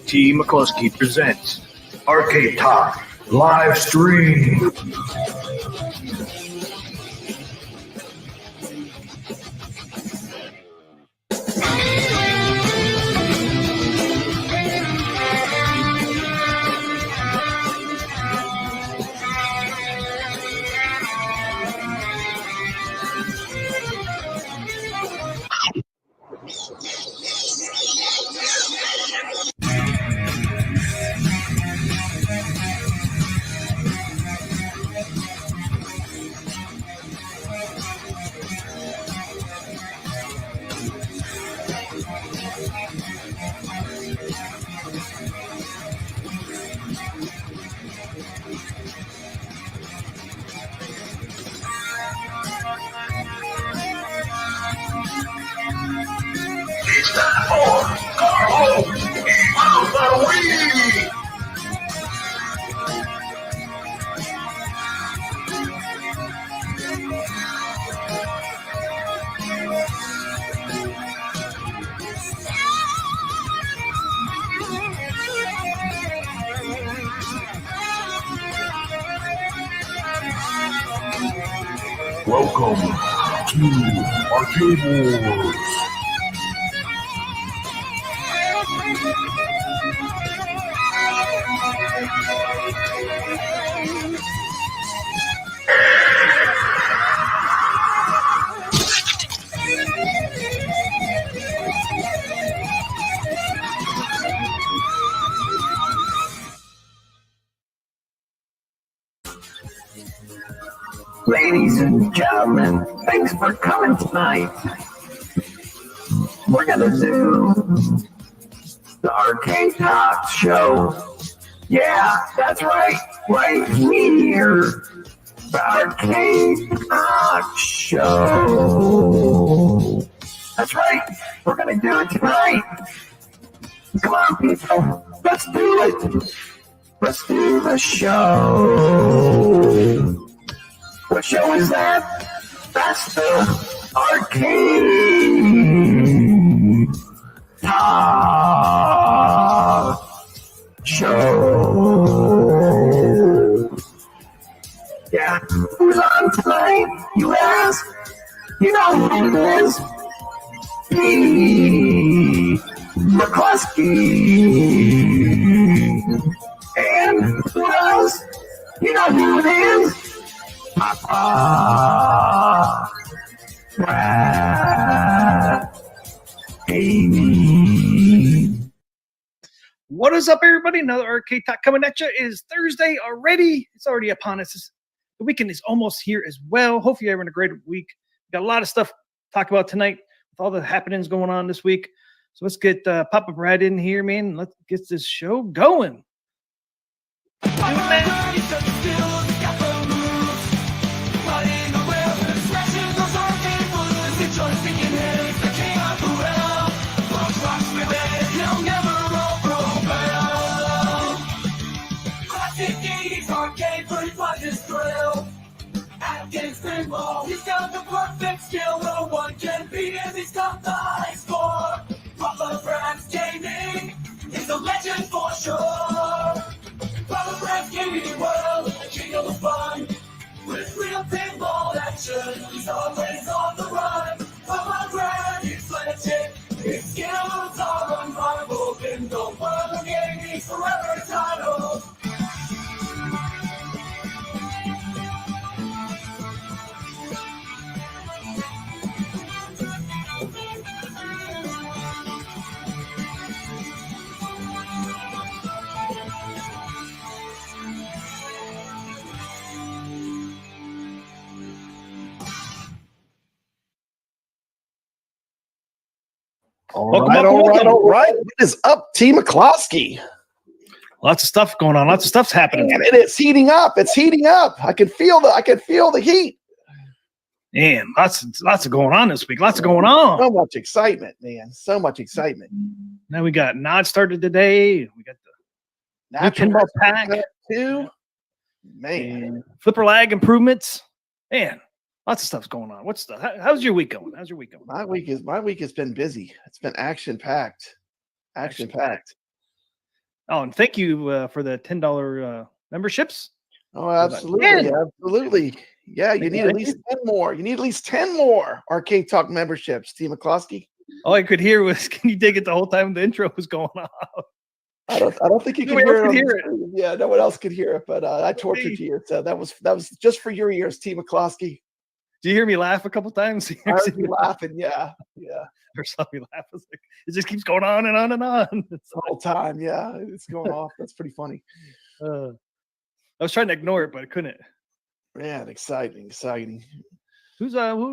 T. McCluskey presents Arcade Talk live stream. It's time for Carlos of the Week. Welcome to Arcade Wars. Ladies and gentlemen, thanks for coming tonight. We're going to do the Arcade Talk show. Yeah, that's right here. The Arcade Talk show. That's right, we're going to do it tonight. Come on, people, let's do it. Let's do the show. What show is that? That's the Arcade Talk show. Yeah, who's on tonight, you ask? You know who it is. P. McCluskey. And who else? You know who it is? What is up, everybody? Another Arcade Talk coming at you. It is Thursday already. It's already upon us. The weekend is almost here as well. Hopefully you're having a great week. We got a lot of stuff to talk about tonight with all the happenings going on this week. So let's get Papa Brad in here, man. Let's get this show going. AtGames Pinball, he's got the perfect skill, no one can beat him, he's got the high score. Papa Brad's Gaming, he's a legend for sure. Papa Brad's Gaming World, king of the fun. With real pinball action, he's always on the run. Papa Brad is legend, his skills are unrivaled. In the world of gaming, he's forever titled. All right. What is up, T. McCluskey? Lots of stuff going on. Lots of stuff's happening. And it's heating up. It's heating up. I can feel the heat. Man, lots of going on this week. Lots of going on. So much excitement, man. So much excitement. Now we got Nod started today. We got the new pinball pack too. Man, flipper lag improvements. Man, lots of stuff's going on. How's your week going? My week has been busy. It's been action packed. Oh, and thank you for the $10 memberships. Oh, absolutely. Man. Absolutely. Yeah, you Thank need you, at thank least 10 more. You need at least 10 more Arcade Talk memberships, T. McCloskey. All I could hear was, "Can you dig it?" the whole time the intro was going on. I don't think you could Nobody hear else it. could On hear the it. screen. Yeah, no one else could hear it, but I tortured you. So that was just for your ears, T. McCloskey. Did you hear me laugh a couple times? I heard you laughing. Yeah, yeah. Or saw me laugh. I was like, it just keeps going on and on and on. It's The whole time. Yeah, it's going off. That's pretty funny. I was trying to ignore it, but I couldn't. Man, exciting. Who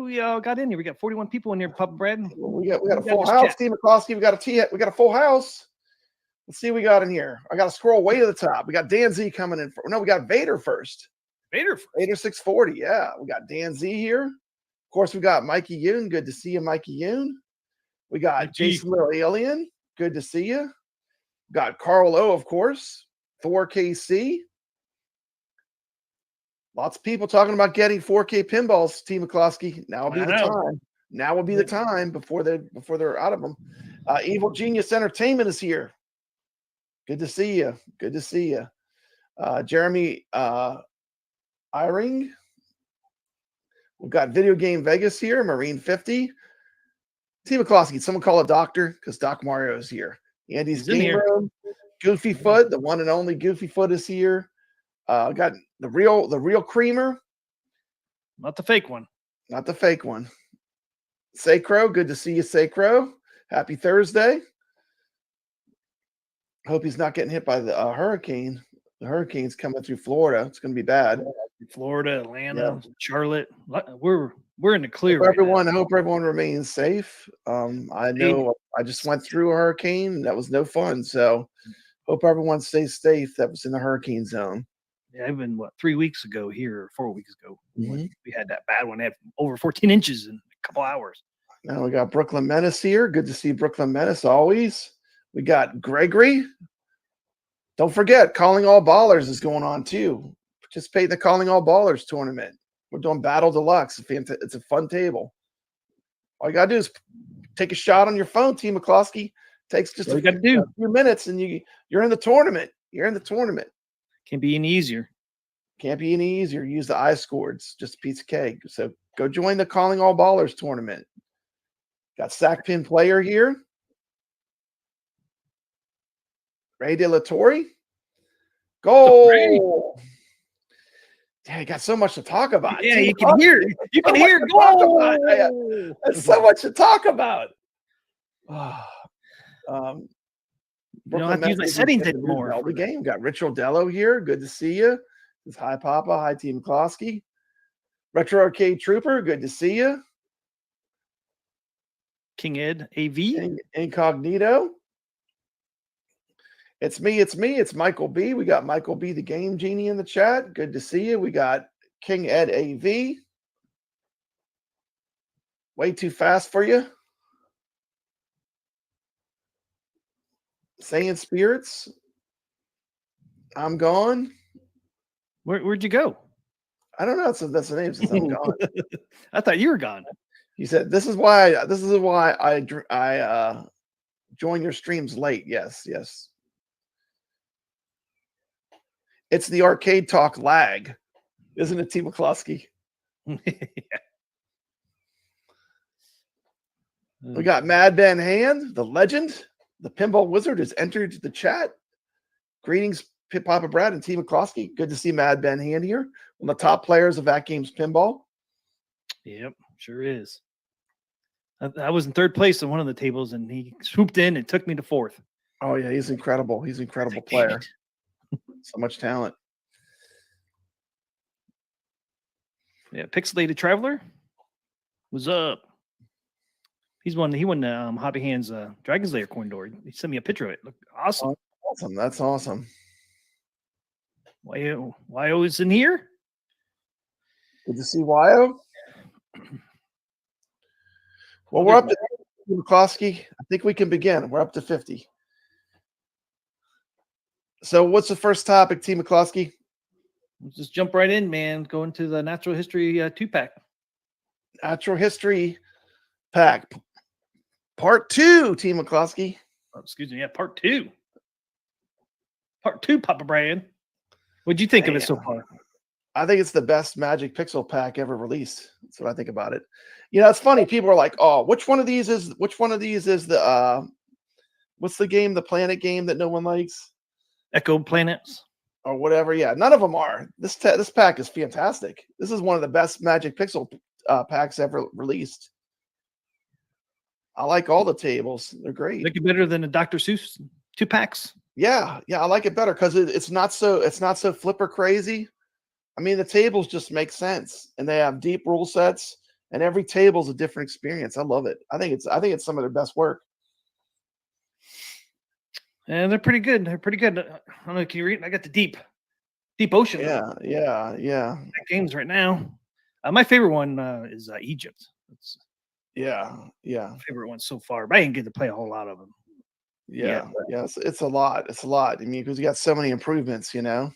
we got in here? We got 41 people in here, Papa Brad. We got a full this house, chat. T. McCloskey. We got a full house. Let's see what we got in here. I got to scroll way to the top. We got Dan Z coming in. No, we got Vader first. Vader 640. Yeah, we got Dan Z here. Of course, we got Mikey Yoon. Good to see you, Mikey Yoon. We got Mikey. Jason Little Alien. Good to see you. Got Carl O, of course. Thor KC. Lots of people talking about getting 4K pinballs, T. McCloskey. Now will be the time. Now will be the time before they're out of them. Evil Genius Entertainment is here. Good to see you. Good to see you. Jeremy Iring. We've got Video Game Vegas here. Marine 50. T. McCloskey, someone call a doctor because Doc Mario is here. Andy's Game Room. Goofy Foot, the one and only Goofy Foot is here. Got the real creamer. Not the fake one. Not the fake one. Sacro, good to see you, Sacro. Happy Thursday. Hope he's not getting hit by the hurricane. The hurricane's coming through Florida. It's going to be bad. Florida, Atlanta, Charlotte. We're in the clear. I hope everyone remains safe. I know I just went through a hurricane and that was no fun. So hope everyone stays safe that was in the hurricane zone. Yeah, even 3 weeks ago here, or 4 weeks ago, we had that bad one. They had over 14 inches in a couple hours. Now we got Brooklyn Menace here. Good to see Brooklyn Menace always. We got Gregory. Don't forget, Calling All Ballers is going on too. Participate in the Calling All Ballers tournament. We're doing Battle Deluxe. It's a fun table. All you gotta do is take a shot on your phone, T. McCloskey. Takes just a few minutes, and you're in the tournament. You're in the tournament. Can't be any easier. Can't be any easier. Use the iScoreds. Just a piece of cake. So go join the Calling All Ballers tournament. Got Sack Pin Player here. Ray De La Torre. Goal. Yeah, you got so much to talk about. Yeah, you can hear. You can hear. Goal. There's so much to talk about. You don't have to use my settings anymore. The game. Got Rich Rodello here. Good to see you. This is Hi Papa. Hi Team McCloskey. Retro Arcade Trooper. Good to see you. King Ed AV. Incognito. It's me. It's Michael B. We got Michael B, the Game Genie, in the chat. Good to see you. We got King Ed AV. Way too fast for you. Saiyan Spirits. I'm gone. Where'd you go? I don't know. That's the name. Since I'm gone. I thought you were gone. You said this is why I join your streams late. Yes. It's the Arcade Talk lag, isn't it, T. McCloskey? We got Mad Ben Hand, the legend, the pinball wizard, has entered the chat. Greetings, Papa Brad and T. McCloskey. Good to see Mad Ben Hand here, one of the top players of AtGames Pinball. Yep, sure is. I was in third place on one of the tables, and he swooped in and took me to fourth. Oh yeah, he's incredible. He's an incredible player. So much talent. Yeah, Pixelated Traveler. What's up? He won Hobby Hands Dragon's Lair coin door. He sent me a picture of it. Look awesome. Awesome. That's awesome. Wyo is in here. Good to see Wyo. Well, we're up to McCloskey. I think we can begin. We're up to 50. So what's the first topic, T. McCloskey? Let's just jump right in, man. Go into the Natural History 2-pack. Natural History Pack. Part 2, T. McCloskey. Oh, excuse me. Yeah, part 2. Part 2, Papa Brian. What'd you think of it so far? I think it's the best Magic Pixel pack ever released. That's what I think about it. You know, it's funny. People are like, "Oh, which one of these is the what's the game, the planet game that no one likes, Echo Planets or whatever?" Yeah, none of them are. This pack is fantastic. This is one of the best Magic Pixel packs ever released. I like all the tables; they're great. like it better than the Dr. Seuss 2 packs. Yeah, I like it better because it's not so flipper crazy. I mean, the tables just make sense, and they have deep rule sets, and every table's a different experience. I love it. I think it's some of their best work. And they're pretty good. They're pretty good. I don't know. Can you read? I got the Deep Ocean. Yeah. Games right now. My favorite one is Egypt. That's Yeah. my favorite one so far. But I didn't get to play a whole lot of them. Yeah. It's a lot. It's a lot. I mean, because you got so many improvements, you know.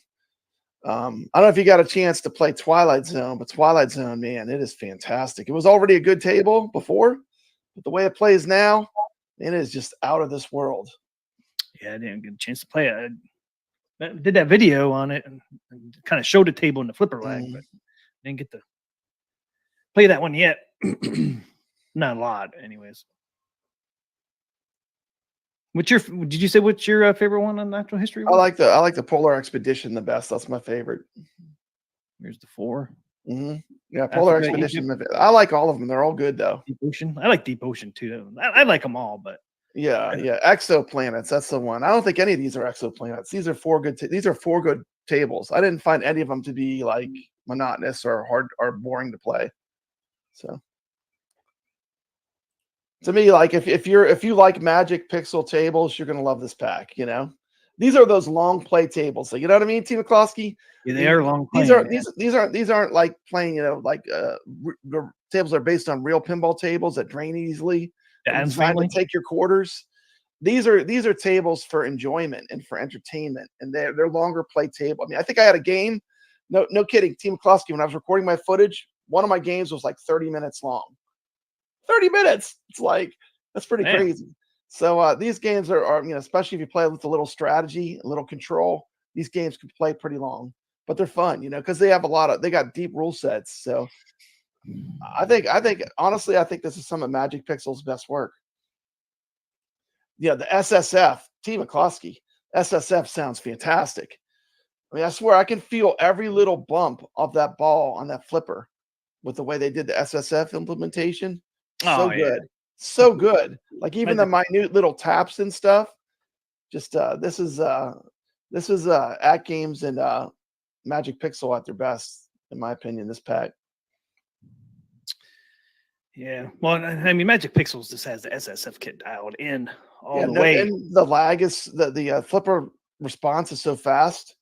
I don't know if you got a chance to play Twilight Zone, but Twilight Zone, man, it is fantastic. It was already a good table before, but the way it plays now, it is just out of this world. Yeah, I didn't get a chance to play it. I did that video on it and kind of showed the table in the flipper lag, but didn't get to play that one yet. Not a lot, anyways. Did you say what's your favorite one on Natural History? I like the Polar Expedition the best. That's my favorite. Here's the 4. Yeah, Polar Expedition. I like all of them. They're all good though. Deep Ocean. I like Deep Ocean too. I like them all, but yeah. Exoplanets. That's the one. I don't think any of these are exoplanets. These are 4 good. These are 4 good tables. I didn't find any of them to be like monotonous or hard or boring to play. So. To me, like if you like Magic Pixel tables, you're gonna love this pack. You know, these are those long play tables. So you know what I mean, T. McCloskey? Yeah, they are long. These aren't like playing. You know, like the tables are based on real pinball tables that drain easily. And trying to take your quarters. These are tables for enjoyment and for entertainment, and they're longer play table. I mean, I think I had a game. No kidding, T. McCloskey. When I was recording my footage, one of my games was like 30 minutes long. 30 minutes. It's like, that's pretty crazy. So these games are, you know, especially if you play with a little strategy, a little control, these games can play pretty long, but they're fun, you know, because they got deep rule sets. So I think honestly, I think this is some of Magic Pixel's best work. Yeah, the SSF, T. McCloskey, SSF sounds fantastic. I mean, I swear I can feel every little bump of that ball on that flipper with the way they did the SSF implementation. So good. So good. Like even the minute little taps and stuff. Just this is AtGames and Magic Pixel at their best, in my opinion, this pack. Yeah. Well, I mean, Magic Pixels just has the SSF kit dialed in all the way. And the lag is the flipper response is so fast.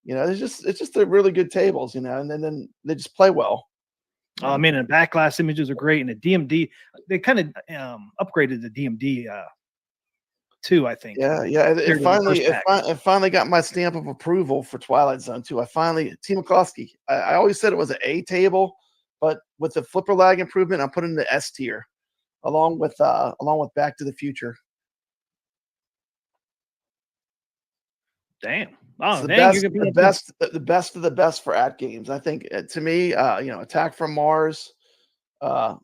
You know, it's just they're really good tables, you know, and then they just play well. I mean, and backglass images are great, and the DMD, they kind of upgraded the DMD too, I think. Yeah. It finally got my stamp of approval for Twilight Zone too. T. McCloskey, I always said it was an A table, but with the flipper lag improvement, I'm putting the S tier, along with Back to the Future. Damn. Oh, the best of the best for AtGames. I think to me, you know, Attack from Mars, the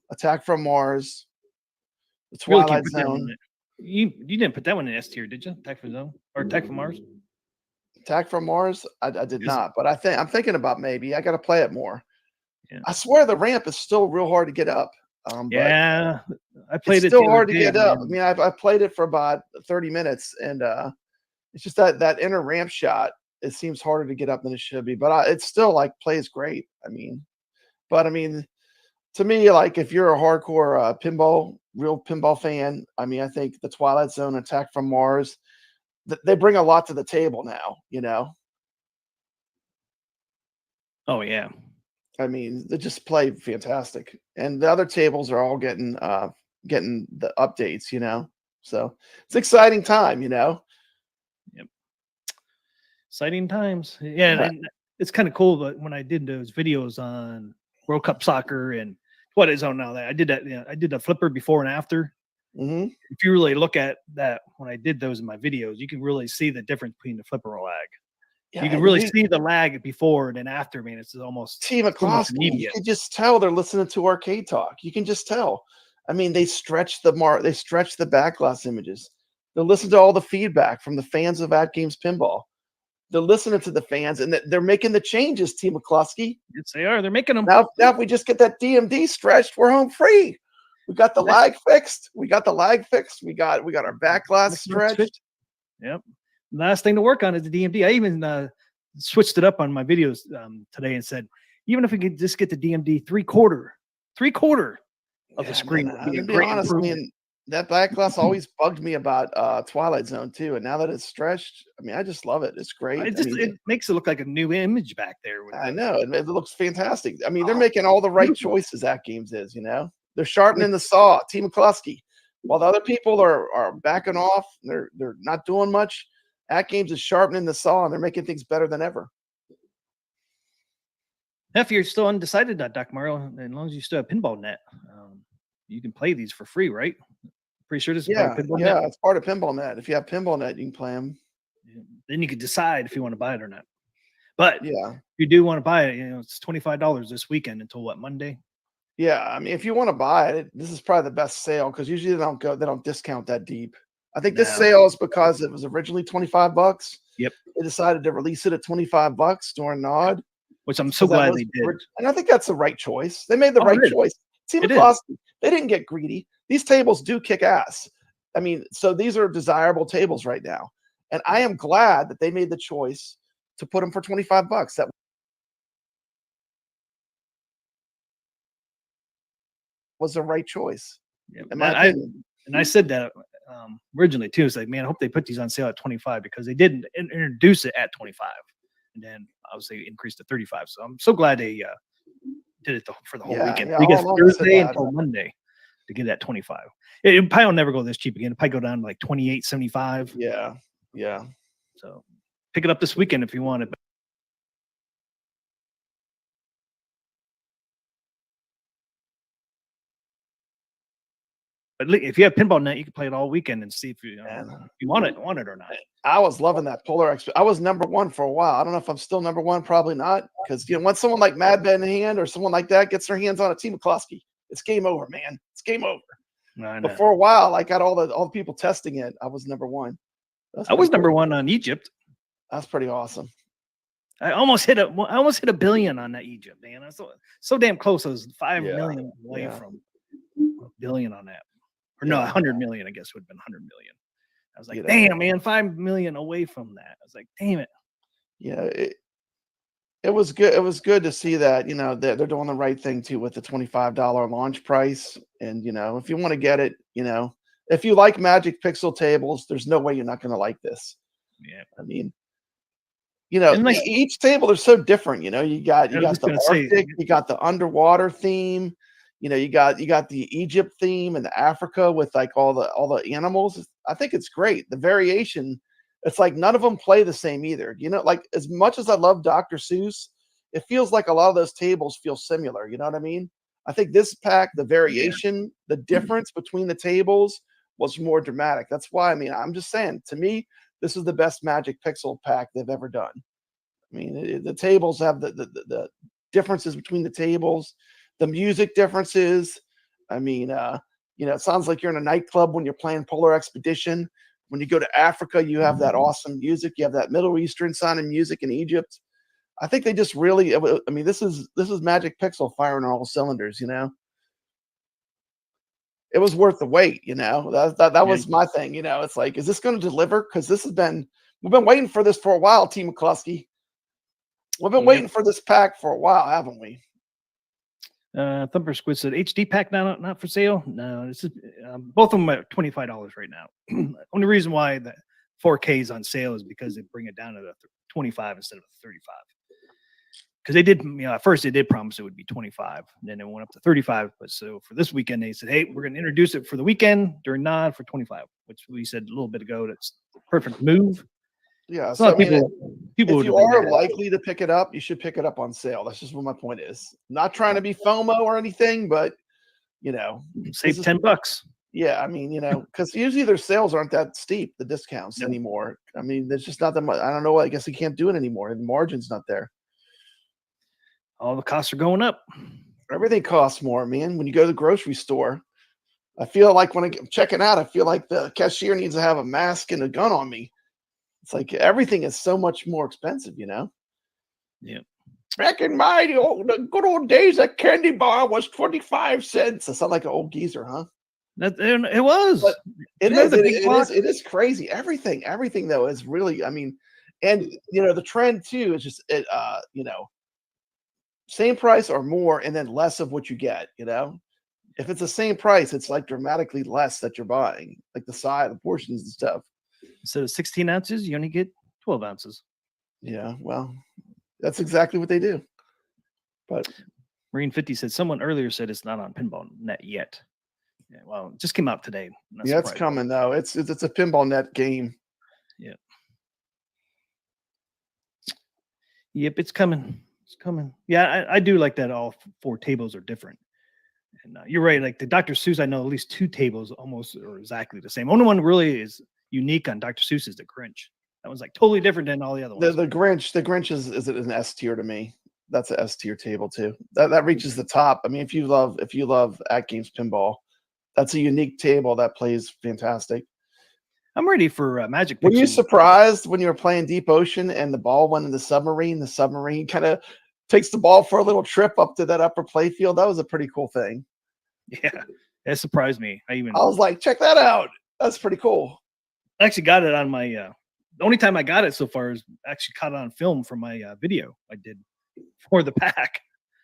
Twilight Zone. You didn't put that one in S tier, did you? Attack from Zone or Attack from Mars? Attack from Mars, I did not, but I'm thinking about maybe I got to play it more. Yeah. I swear the ramp is still real hard to get up. Yeah, I played it's still hard to get up. I mean, I played it for about 30 minutes, and it's just that inner ramp shot. It seems harder to get up than it should be, but it still like plays great. I mean, to me, like if you're a hardcore real pinball fan, I mean, I think the Twilight Zone, Attack from Mars, they bring a lot to the table now. You know. Oh yeah. I mean, they just play fantastic, and the other tables are all getting the updates. You know, so it's an exciting time. You know. Yep. Exciting times. Yeah, and it's kind of cool. But when I did those videos on World Cup soccer and what is on now, that I did that. Yeah, I did a flipper before and after. Hmm. If you really look at that, when I did those in my videos, you can really see the difference between the flipper lag. Yeah, You can really see the lag before and then after. I mean, it's almost Team McCloskey, you immediate. can just tell they're listening to Arcade Talk. You can just tell. I mean, they stretch the backglass images. They listen to all the feedback from the fans of AtGames Pinball. They're listening to the fans, and they're making the changes. Team McCloskey. Yes, they are. They're making them. Now, if we just get that DMD stretched, we're home free. We got the lag fixed. We got our backglass stretched. Yep. Last thing to work on is the DMD. I even switched it up on my videos today and said, even if we could just get the DMD three quarter of the screen, Man, would be a to be great honest, improvement. that backglass always bugged me about Twilight Zone too, and now that it's stretched, I mean, I just love it. It's great. It makes it look like a new image back there. I know it looks fantastic. I mean, they're making all the right choices. AtGames is, they're sharpening the saw. Team McCloskey, while the other people are backing off, they're not doing much. AtGames is sharpening the saw, and they're making things better than ever. If you're still undecided, Doc Mario, as long as you still have Pinball Net, you can play these for free, right? Pretty sure this is part of Pinball Net. It's part of Pinball Net. If you have Pinball Net, you can play them. Then you can decide if you want to buy it or not. But yeah, if you do want to buy it, it's $25 this weekend until what, Monday? Yeah, I mean, if you want to buy it, this is probably the best sale because usually they don't discount that deep. I think this sale is because it was originally $25. Yep. They decided to release it at $25 during Nod, which I'm so glad they did. And I think that's the right choice. They made the right choice. Team McCloskey, they didn't get greedy. These tables do kick ass. I mean, so these are desirable tables right now. And I am glad that they made the choice to put them for $25. That was the right choice. Yeah. And I said that originally too. It's like, man, I hope they put these on sale at 25 because they didn't introduce it at 25, and then obviously increased to 35. So I'm so glad they did it for the whole weekend. Yeah, we get Thursday until Monday to get that 25. It probably will never go this cheap again. It'll probably go down to like 28.75. Yeah. So pick it up this weekend if you want it. But if you have Pinball Net, you can play it all weekend and see if you want it or not. I was loving that Polar X. I was #1 for a while. I don't know if I'm still #1. Probably not, because once someone like Mad Ben in hand or someone like that gets their hands on a Team McCloskey, it's game over, man. It's game over. But for a while, I got all the people testing it. I was #1. I was #1 on Egypt. That's pretty awesome. I almost hit a billion on that Egypt, man. I was so damn close. I was 5 million away from a billion on that. Or no, 100 million, I guess would have been 100 million. I was like, damn, man, 5 million away from that. I was like, damn it. Yeah, it was good. It was good to see that, they're doing the right thing too with the $25 launch price. And, if you want to get it, if you like Magic Pixel tables, there's no way you're not going to like this. Yeah. I mean, each table is so different. You got the Arctic, you got the underwater theme. You got the Egypt theme and the Africa with like all the animals. I think it's great. The variation, it's like none of them play the same either. Like as much as I love Dr. Seuss, it feels like a lot of those tables feel similar. You know what I mean? I think this pack, the variation, the difference between the tables was more dramatic. That's why, I'm just saying, to me, this is the best Magic Pixel pack they've ever done. The tables have the differences between the tables. The music differences. It sounds like you're in a nightclub when you're playing Polar Expedition. When you go to Africa, you have that awesome music. You have that Middle Eastern sounding music in Egypt. I think they just really. This is Magic Pixel firing on all cylinders. It was worth the wait. That was my thing. It's like, is this going to deliver? Because we've been waiting for this for a while, Team McCloskey. We've been waiting for this pack for a while, haven't we? Thumper Squid said HD pack not for sale. No, this is both of them are $25 right now. Only reason why the 4K is on sale is because they bring it down to the 25 instead of 35. Because they did, at first they did promise it would be 25, and then it went up to 35. But so for this weekend, they said, hey, we're going to introduce it for the weekend during Nod for 25, which we said a little bit ago. That's the perfect move. Yeah, so people if you are likely to pick it up, you should pick it up on sale. That's just what my point is. Not trying to be FOMO or anything, but save $10. Yeah, I mean, because usually their sales aren't that steep, the discounts Nope. anymore. I mean, there's just not that much. I don't know. I guess they can't do it anymore. The margin's not there. All the costs are going up. Everything costs more, man. When you go to the grocery store, I feel like when I'm checking out, I feel like the cashier needs to have a mask and a gun on me. It's like everything is so much more expensive, Yeah. Back in the good old days, a candy bar was 25 cents. I sound like an old geezer, huh? It was. But it Remember is. the big clock? It is crazy. Everything though is really. I mean, and the trend too is just same price or more, and then less of what you get. If it's the same price, it's like dramatically less that you're buying, like the size, the portions and stuff. Instead of 16 ounces, you only get 12 ounces. Yeah, well, that's exactly what they do. But Marine 50 said someone earlier said it's not on Pinball Net yet. Yeah, well, it just came out today. Not yeah, it's surprised. coming though. It's a Pinball Net game. Yeah. Yep, it's coming. It's coming. Yeah, I do like that all 4 tables are different. And you're right. Like the Dr. Seuss, I know at least 2 tables almost are exactly the same. Only one really is unique on Dr. Seuss is the Grinch. That was like totally different than all the other ones. The Grinch is an S tier to me. That's an S tier table too. That reaches the top. I mean, if you love AtGames Pinball, that's a unique table that plays fantastic. I'm ready for Magic Pixel. Were you surprised when you were playing Deep Ocean and the ball went in the submarine? The submarine kind of takes the ball for a little trip up to that upper playfield. That was a pretty cool thing. Yeah, that surprised me. I was like, check that out. That's pretty cool. I actually got it on my. The only time I got it so far is actually caught it on film for my video I did for the pack.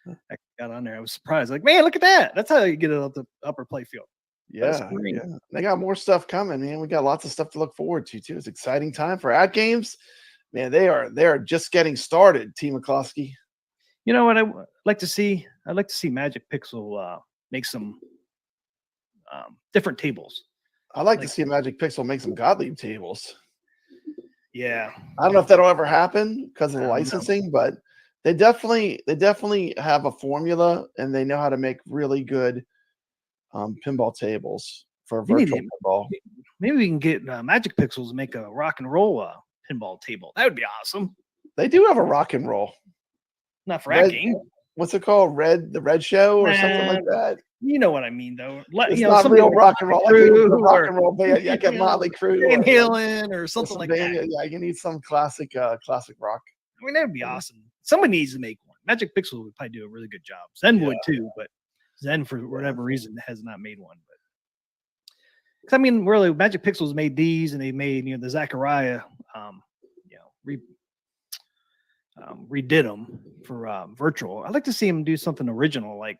I got on there. I was surprised. Like, man, look at that. That's how you get it up the upper playfield. Yeah. They got more stuff coming, man. We got lots of stuff to look forward to too. It's an exciting time for AtGames. Man, they are just getting started, T. McCloskey. You know what I like to see? I'd like to see Magic Pixel make some different tables. I'd like to see Magic Pixel make some Gottlieb tables. Yeah. I don't know if that'll ever happen because of the licensing, but they definitely have a formula and they know how to make really good pinball tables for virtual pinball. Maybe we can get Magic Pixels to make a rock and roll pinball table. That would be awesome. They do have a rock and roll. Not for AtGames. What's it called? The Red Show or something like that. You know what I mean, though. It's not real rock and roll. Rock and roll band. Yeah, get Motley Crue, Van Halen, or something like that. Yeah, you need some classic rock. I mean, that would be awesome. Someone needs to make one. Magic Pixel would probably do a really good job. Zen would too, but Zen, for whatever reason, has not made one. But I mean, really, Magic Pixels made these, and they made the Zachariah, redid them for virtual. I'd like to see them do something original like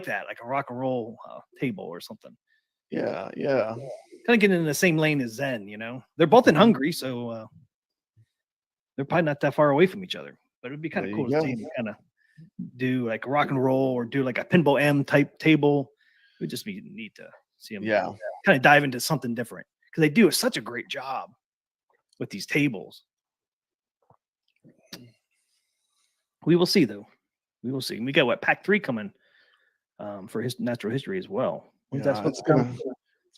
that, like a rock and roll table or something. Yeah. Kind of getting in the same lane as Zen. They're both in Hungary, so they're probably not that far away from each other. But it'd be kind of cool to see them kind of do like a rock and roll or do like a Pinball M type table. It would just be neat to see them kind of dive into something different because they do such a great job with these tables. We will see, though. We will see. We got Pack 3 coming for his natural history as well. It's gonna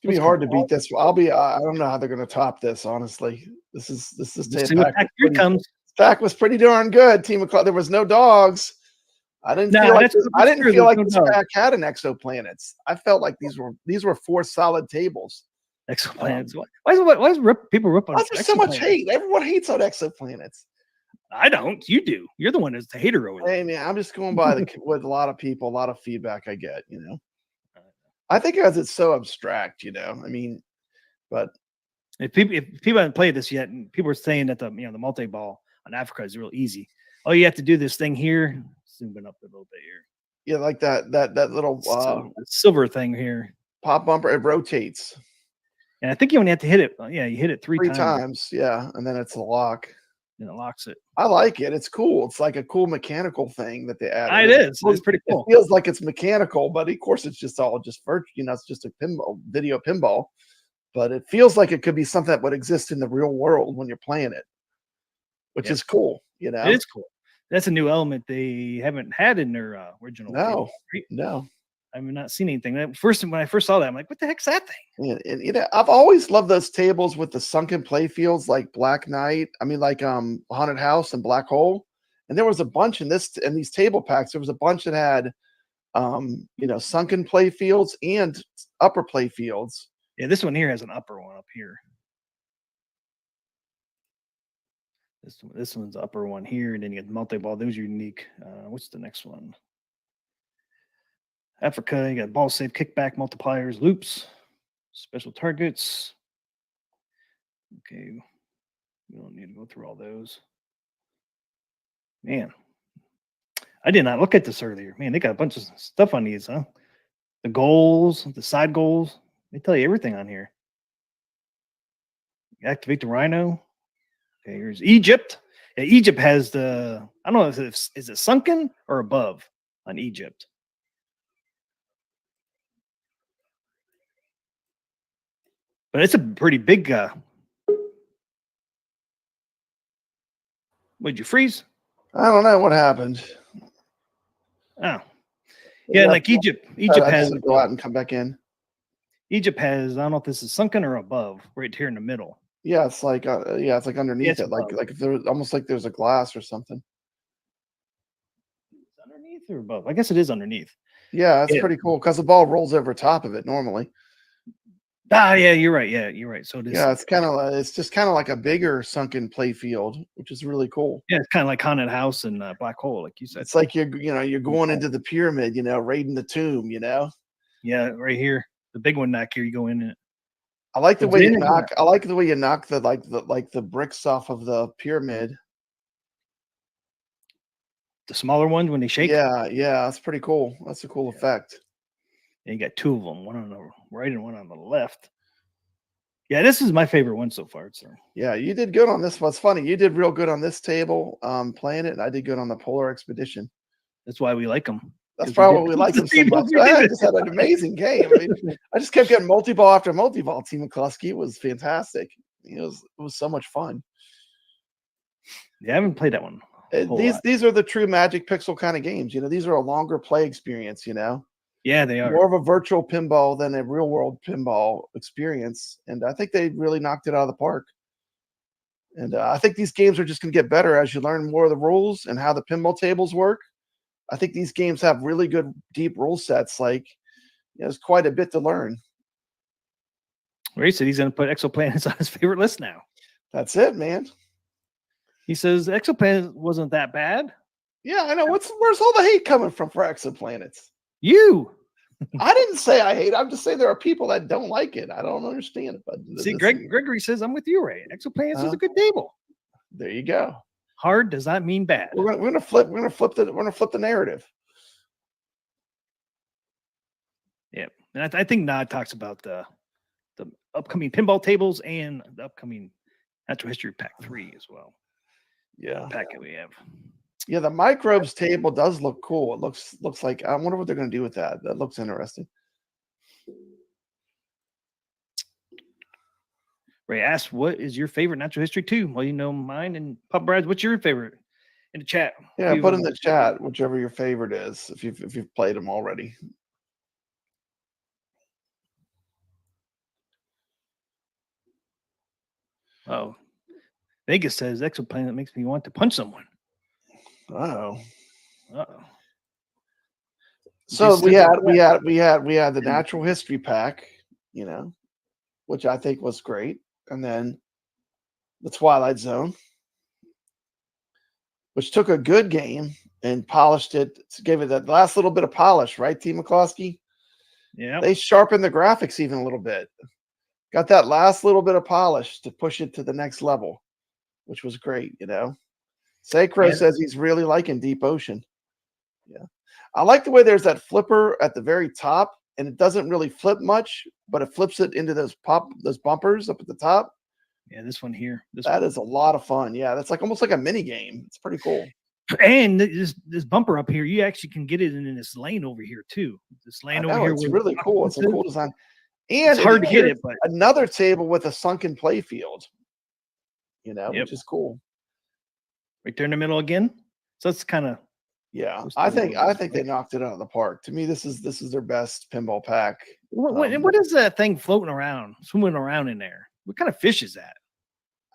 be hard to beat this. I don't know how they're gonna top this. Honestly, this Pack 3 comes. Pack was pretty darn good. Team McCloud. There was no dogs. I didn't feel like this pack had an exoplanets. I felt like these were 4 solid tables. Exoplanets. Why is people rip on? Why is there so much hate? Everyone hates on exoplanets. I don't. You do. You're the one that's the hater over Hey man, I'm just going by with a lot of people, a lot of feedback I get. I think because it's so abstract. I mean, but if people haven't played this yet, and people are saying that the multi ball on Africa is real easy. Oh, you have to do this thing here. Zooming up a little bit here. Yeah, like that little silver thing here. Pop bumper. It rotates. And I think you only have to hit it. Yeah, you hit it three times. Yeah, and then it's a lock. And it locks it. I like it. It's cool. It's like a cool mechanical thing that they added. It is. It's pretty cool. It feels like it's mechanical, but of course it's just virtual. It's just a video pinball. But it feels like it could be something that would exist in the real world when you're playing it, which is cool. It is cool. That's a new element they haven't had in their original. No. I've not seen anything. When I first saw that, I'm like, what the heck's that thing? Yeah, and you know, I've always loved those tables with the sunken play fields like Black Knight. I mean, like Haunted House and Black Hole. And there was a bunch in these table packs. There was a bunch that had you know, sunken play fields and upper play fields. Yeah, this one here has an upper one up here. This one's the upper one here, and then you get multi-ball. Those are unique. What's the next one? Africa, you got ball save, kickback, multipliers, loops, special targets. Okay, we don't need to go through all those. Man, I did not look at this earlier. Man, they got a bunch of stuff on these, huh? The goals, the side goals. They tell you everything on here. Activate the Rhino. Okay, here's Egypt. Yeah, Egypt has the, I don't know if it's, is it sunken or above on Egypt? But it's a pretty big, would you freeze? I don't know what happened. Oh, yeah, like Egypt. Egypt has to go out and come back in. Egypt has, I don't know if this is sunken or above, right here in the middle. Yeah, it's like it's like underneath it, like if there's almost like there's a glass or something. It's underneath or above? I guess it is underneath. Yeah, it's pretty cool because the ball rolls over top of it normally. Ah, yeah, you're right. Yeah, you're right. So it is. Yeah, it's just kind of like a bigger sunken play field, which is really cool. Yeah, it's kind of like Haunted House and Black Hole, like you said. It's like you're going into the pyramid, you know, raiding the tomb, you know. Yeah, right here, the big one back here. You go in it. I like the way you knock. I like the way you knock the bricks off of the pyramid. The smaller ones when they shake. Yeah, that's pretty cool. That's a cool effect. And you got two of them, one on the right and one on the left. Yeah, this is my favorite one so far, sir. Yeah, you did good on this one. It's funny. You did real good on this table playing it, and I did good on the Polar Expedition. That's why we like them. That's probably why we like them so much. I just had an amazing game. I mean, I just kept getting multi-ball after multi-ball. Team McCluskey. It was fantastic. It was so much fun. Yeah, I haven't played that one. These are the true Magic Pixel kind of games. You know, these are a longer play experience, you know. Yeah, they are. More of a virtual pinball than a real world pinball experience. And I think they really knocked it out of the park. And I think these games are just going to get better as you learn more of the rules and how the pinball tables work. I think these games have really good, deep rule sets. Like, there's quite a bit to learn. Ray said he's going to put exoplanets on his favorite list now. That's it, man. He says exoplanet wasn't that bad. Yeah, I know. Where's all the hate coming from for exoplanets? You. I didn't say I hate. I'm just saying there are people that don't like it. I don't understand it. But see, Gregory says I'm with you, Ray. Exoplanets is a good table. There you go. Hard does not mean bad. We're gonna flip the narrative. Yeah, and I think Nod talks about the upcoming pinball tables and the upcoming Natural History Pack 3 as well. Yeah, packet we have. Yeah, the microbes table does look cool. It looks like, I wonder what they're going to do with that. That looks interesting. Ray asked, "What is your favorite Natural History 2?" Well, you know mine. And Pop Brads, what's your favorite? In the chat. Yeah, put in the chat whichever your favorite is if you've played them already. Oh, Vegas says exoplanet makes me want to punch someone. Uh-oh. Uh-oh. So we had the Natural History Pack, you know, which I think was great, and then the Twilight Zone, which took a good game and polished it, gave it that last little bit of polish, right, T. McCloskey? Yeah. They sharpened the graphics even a little bit. Got that last little bit of polish to push it to the next level, which was great, you know. Sacro says he's really liking Deep Ocean. Yeah. I like the way there's that flipper at the very top, and it doesn't really flip much, but it flips it into those bumpers up at the top. Yeah, this one here. That is a lot of fun. Yeah, that's like almost like a mini game. It's pretty cool. And this bumper up here, you actually can get it in this lane over here too. This lane over here. It's really cool. It's a cool design. And it's hard to get it, but another table with a sunken play field, you know, which is cool. Right there in the middle again. So that's kind of Yeah, Those I two think were they knocked it out of the park. To me, this is their best pinball pack. What is that thing floating around, swimming around in there? What kind of fish is that?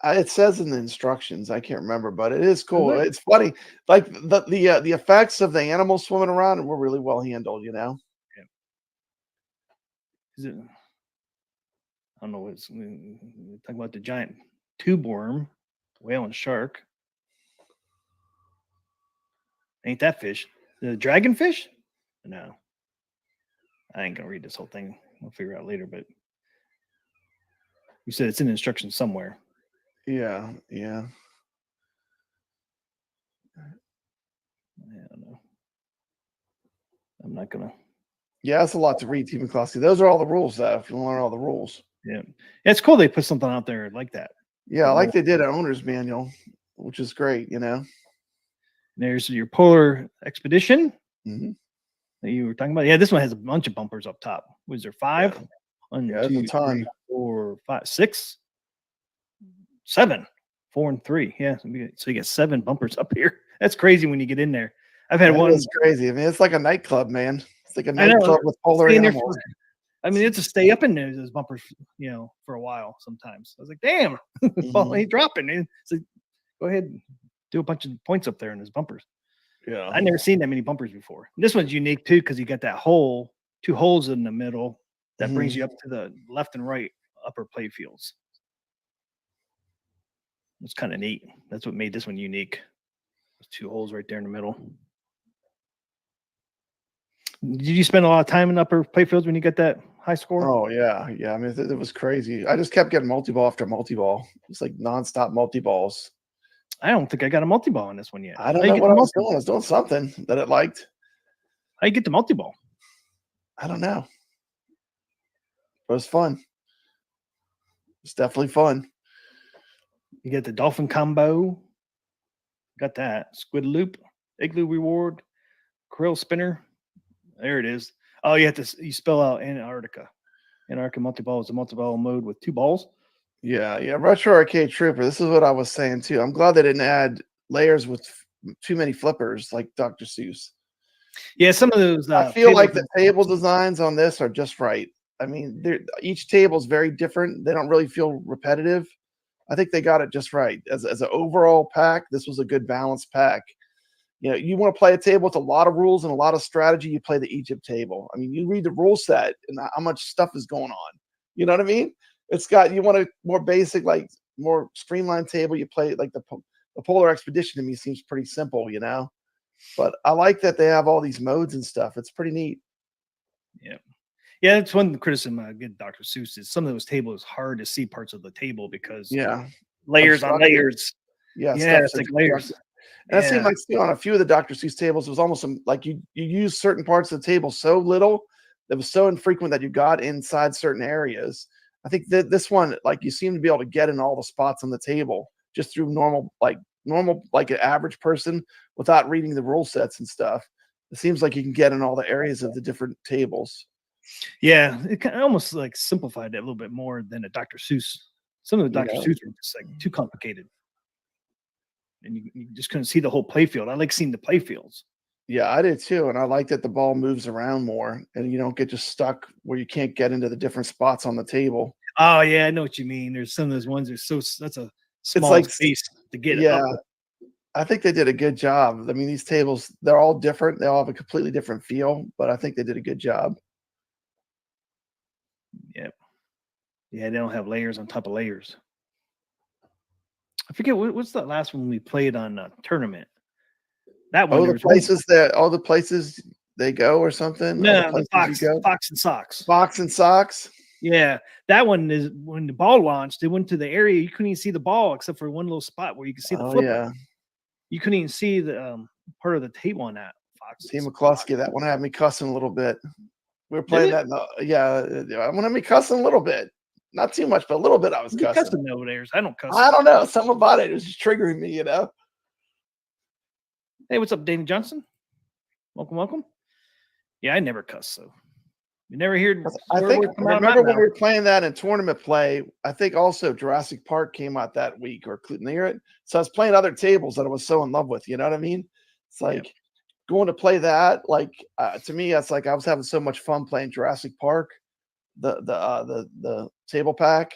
It says in the instructions, I can't remember, but it is cool. it? It's funny, like the effects of the animals swimming around were really well handled. You know. Yeah. Is it? I don't know. What's talking about the giant tube worm, whale and shark. Ain't that fish? The dragonfish? No. I ain't gonna read this whole thing. We'll figure it out later. But you said it's in instructions somewhere. Yeah, yeah. I don't know. I'm not gonna. Yeah, that's a lot to read, Team Classy. Those are all the rules, though. If you want to learn all the rules. Yeah, it's cool they put something out there like that. Yeah, I like they did an owner's manual, which is great. You know. There's your Polar Expedition Mm-hmm. that you were talking about. Yeah, this one has a bunch of bumpers up top. Was there 5? Yeah. 1, Yeah, 2, a ton. 3, 4, 5, 6, 7, 4, and 3. Yeah, so you get 7 bumpers up here. That's crazy when you get in there. I've had one. It's crazy. I mean, it's like a nightclub, man. It's like a nightclub with polar animals. I mean, it's to stay up in there, those bumpers, for a while sometimes. I was like, damn, he's dropping. It's like, go ahead and do a bunch of points up there in his bumpers. Yeah. I've never seen that many bumpers before. This one's unique too, because you got that hole, 2 holes in the middle that brings you up to the left and right upper play fields. It's kind of neat. That's what made this one unique. Those 2 holes right there in the middle. Did you spend a lot of time in upper play fields when you got that high score? Oh yeah, yeah. I mean, it was crazy. I just kept getting multi-ball after multi-ball. It's like nonstop multi-balls. I don't think I got a multi-ball in this one yet. I don't know what I was doing. I was doing something that it liked. How you get the multi-ball? I don't know. It was fun. It's definitely fun. You get the dolphin combo. Got that. Squid loop, igloo reward, krill spinner. There it is. Oh, you spell out Antarctica. Antarctica multi-ball is a multi-ball mode with 2 balls. Yeah, yeah. Retro Arcade Trooper. This is what I was saying too. I'm glad they didn't add layers with too many flippers like Dr. Seuss. Yeah, some of those. I feel like the table designs on this are just right. I mean, each table is very different. They don't really feel repetitive. I think they got it just right. As an overall pack, this was a good balanced pack. You want to play a table with a lot of rules and a lot of strategy, you play the Egypt table. I mean, you read the rule set and how much stuff is going on. You know what I mean? You want a more basic, like more streamlined table, you play like the Polar Expedition to me seems pretty simple, But I like that they have all these modes and stuff. It's pretty neat. Yeah. Yeah, that's one criticism I get Dr. Seuss is some of those tables hard to see parts of the table because layers on layers. Yeah, it's like layers. And it seemed like on a few of the Dr. Seuss tables, it was almost like you use certain parts of the table so little that was so infrequent that you got inside certain areas. I think that this one, like you seem to be able to get in all the spots on the table just through normal, like an average person without reading the rule sets and stuff. It seems like you can get in all the areas of the different tables. Yeah, it kind of almost like simplified it a little bit more than a Dr. Seuss. Some of the Dr. Seuss were just like too complicated. And you just couldn't see the whole playfield. I like seeing the playfields. Yeah, I did too. And I like that the ball moves around more and you don't get just stuck where you can't get into the different spots on the table. Oh, yeah, I know what you mean. There's some of those ones that's a small space to get it up. I think they did a good job. I mean, these tables, they're all different. They all have a completely different feel, but I think they did a good job. Yep. Yeah, they don't have layers on top of layers. I forget what's the last one we played on a tournament. That one. All the places they go or something. No, the Fox and Socks. Fox and Socks. Yeah, that one is when the ball launched. It went to the area you couldn't even see the ball except for one little spot where you could see the flipper. Yeah. You couldn't even see the part of the table on that Fox. Team McCluskey, that one had me cussing a little bit. We were playing that. I want to be cussing a little bit. Not too much, but a little bit I was cussing. Over there. I don't cuss. I don't know. Something about it was just triggering me, Hey, what's up, Danny Johnson? Welcome. Yeah, I never cuss, so you never hear. I remember when we were playing that in tournament play. I think also Jurassic Park came out that week or near it. So I was playing other tables that I was so in love with. You know what I mean? It's like going to play that, like to me, that's like I was having so much fun playing Jurassic Park, the table pack,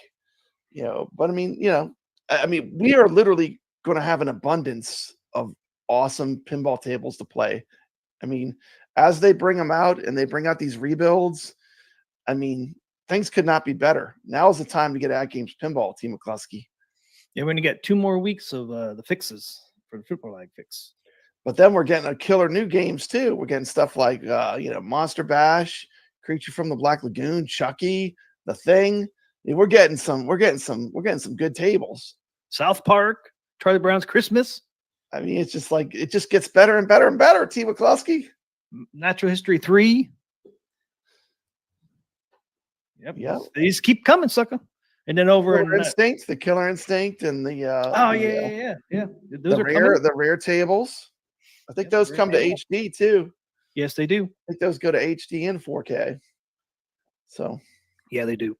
But I mean, I mean, we are literally going to have an abundance of awesome pinball tables to play. I mean, as they bring them out and they bring out these rebuilds, I mean, things could not be better. Now is the time to get AtGames Pinball, Team McCluskey. Yeah, we're going to get 2 more weeks of the fixes for the football lag fix. But then we're getting a killer new games too. We're getting stuff like Monster Bash, Creature from the Black Lagoon, Chucky, The Thing. I mean, we're getting some good tables. South Park, Charlie Brown's Christmas. I mean, it's just like it just gets better and better and better. Team McCluskey. Natural History 3. Yep. They just keep coming, sucker. And then over Killer Instinct, the Killer Instinct, and the Those are the rare tables. I think those come to HD too. Yes, they do. I think those go to HD and 4K. So yeah, they do.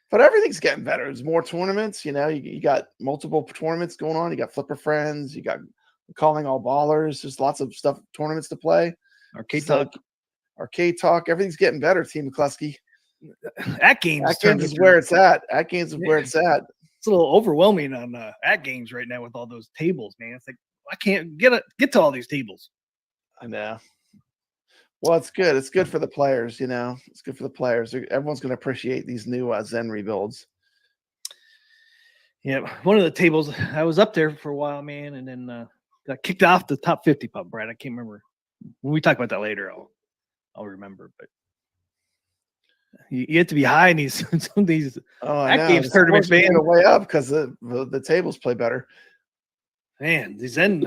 But everything's getting better. There's more tournaments. You got multiple tournaments going on. You got Flipper Friends. You got Calling All Ballers. There's lots of stuff, tournaments to play. Arcade Talk. Everything's getting better. Team McCluskey. AtGames is where it's at. AtGames is where it's at. It's a little overwhelming on AtGames right now with all those tables, man. It's like I can't get to all these tables. I know. Well, it's good. It's good for the players, It's good for the players. Everyone's going to appreciate these new Zen rebuilds. Yeah, one of the tables, I was up there for a while, man, and then got kicked off the top 50 pub, Brad. I can't remember. When we talk about that later, I'll remember. But you have to be high in these some of these AtGames tournaments, man. The way up because the tables play better. Man, the Zen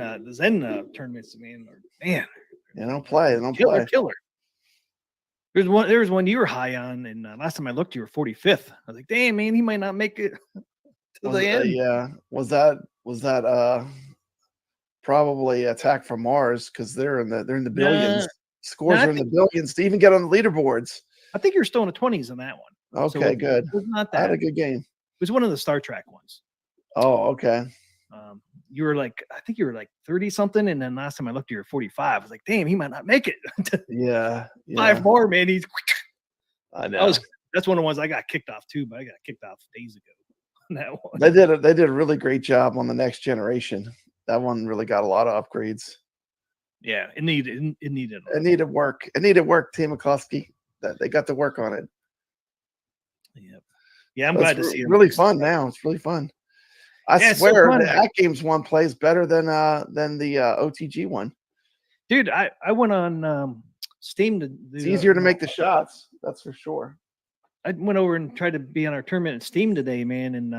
tournaments, man, They don't play. Killer. There was one you were high on, and last time I looked, you were 45th. I was like, damn, man, he might not make it to the end. Yeah. Was that probably Attack from Mars because they're in the billions. Scores are in the billions to even get on the leaderboards. I think you're still in the 20s on that one. Okay, so good. It was not that. I had a good game. It was one of the Star Trek ones. Oh, okay. You were like, I think you were like 30 something, and then last time I looked, you were 45. I was like, damn, he might not make it. Yeah. 5 more, man. He's. I know. That's one of the ones I got kicked off too, but I got kicked off days ago on that one. They did a really great job on the next generation. That one really got a lot of upgrades. Yeah, it needed work. It needed work, Team McCluskey. That they got to work on it. Yep. Yeah, I'm glad to see it. Really fun now. It's really fun. I swear the AtGames one plays better than the OTG one. Dude, I went on Steam to it's easier to make the shots, that's for sure. I went over and tried to be on our tournament at Steam today, man, and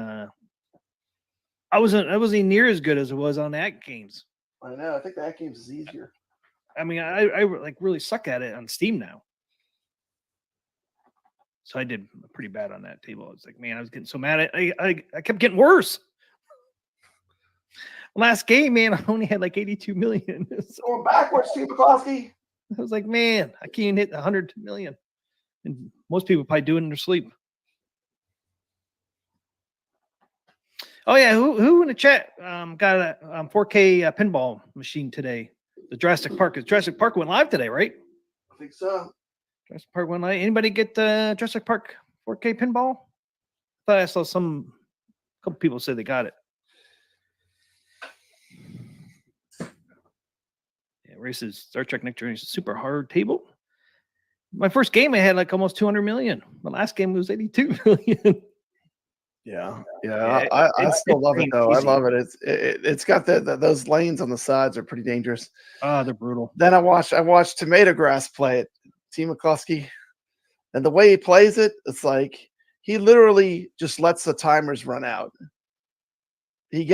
I wasn't near as good as it was on AtGames. I know. I think the AtGames is easier. I mean, I like really suck at it on Steam now. So I did pretty bad on that table. I was like, man, I was getting so mad. I kept getting worse. Last game, man, I only had like 82 million. Going backwards, Steve McCloskey. I was like, man, I can't hit 100 million. And most people probably do it in their sleep. Oh, yeah. Who in the chat got a 4K pinball machine today? The Jurassic Park. Jurassic Park went live today, right? I think so. Jurassic Park went live. Anybody get Jurassic Park 4K pinball? I thought I saw a couple people say they got it. Yeah, races Star Trek Next Generation super hard table. My first game I had like almost 200 million. My last game was 82 million. Yeah. I still love it though. Easy. I love it. It's got those lanes on the sides are pretty dangerous. They're brutal. Then I watched Tomato Grass play it, Team McCluskey, and the way he plays it, it's like he literally just lets the timers run out. He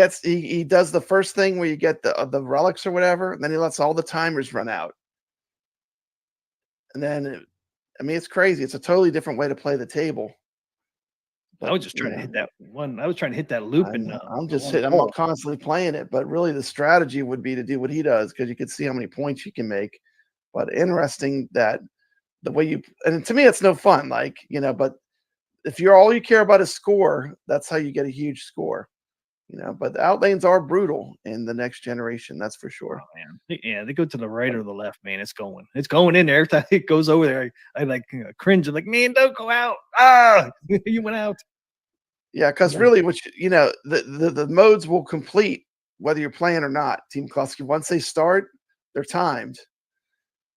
does the first thing where you get the relics or whatever, and then he lets all the timers run out. And then, it's crazy. It's a totally different way to play the table. But, I was just trying to hit that one. I was trying to hit that loop, and I'm constantly playing it. But really, the strategy would be to do what he does because you can see how many points you can make. But interesting that the way and to me, it's no fun. Like but if all you care about is score, that's how you get a huge score. You know, but the outlanes are brutal in the next generation. That's for sure. Oh, man. Yeah, they go to the right or the left, man. It's going in there. Every time it goes over there, I like cringe. I'm like, man, don't go out. Ah, you went out. Yeah, because really, the modes will complete whether you're playing or not. Team Klosky, once they start, they're timed,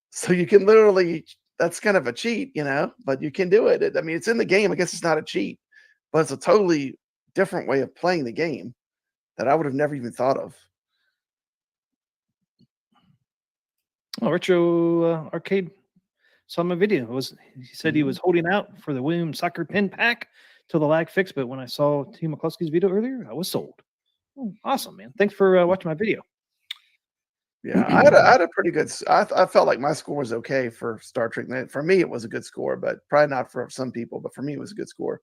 so you can literally. That's kind of a cheat, but you can do it. I mean, it's in the game. I guess it's not a cheat, but it's a totally different way of playing the game that I would have never even thought of. Oh, Retro Arcade saw my video. He said he was holding out for the Williams soccer pin pack till the lag fixed, but when I saw Team McCluskey's video earlier, I was sold. Oh, awesome, man. Thanks for watching my video. Yeah, I had a pretty good. I felt like my score was okay for Star Trek. For me, it was a good score, but probably not for some people. But for me, it was a good score.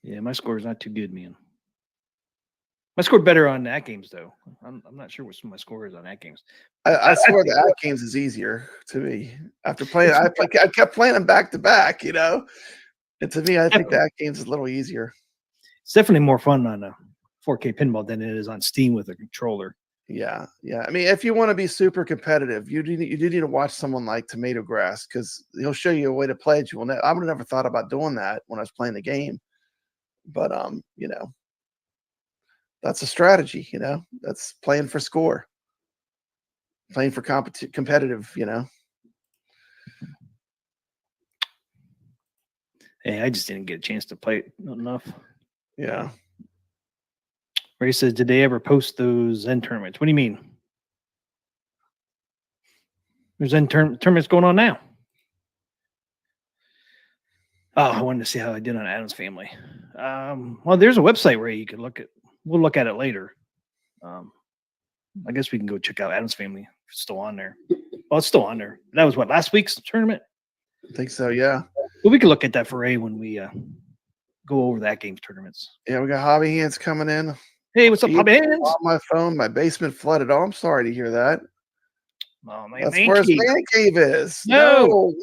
Yeah, my score is not too good, man. I scored better on AtGames, though. I'm not sure what my score is on AtGames. I swear the AtGames is easier to me. After playing, I kept playing them back to back, And to me, I think the AtGames is a little easier. It's definitely more fun on a 4K pinball than it is on Steam with a controller. Yeah. I mean, if you want to be super competitive, you do need to watch someone like Tomato Grass because he'll show you a way to play it. I would have never thought about doing that when I was playing the game. But that's a strategy, that's playing for score, playing for competitive, Hey, I just didn't get a chance to play it enough. Yeah. Ray says, did they ever post those Zen tournaments? What do you mean? There's Zen tournaments going on now. Oh, I wanted to see how I did on Adam's Family. Well, there's a website where you can look at. We'll look at it later. I guess we can go check out Adam's Family. It's still on there. Oh, it's still on there. That was what, last week's tournament? I think so, yeah. Well, we can look at that for Ray when we go over that game's tournaments. Yeah, we got Hobby Hands coming in. Hey, what's up, Hobby Hands? On my phone, my basement flooded. Oh, I'm sorry to hear that. Oh, my That's where his man cave is. No.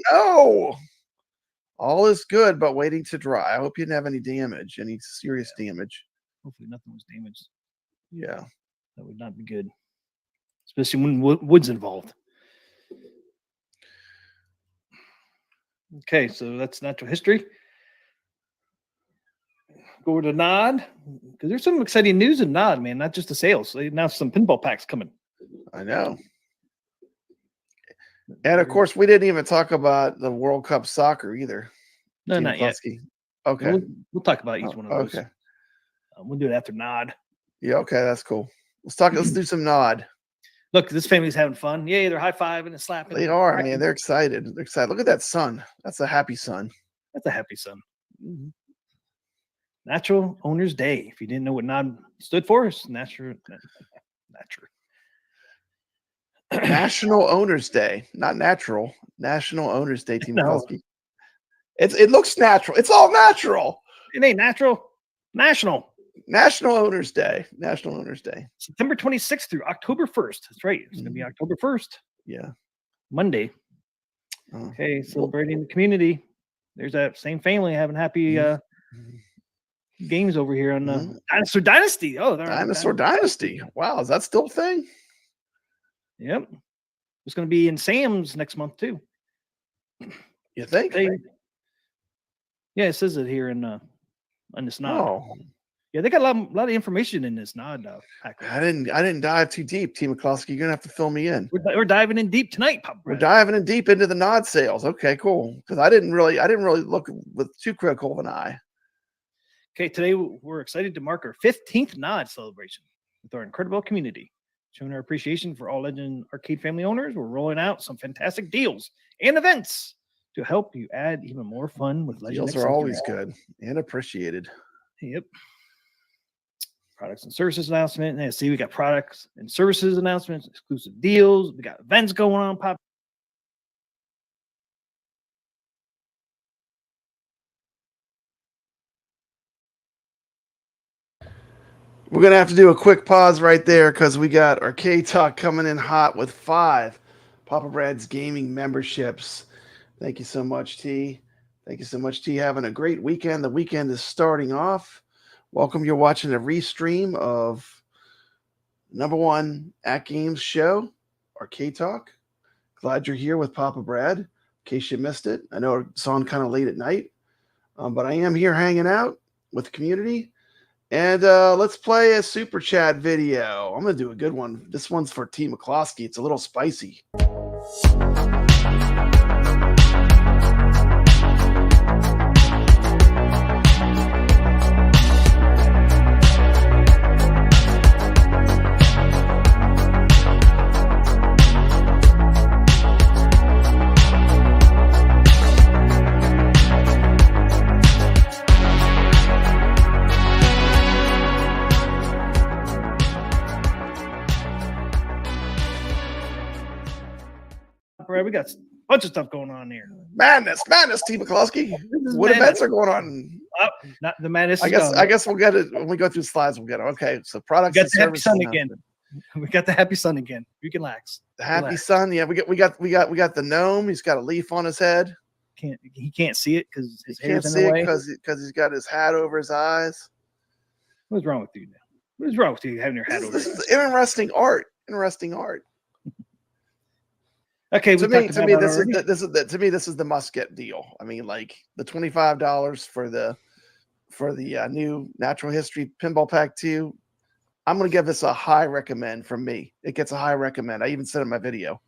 All is good, but waiting to dry. I hope you didn't have any damage, any serious damage. Hopefully nothing was damaged. Yeah. That would not be good. Especially when wood's involved. Okay, so that's natural history. Go over to Nod. Because there's some exciting news in Nod, man. Not just the sales. They announced some pinball packs coming. I know. And of course, we didn't even talk about the World Cup soccer either. No, not yet. Okay. We'll talk about each one of those. Okay. We'll do it after Nod. Yeah, okay, that's cool. Let's do some Nod. Look, this family's having fun. Yay, they're high-fiving and slapping. They are, man. They're excited. They're excited. Look at that sun. That's a happy sun. That's a happy sun. Mm-hmm. Natural Owners Day. If you didn't know what Nod stood for, it's National Owners Day, not natural. National Owners Day, Team Kowalski. It looks natural. It's all natural. It ain't natural. National Owners Day. National Owners Day. September 26th through October 1st. That's right. It's going to be October 1st. Yeah. Monday. Okay, celebrating the community. There's that same family having happy games over here on Dinosaur Dynasty. Oh, Dinosaur Dynasty. Wow, is that still a thing? Yep. It's going to be in Sam's next month too. You think? Yeah, it says it here on this Nod. Oh. Yeah, they got a lot of information in this Nod pack. I didn't dive too deep, Team McCloskey. You're gonna have to fill me in. We're diving in deep tonight, Pop. We're diving in deep into the Nod sales. Okay, cool. Because I didn't really look with too critical of an eye. Okay, today we're excited to mark our 15th Nod celebration with our incredible community. Showing our appreciation for all Legend Arcade family owners, we're rolling out some fantastic deals and events to help you add even more fun with Legend. Deals are always good and appreciated. Yep. Products and services announcement. And see, we got products and services announcements, exclusive deals. We got events going on, Pop. We're going to have to do a quick pause right there because we got Arcade Talk coming in hot with 5 Papa Brad's Gaming memberships. Thank you so much, T. Thank you so much, T. Having a great weekend. The weekend is starting off. Welcome. You're watching a restream of #1 AtGames show, Arcade Talk. Glad you're here with Papa Brad. In case you missed it, I know it's on kind of late at night, but I am here hanging out with the community. And let's play a super chat video. I'm going to do a good one. This one's for T. McCloskey. It's a little spicy. Right, we got a bunch of stuff going on here. Madness, T. McCloskey. What events are going on? Not the madness. I guess we'll get it when we go through slides. We'll get it. Okay, so products We got and the happy services. sun again. We got the happy sun again. You can relax. The happy Relax. sun. Yeah, we got the gnome. He's got a leaf on his head. He can't see it because his He can't hair's in see the it way. because he's got his hat over his eyes. What's wrong with you now? What's wrong with you having your hat over? This your is interesting art. Interesting art. Okay, To me, this is the must get deal. I mean, like the $25 for the new Natural History Pinball Pack 2. I'm gonna give this a high recommend from me. It gets a high recommend. I even said it in my video.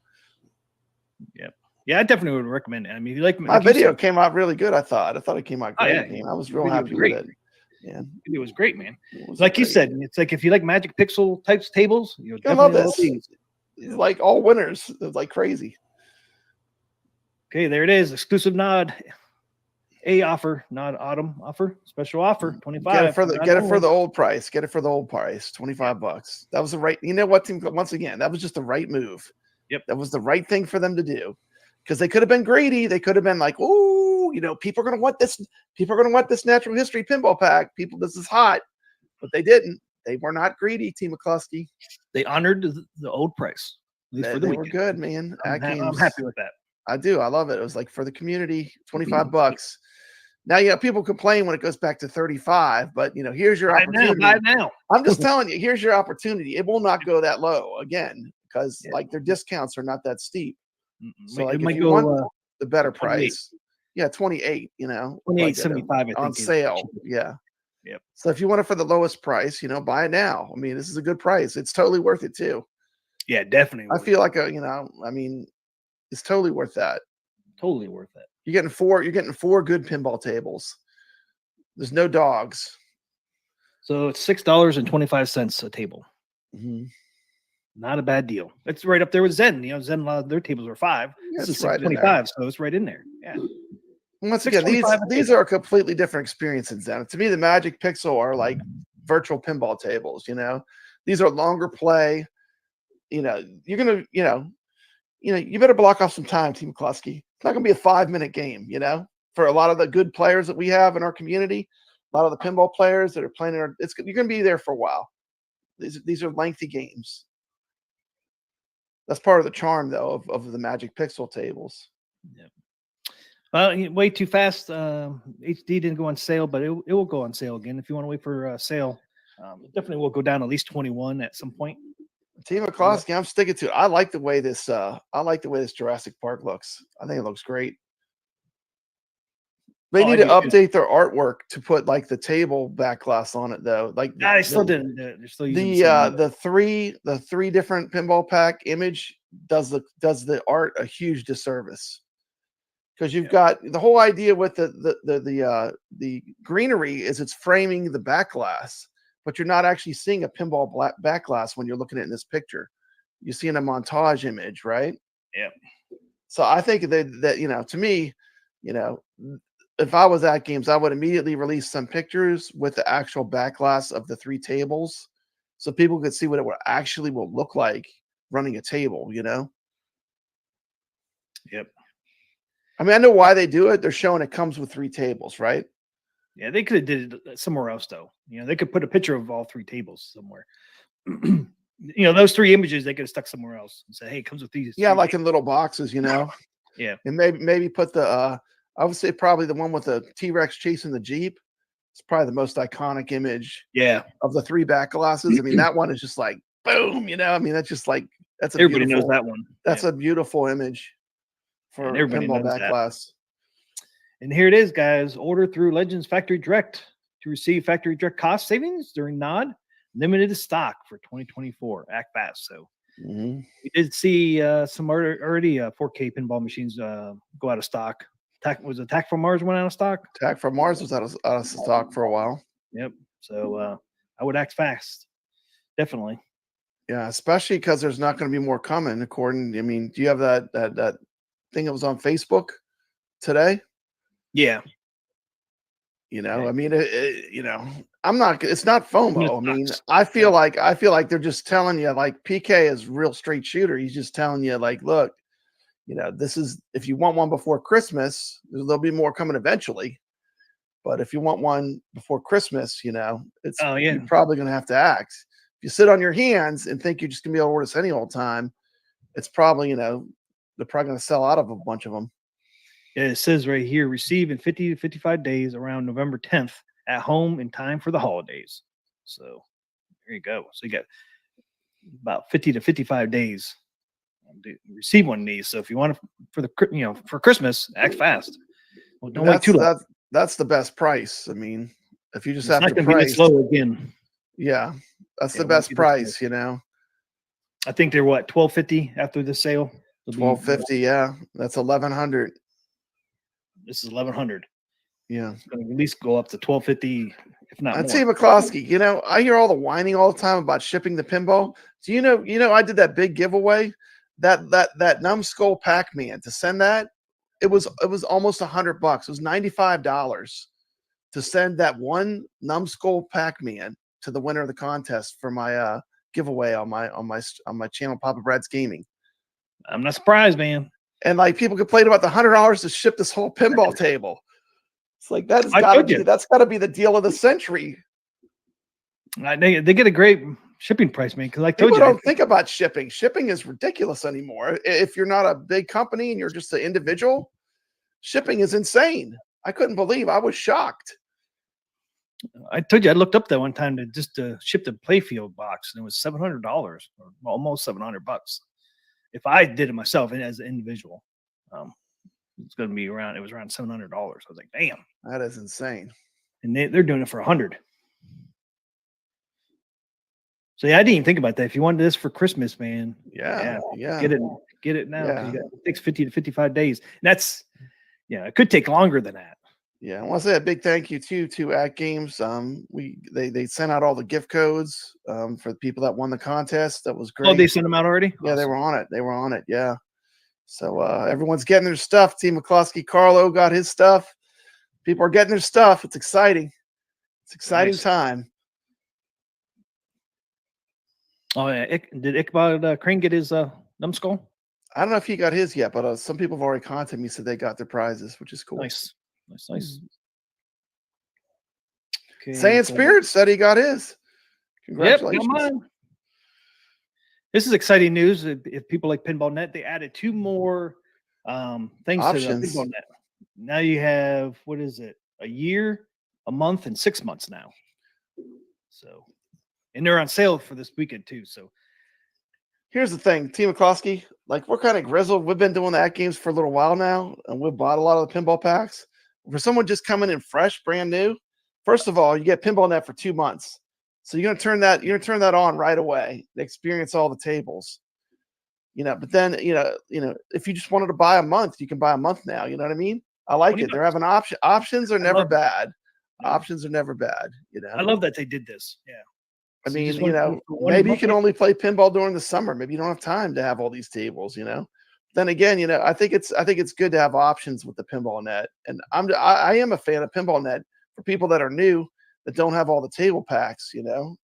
Yeah, I definitely would recommend it. I mean, if you like My video came out really good. I thought it came out Oh, great. yeah. Man. I was real Video was happy great. with it. Yeah, it was great, man. it was Like you great. said, it's like if you like Magic Pixel types tables, you'll I love definitely this. these. It's like all winners. It was like crazy. Okay, there it is. Exclusive nod. Offer, not autumn offer. Special offer, 25. Get it for the old price. Get it for the old price. $25. That was the right. You know what, team? Once again, that was just the right move. Yep. That was the right thing for them to do. Because they could have been greedy. They could have been like, "Oh, people are going to want this. People are going to want this Natural History Pinball Pack. This is hot." But they didn't. They were not greedy, Team McCluskey. They honored the old price. At least for the They were weekend. good, man. I'm AtGames. happy with that. I do. I love it. It was like for the community, $25. Now, people complain when it goes back to 35, but here's your opportunity. Buy it now. I'm just telling you, here's your opportunity. It will not go that low again because like their discounts are not that steep. So like, if you want the better 28. price, 28. 28.75. I think on is sale. cheap. Yeah. Yep. So if you want it for the lowest price, buy it now. I mean, this is a good price. It's totally worth it too. Yeah, definitely. I feel like it's totally worth that. Totally worth it. You're getting four good pinball tables. There's no dogs. So it's $6.25 a table. Mm-hmm. Not a bad deal. It's right up there with Zen. Zen, a lot of their tables are $5. This is right in there. $6.25, so it's right in there. Yeah. Once again, these are a completely different experience in Zen. To me, the Magic Pixel are like virtual pinball tables. These are longer play. You're gonna, you better block off some time, Team McCluskey. It's not gonna be a 5-minute game. For a lot of the good players that we have in our community, a lot of the pinball players that are playing you're gonna be there for a while. These are lengthy games. That's part of the charm, though, of the Magic Pixel tables. Yeah. Well, way too fast. HD didn't go on sale, but it will go on sale again if you want to wait for sale. It definitely will go down at least 21 at some point. Team McCloskey, I'm sticking to it. I like the way this Jurassic Park looks. I think it looks great. They need to update their artwork to put like the table back glass on it, though. Like they still didn't. They're still using the three different pinball pack image does the art a huge disservice, because you've got the whole idea with the greenery is it's framing the back glass, but you're not actually seeing a pinball back glass when you're looking at it in this picture. You're seeing a montage image, right? Yeah. So I think that to me, if I was AtGames, I would immediately release some pictures with the actual back glass of the three tables, so people could see what it will look like running a table. Yep. I mean, I know why they do it. They're showing it comes with three tables, right? Yeah, they could have did it somewhere else, though. They could put a picture of all three tables somewhere. Those three images they could have stuck somewhere else and say, "Hey, it comes with these." Yeah, like in little boxes, Yeah, and maybe put the I would say probably the one with the T-Rex chasing the Jeep. It's probably the most iconic image Yeah, of the 3 back glasses. I mean, that one is just like boom, you know. I mean, that's just like that's a everybody knows beautiful that one. that's a beautiful image And for everybody pinball knows back that. glass. And here it is, guys. Order through Legends Factory Direct to receive factory direct cost savings during NOD. Limited stock for 2024. Act fast. So Mhm. we did see some already 4K pinball machines go out of stock. Was Attack from Mars went out of stock? Attack from Mars was out of stock for a while. Yep. So I would act fast. Definitely. Yeah, especially because there's not going to be more coming. According, I mean, do you have that thing that was on Facebook today? Yeah. You know, Okay. I mean, you know, I'm not. It's not FOMO. I mean, Sucks. I feel like they're just telling you, like PK is real straight shooter. He's just telling you, like, look, you know, this is if you want one before Christmas, there'll be more coming eventually. But if you want one before Christmas, you know, you're probably going to have to act. If you sit on your hands and think you're just going to be able to order this any old time, it's probably, you know, they're probably going to sell out of a bunch of them. Yeah, it says right here, receive in 50 to 55 days around November 10th at home in time for the holidays. So there you go. So you got about 50 to 55 days to receive one of these. So if you want to, for Christmas, act fast. Well, don't wait too long. That's the best price. I mean, if you just It's have not to going to be price, this low again. yeah, that's the best price. You know, I think they're what, $1,250 after the sale. $1,250. Yeah, that's $1,100. This is $1,100. Yeah, it's going to at least go up to $1,250, if not more. I'd say McCloskey. You know, I hear all the whining all the time about shipping the pinball. Do you know? I did that big giveaway, that numbskull Pac-Man. To send that, it was almost $100. It was $95 to send that one numbskull Pac-Man to the winner of the contest for my giveaway on my channel, Papa Brad's Gaming. I'm not surprised, man. And like people complain about the $100 to ship this whole pinball table. It's like that's got to be the deal of the century. They get a great shipping price, man. Because I told People you, don't think about shipping. Shipping is ridiculous anymore. If you're not a big company and you're just an individual, shipping is insane. I couldn't believe. I was shocked. I told you I looked up that one time to ship the playfield box, and it was $700 or almost $700. If I did it myself and as an individual, it's going to be around. It was around $700. I was like, damn, that is insane. And they're doing it for $100. So yeah, I didn't even think about that. If you wanted this for Christmas, man, yeah, get it now. Yeah. It takes 50 to 55 days. And that's it could take longer than that. Yeah, I want to say a big thank you to AtGames. They sent out all the gift codes for the people that won the contest. That was great. Oh, they sent them out already? Yeah, awesome. They were on it. Yeah. So everyone's getting their stuff. Team McCloskey Carlo got his stuff. People are getting their stuff. It's exciting. It's exciting time. Oh yeah, did Ichabod Crane get his numbskull? I don't know if he got his yet, but some people have already contacted me, said they got their prizes, which is cool. Nice. Okay, Saiyan Spirit said he got his. Congratulations. Yep, this is exciting news. If people like Pinball Net, they added 2 more things options to the Pinball Net. Now you have, what is it? A year, a month, and 6 months now. So, and they're on sale for this weekend too. So here's the thing, Team McCloskey, like we're kind of grizzled. We've been doing the AtGames for a little while now, and we've bought a lot of the pinball packs. For someone just coming in fresh, brand new, first of all, you get Pinball Net for 2 months. So you're gonna turn that on right away to experience all the tables. But then if you just wanted to buy a month, you can buy a month now. You know what I mean? I like it. They're having options are never bad. Options are never bad. I love that they did this. Yeah. I mean, maybe you can only play pinball during the summer. Maybe you don't have time to have all these tables, Then again, I think it's good to have options with the Pinball Net. And I am a fan of Pinball Net for people that are new that don't have all the table packs,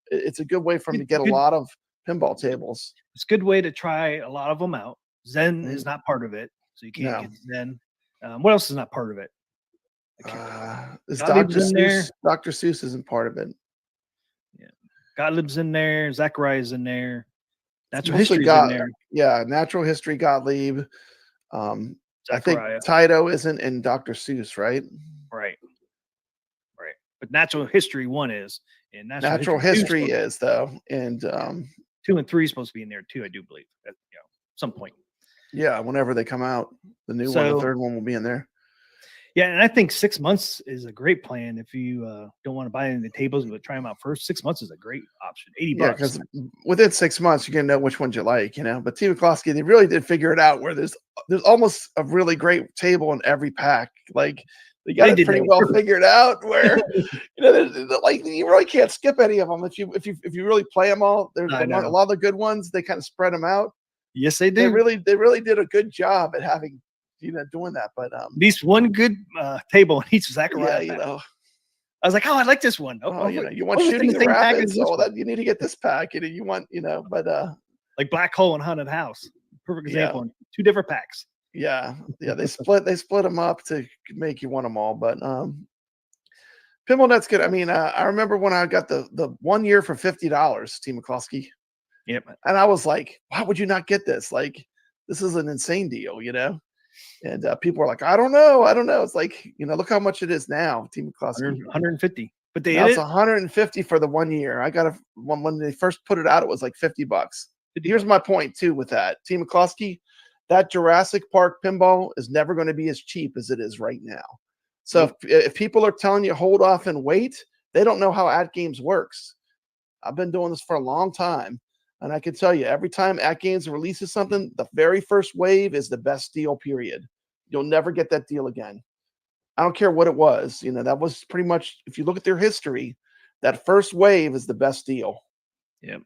It's a good way for them to get a lot of pinball tables. It's a good way to try a lot of them out. Zen is not part of it, so you can't get Zen. What else is not part of it? Is Dr. Seuss? Dr. Seuss isn't part of it. Yeah, Gottlieb's in there. Zachariah's in there. Natural History's in there. Yeah, Natural History, Gottlieb. I think Zachariah. Taito isn't in Dr. Seuss, right? Right. Right. But natural history 1 is. And Natural history is though, and 2 and 3 is supposed to be in there too, I do believe. At some point. yeah, whenever they come out, the new one, the So- 3rd one will be in there. Yeah, and I think 6 months is a great plan if you don't want to buy any of the tables, but try them out first. 6 months is a great option. $80. Yeah, because within 6 months you're gonna know which ones you like, you know. But Team McCloskey, they really did figure it out where there's almost a really great table in every pack. Like they got it pretty well figured out where you know like you really can't skip any of them if you really play them all. There's a lot of the good ones, they kind of spread them out. Yes, they do. They really did a good job at having doing that. But at least one good table in each Zachariah. Yeah, I was like, oh, I like this one. You want shooting the rabbits? Oh, that you need to get this pack. You want, but like Black Hole and Haunted House. Perfect example. 2 different packs. Yeah. They split them up to make you want them all. But Pinball Net's good. I mean, I remember when I got the 1 year for $50, Team McCloskey. Yep. And I was like, why would you not get this? Like, this is an insane deal, you know? And people are like, I don't know. It's like, look how much it is now, Team McCloskey. 150. But it's 150 for the 1 year. I got when they first put it out, it was like $50. Here's my point too with that. Team McCloskey, that Jurassic Park pinball is never going to be as cheap as it is right now. So if people are telling you hold off and wait, they don't know how AtGames works. I've been doing this for a long time. And I can tell you, every time AtGames releases something, the very first wave is the best deal, period. You'll never get that deal again. I don't care what it was. That was pretty much, if you look at their history, that first wave is the best deal. Yep.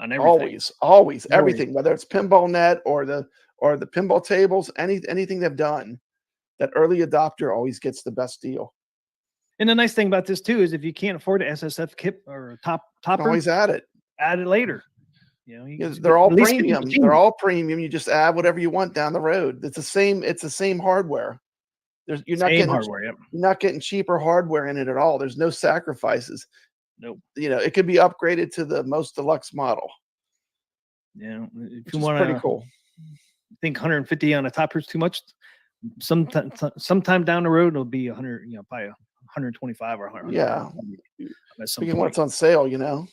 On everything. Always, everything, whether it's Pinball Net or the pinball tables, anything they've done, that early adopter always gets the best deal. And the nice thing about this too is if you can't afford an SSF kit or topper, always add it later. They're all premium. They're all premium. You just add whatever you want down the road. It's the same hardware. You're not getting cheaper hardware in it at all. There's no sacrifices. Nope. It could be upgraded to the most deluxe model. Yeah, if you want, pretty cool. Think 150 on a topper is too much. Sometime down the road it'll be 100. Probably 125 or 100. Yeah. Speaking of what's on sale, Yeah,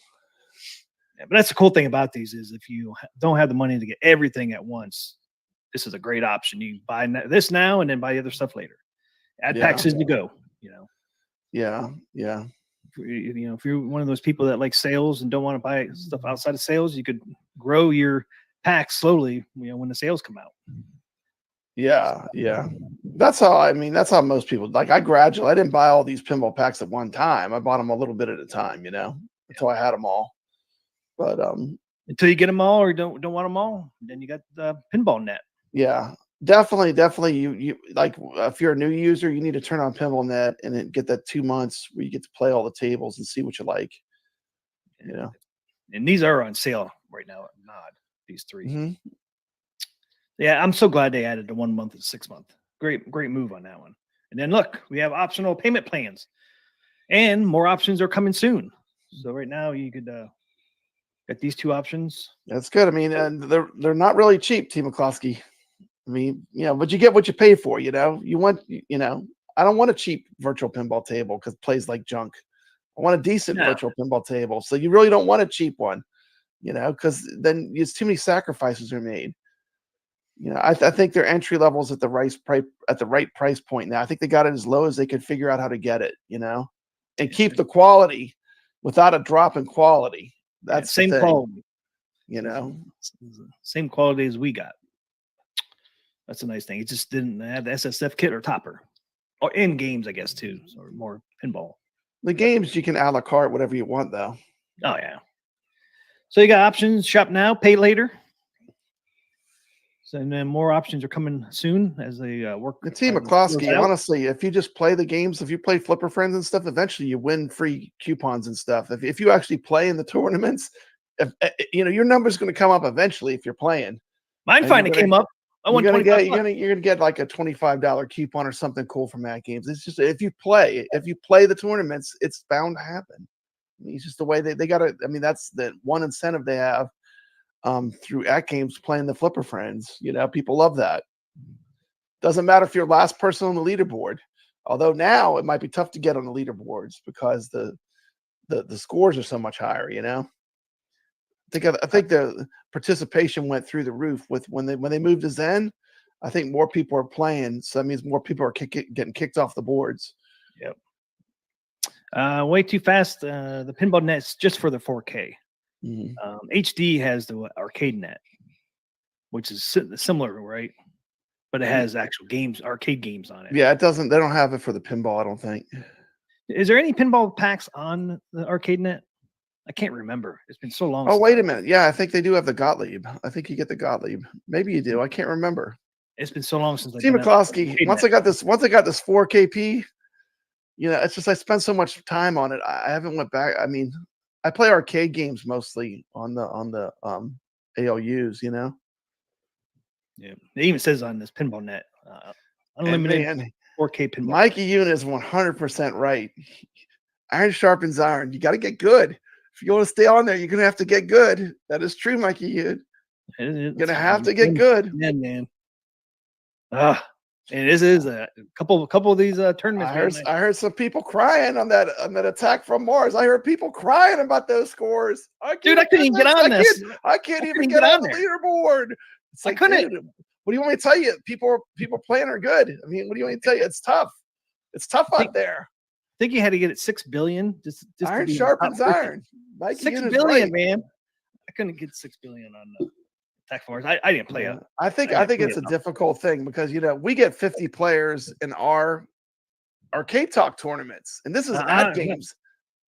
but that's the cool thing about these is if you don't have the money to get everything at once, this is a great option. You buy this now and then buy the other stuff later. Add packs as you go. Yeah. If you're one of those people that like sales and don't want to buy stuff outside of sales, you could grow your packs slowly. When the sales come out. Yeah. That's how most people like. I didn't buy all these pinball packs at one time. I bought them a little bit at a time. Until I had them all. But until you get them all or don't want them all, then you got the Pinball Net. Yeah, definitely. You like if you're a new user, you need to turn on Pinball Net and then get that 2 months where you get to play all the tables and see what you like. And these are on sale right now at Nod. These 3. Mm-hmm. Yeah, I'm so glad they added the 1 month and 6 month. Great move on that one. And then look, we have optional payment plans, and more options are coming soon. So right now you could get these 2 options. That's good. I mean, and they're not really cheap, Team McCloskey. I mean, but you get what you pay for. You want, I don't want a cheap virtual pinball table because it plays like junk. I want a decent virtual pinball table. So you really don't want a cheap one, because then it's too many sacrifices are made. I think their entry levels at the right price point now. I think they got it as low as they could figure out how to get it, and keep the quality without a drop in quality. That's same quality, same quality as we got. That's a nice thing. It just didn't have the SSF kit or topper, or in games, I guess too, or more pinball. The games you can a la carte whatever you want, though. Oh yeah. So you got options: shop now, pay later. So, and then more options are coming soon as they work. The Team McCloskey, honestly, if you just play the games, if you play Flipper Friends and stuff, eventually you win free coupons and stuff. If you actually play in the tournaments, your number's going to come up eventually if you're playing. Mine finally came up. You're gonna get like a $25 coupon or something cool from AtGames. It's just if you play the tournaments, it's bound to happen. It's just the way they got it. I mean, that's the one incentive they have through AtGames playing the Flipper Friends. People love that. Doesn't matter if you're last person on the leaderboard. Although now it might be tough to get on the leaderboards because the scores are so much higher. You know, I think the participation went through the roof with when they moved to Zen. I think more people are playing, so that means more people are getting kicked off the boards. Yep. Way too fast. The pinball net's just for the 4K. HD has the arcade net, which is similar, right? But it has actual games, arcade games on it. Yeah, it doesn't. They don't have it for the pinball, I don't think. Is there any pinball packs on the arcade net? I can't remember. It's been so long. Oh, wait a minute. Yeah, I think they do have the Gottlieb. I think you get the Gottlieb. Maybe you do. I can't remember. It's been so long since See, McCloskey, once I got this 4KP, you know, it's just I spent so much time on it. I haven't went back. I mean, I play arcade games mostly on the ALUs, you know. Yeah, it even says on this pinball net, unlimited 4K pinball. Mikey Yoon is 100% right. Iron sharpens iron. You got to get good. If you want to stay on there, you're gonna have to get good. That is true, Mikey Yoon. You're gonna have to get good. Man. And this is a couple of these tournaments. I heard some people crying on that attack from Mars. I heard people crying about those scores. Dude, I couldn't even get on this. I can't even get on the leaderboard. It's like, I couldn't. Dude, what do you want me to tell you? People playing are good. I mean, what do you want me to tell you? It's tough. It's tough out there. I think you had to get it 6 billion. Just iron sharpens iron. 6 billion, man. I couldn't get 6 billion on the attack Mars. I didn't play it. I think it's a difficult thing because you know we get 50 players in our arcade talk tournaments, and this is AtGames.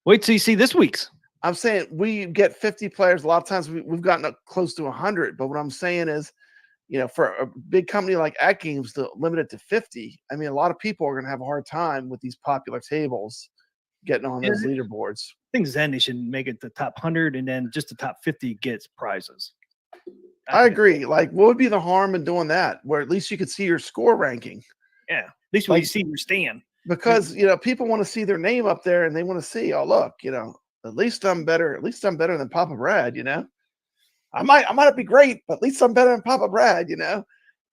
Wait till you see this week's. I'm saying we get 50 players. A lot of times we've gotten up close to 100. But what I'm saying is, you know, for a big company like AtGames to limit it to 50, I mean, a lot of people are going to have a hard time with these popular tables getting on those leaderboards. I think Zen, they should make it the top 100, and then just the top 50 gets prizes. I agree. Like, what would be the harm in doing that? Where at least you could see your score ranking. Yeah, at least when you see your stand. Because you know, people want to see their name up there, and they want to see, oh look, you know, at least I'm better. At least I'm better than Papa Brad. You know, I might not be great, but at least I'm better than Papa Brad. You know,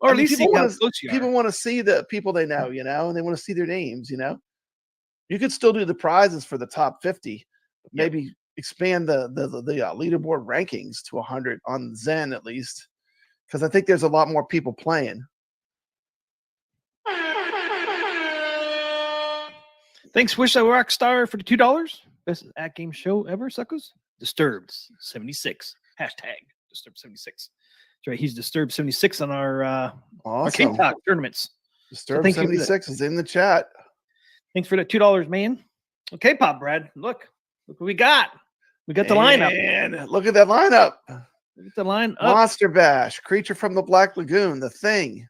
or at least people want to see the people they know. You know, and they want to see their names. You know, you could still do the prizes for the top 50, but maybe expand the leaderboard rankings to 100 on Zen at least, because I think there's a lot more people playing. Thanks, Wish I Were Rockstar, for the $2. Best AtGames show ever, suckers. Disturbed 76 hashtag Disturbed 76. That's right. He's Disturbed 76 on our Arcade Talk tournaments. Disturbed 76 is in the chat. Thanks for that $2, man. Okay, Pop Brad. Look what we got. We got the lineup. And look at that lineup. Look at the lineup. Monster Bash, Creature from the Black Lagoon, The Thing,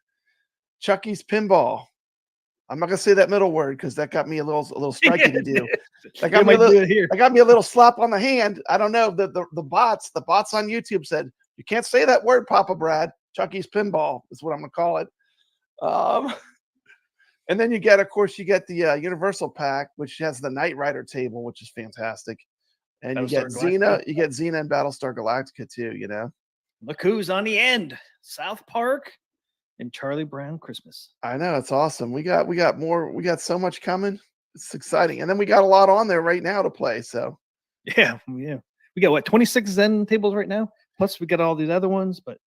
Chucky's Pinball. I'm not gonna say that middle word because that got me a little striky to do. That got me a little slap on the hand. I don't know. The bots on YouTube said you can't say that word, Papa Brad. Chucky's Pinball is what I'm gonna call it. And then you get the Universal Pack, which has the Knight Rider table, which is fantastic. And you get Xena and Battlestar Galactica too, you know. Look who's on the end. South Park and Charlie Brown Christmas. I know, it's awesome. We got more. We got so much coming. It's exciting. And then we got a lot on there right now to play. So yeah. We got 26 Zen tables right now. Plus we got all these other ones, but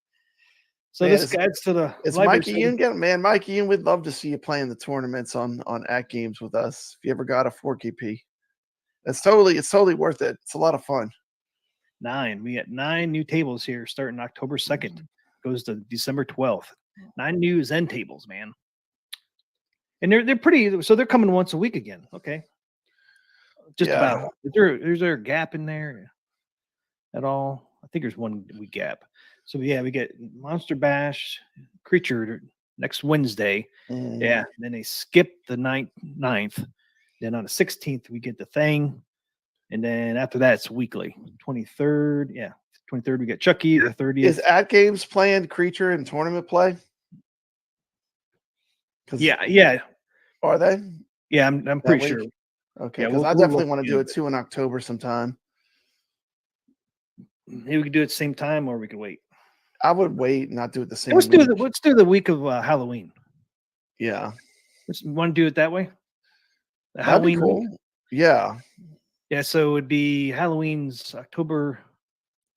this adds to the. It's Mikey Yoon. Man, Mikey Yoon, we'd love to see you playing the tournaments on AtGames with us. If you ever got a 4KP, it's totally worth it. It's a lot of fun. We got 9 new tables here starting October 2nd. Goes to December 12th. 9 new Zen tables, man. And they're pretty. So they're coming once a week again. Okay. Just about. Is there a gap in there at all? I think there's 1 week gap. So yeah, we get Monster Bash, Creature next Wednesday. Yeah. And then they skip the 9th. Then on the 16th, we get the Thing. And then after that, it's weekly. 23rd. Yeah. 23rd, we get Chucky. The 30th. Is AtGames playing Creature in tournament play? Yeah. Are they? Yeah, I'm pretty sure. Okay, because I definitely want to do it too in October sometime. Maybe we could do it at the same time, or we could wait. I would wait, not do it the same. Let's do the week of Halloween. Yeah. Want to do it that way? The That'd be Halloween. cool. Yeah. Yeah, so it would be Halloween's October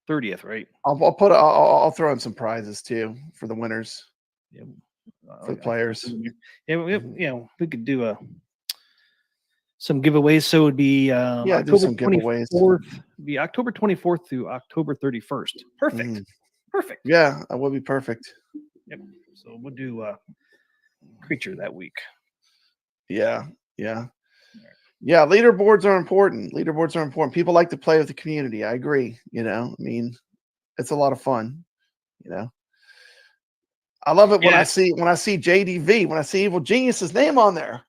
30th, right? I'll throw in some prizes too for the winners, Yeah. for the players. Yeah, we could do some giveaways. So it would be do October some giveaways. 24th. Be October 24th through October 31st. Perfect. Mhm. Perfect. Yeah, that would be perfect. Yep. So we'll do creature that week. Yeah. Yeah. Yeah, leaderboards are important. Leaderboards are important. People like to play with the community. I agree. I mean, it's a lot of fun. I love it when I see JDV, when I see Evil Genius's name on there.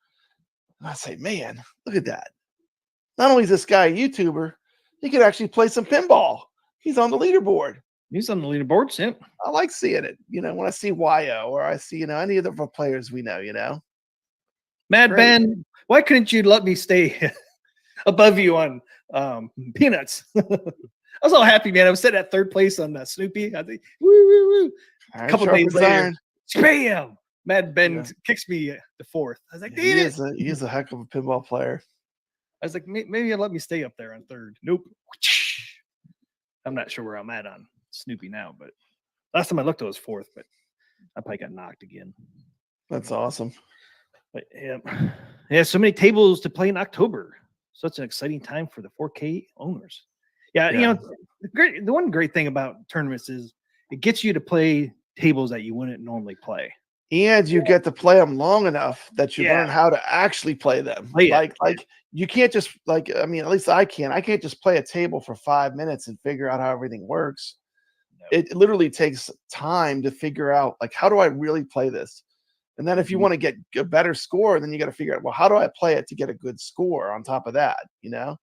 And I say, man, look at that. Not only is this guy a YouTuber, he could actually play some pinball. He's on the leaderboard. He's on the leaderboards, yep. I like seeing it. When I see YO or I see, any of the players we know. Mad Great. Ben, why couldn't you let me stay above you on Peanuts? I was all happy, man. I was sitting at third place on Snoopy. I think, woo, woo, woo. A couple days later, spam! Mad Ben kicks me to fourth. I was like, he is a heck of a pinball player. I was like, maybe you'll let me stay up there on third. Nope. I'm not sure where I'm at on Snoopy now, but last time I looked, it was fourth, but I probably got knocked again. That's awesome. But yeah, so many tables to play in October. Such an exciting time for the 4K owners. Yeah. The one great thing about tournaments is it gets you to play tables that you wouldn't normally play. And you get to play them long enough that you learn how to actually play them. Like you can't just at least I can't. I can't just play a table for 5 minutes and figure out how everything works. No. It literally takes time to figure out how do I really play this? And then if you want to get a better score, then you got to figure out, well, how do I play it to get a good score on top of that? Yep.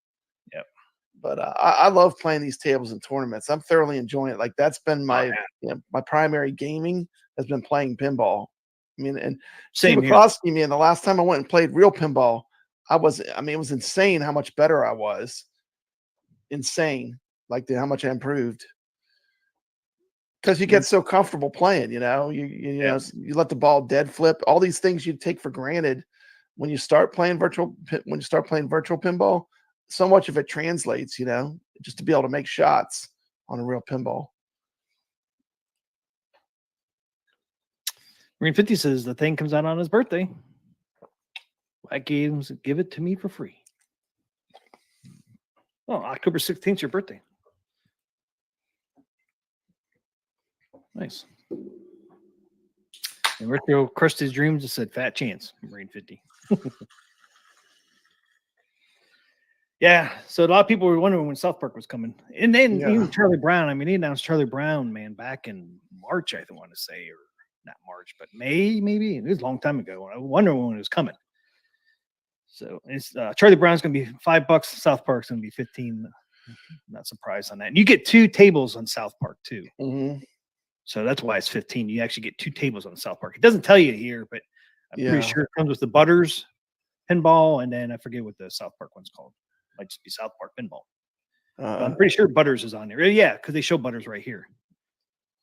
But I love playing these tables in tournaments. I'm thoroughly enjoying it. That's been my my primary gaming has been playing pinball. I mean, and same here. Man, the last time I went and played real pinball, it was insane how much better I was. Insane, how much I improved. Because you get so comfortable playing, you let the ball dead flip. All these things you take for granted when you start playing virtual pinball. So much of it translates, just to be able to make shots on a real pinball. Marine 50 says the thing comes out on his birthday. AtGames, give it to me for free. Oh, October 16th is your birthday. Nice. And Retro crushed his dreams and said, fat chance, Marine 50. Yeah, so a lot of people were wondering when South Park was coming. And then even Charlie Brown, he announced Charlie Brown, man, back in March, I want to say, or not March, but May, maybe. It was a long time ago. I wonder when it was coming. So it's Charlie Brown's going to be $5. South Park's going to be 15. Not surprised on that. And you get 2 tables on South Park too. Mm-hmm. So that's why it's 15. You actually get 2 tables on South Park. It doesn't tell you here, but I'm pretty sure it comes with the Butters pinball, and then I forget what the South Park one's called. It might just be South Park pinball. I'm pretty sure Butters is on there. Yeah, because they show Butters right here.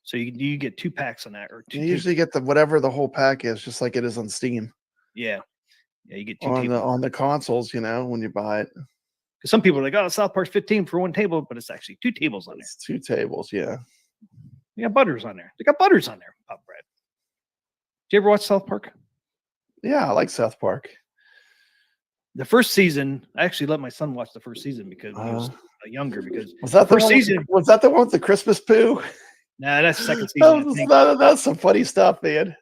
So you get 2 packs on that, or 2. You usually get whatever the whole pack is, just like it is on Steam. Yeah, you get 2 on the consoles. When you buy it, because some people are like, "Oh, South Park's 15 for 1 table," but it's actually 2 tables on there. It's 2 tables, yeah. You got Butters on there. They got Butters on there, Pop Brad. Did you ever watch South Park? Yeah, I like South Park. The first season, I actually let my son watch the first season because he was younger. Because was that the first season? Was that the one with the Christmas poo? Nah, that's the second season. That's some funny stuff, man.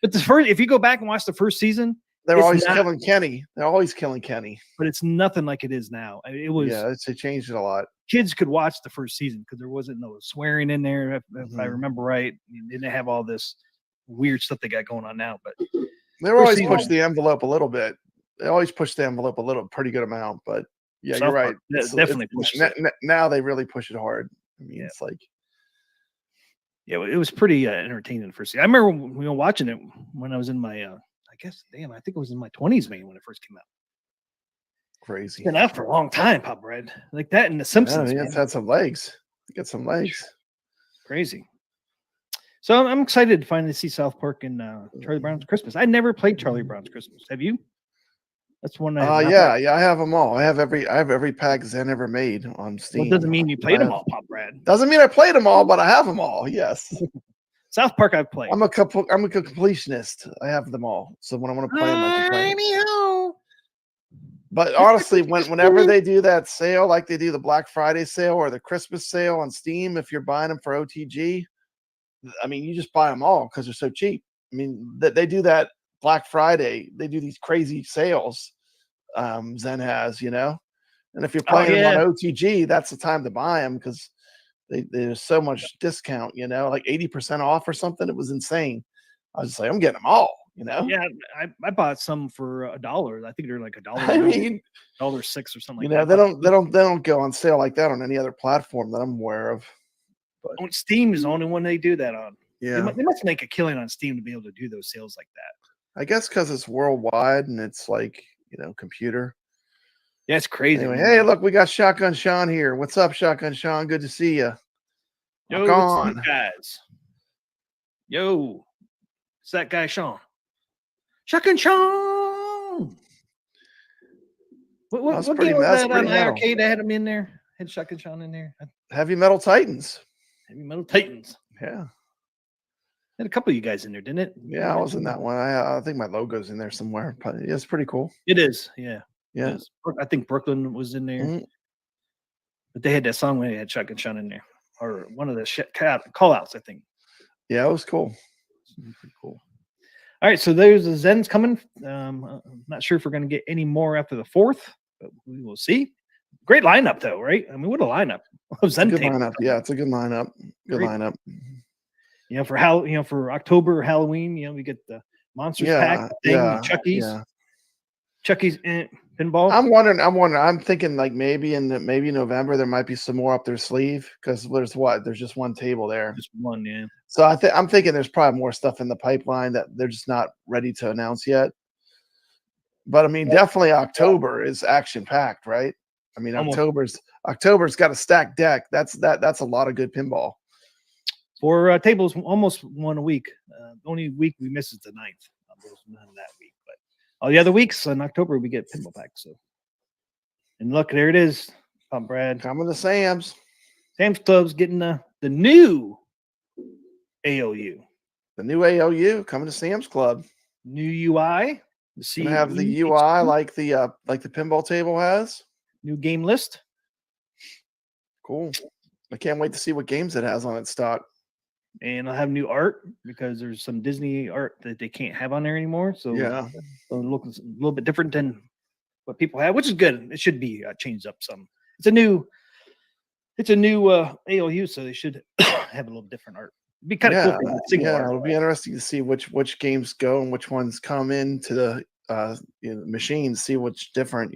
But the first, if you go back and watch the first season, they're always killing Kenny. They're always killing Kenny. But it's nothing like it is now. It was they changed it a lot. Kids could watch the first season because there wasn't no swearing in there, if I remember right. They didn't have all this weird stuff they got going on now. But they were always push the envelope a little bit. They always push the envelope pretty good amount. But yeah, you're right. Definitely pushes it. Now they really push it hard. It's like. Yeah, it was pretty entertaining for season. I remember we were watching it when I was in my, I think it was in my 20s, man, when it first came out. Crazy. It's been out for a long time, Pop Red. Like that in The Simpsons. Yeah, it's had some legs. Get some legs. Crazy. So I'm excited to finally see South Park and Charlie Brown's Christmas. I never played Charlie Brown's Christmas. Have you? That's one I have not Yeah, played. yeah, I have them all. I have every pack Zen ever made on Steam. Well, it doesn't mean you played them all, Pop Brad. Doesn't mean I played them all, but I have them all. Yes. South Park I've played. I'm a completionist. I have them all. So when I want to play them, I can play them. But honestly, whenever they do that sale, like they do the Black Friday sale or the Christmas sale on Steam, if you're buying them for OTG, I mean, you just buy them all because they're so cheap. I mean, they do that Black Friday. They do these crazy sales. Zen has, and if you're playing them on OTG, that's the time to buy them because there's so much discount, like 80% off or something. It was insane. I was just like, I'm getting them all, Yeah, I bought some for $1. I think they're like $1. I mean, $1.06 or something. Like they that. don't go on sale like that on any other platform that I'm aware of. But Steam is the only one they do that on. Yeah, they must make a killing on Steam to be able to do those sales like that. I guess because it's worldwide and it's like computer. Yeah, it's crazy. Anyway, hey, look, we got Shotgun Sean here. What's up, Shotgun Sean? Good to see you. Yo, what's up, guys? Yo, it's that guy Sean. Shotgun Sean. What game was that on Rcade? I had him in there. Had Shotgun Sean in there. Heavy Metal Titans. Heavy Metal Titans. Yeah. Had a couple of you guys in there, didn't it? Yeah, I was in that one. I think my logo's in there somewhere. But it's pretty cool. It is. Yeah. Yeah. I think Brooklyn was in there. Mm-hmm. But they had that song when they had Shotgun Sean in there. Or one of the call outs, I think. Yeah, it was cool. Pretty cool. All right, so there's the Zen's coming. I'm not sure if we're going to get any more after the 4th, but we will see. Great lineup, though, right? I mean, what a lineup of Zen good lineup. Yeah, it's a good lineup. Good lineup. For October, Halloween, we get the Monsters pack thing, Chucky's. Yeah. Chucky's pinball. I'm thinking like maybe November there might be some more up their sleeve because there's just one table there. Just one, yeah. So I'm thinking there's probably more stuff in the pipeline that they're just not ready to announce yet. But I mean, definitely October is action packed, right? I mean, October's got a stacked deck. That's a lot of good pinball. For tables, almost one a week. The only week we miss is the 9th. There's none that week, but all the other weeks in October we get pinball packs. So, and look, there it is. Brad coming to Sam's. Sam's Club's getting the new AOU. The new AOU coming to Sam's Club. New UI. Gonna have the UI like the pinball table has. New game list. Cool. I can't wait to see what games it has on its stock. And I'll have new art because there's some Disney art that they can't have on there anymore. So yeah, it'll look a little bit different than what people have, which is good. It should be changed up some. It's a new AOU, so they should have a little different art. It'd be kind of cool. It'll be interesting to see which games go and which ones come into the machines. See what's different.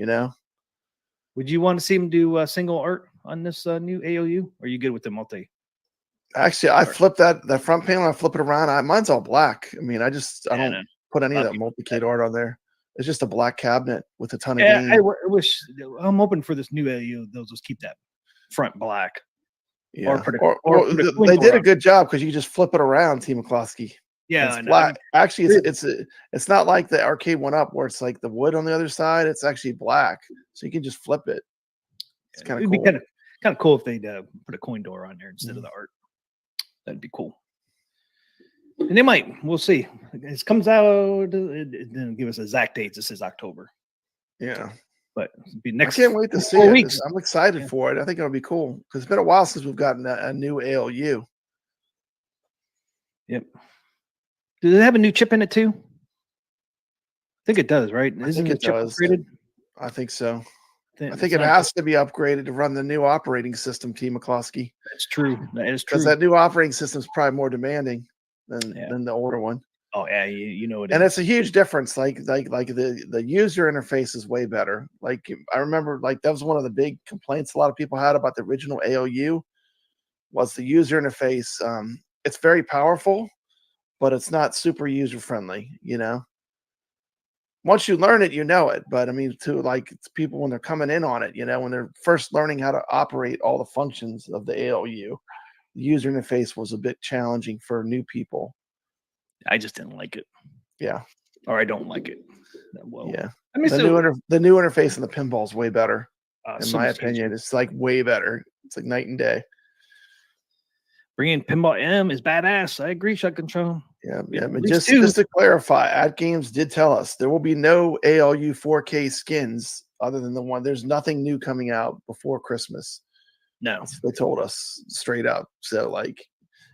Would you want to see them do single art on this new AOU? Or are you good with the multi? Actually, I flip that front panel. I flip it around. Mine's all black. I mean, I don't put any of that multicade art on there. It's just a black cabinet with a ton of games. I wish I'm hoping for this new AOU. They'll just keep that front black. Yeah, they did a good job because you just flip it around, T. McCloskey. Yeah, it's black. Actually, it's not like the Arcade 1-Up where it's like the wood on the other side. It's actually black, so you can just flip it. It's kind of cool. It'd be kind of cool if they put a coin door on there instead of the art. That'd be cool. And they might. We'll see. It comes out. It didn't give us exact dates. This is October. Yeah. But it'll be next. I can't wait to see it. Weeks. I'm excited for it. I think it'll be cool because it's been a while since we've gotten a new ALU. Yep. Does it have a new chip in it too? I think it does, right? Isn't it upgraded? I think so. I think it has to be upgraded to run the new operating system, T. McCloskey. That's true. That is true. Because that new operating system is probably more demanding than the older one. Oh yeah, you know it. And it's a huge difference. Like the user interface is way better. Like I remember, that was one of the big complaints a lot of people had about the original AOU was the user interface. It's very powerful, but it's not super user friendly. Once you learn it, you know it. But I mean, it's people when they're coming in on it, when they're first learning how to operate all the functions of the ALU, The user interface was a bit challenging for new people. I just didn't like it. Yeah. Or I don't like it. Well, Yeah. I mean, The new interface in the pinball is way better. In so my much opinion, easier. it's like way better. It's like night and day. Bringing Pinball M is badass. I agree, Shotgun Sean. Yeah. Yeah, But at least just to clarify, AtGames did tell us there will be no ALU 4K skins other than the one. There's nothing new coming out before Christmas. No. They told us straight up. So, like,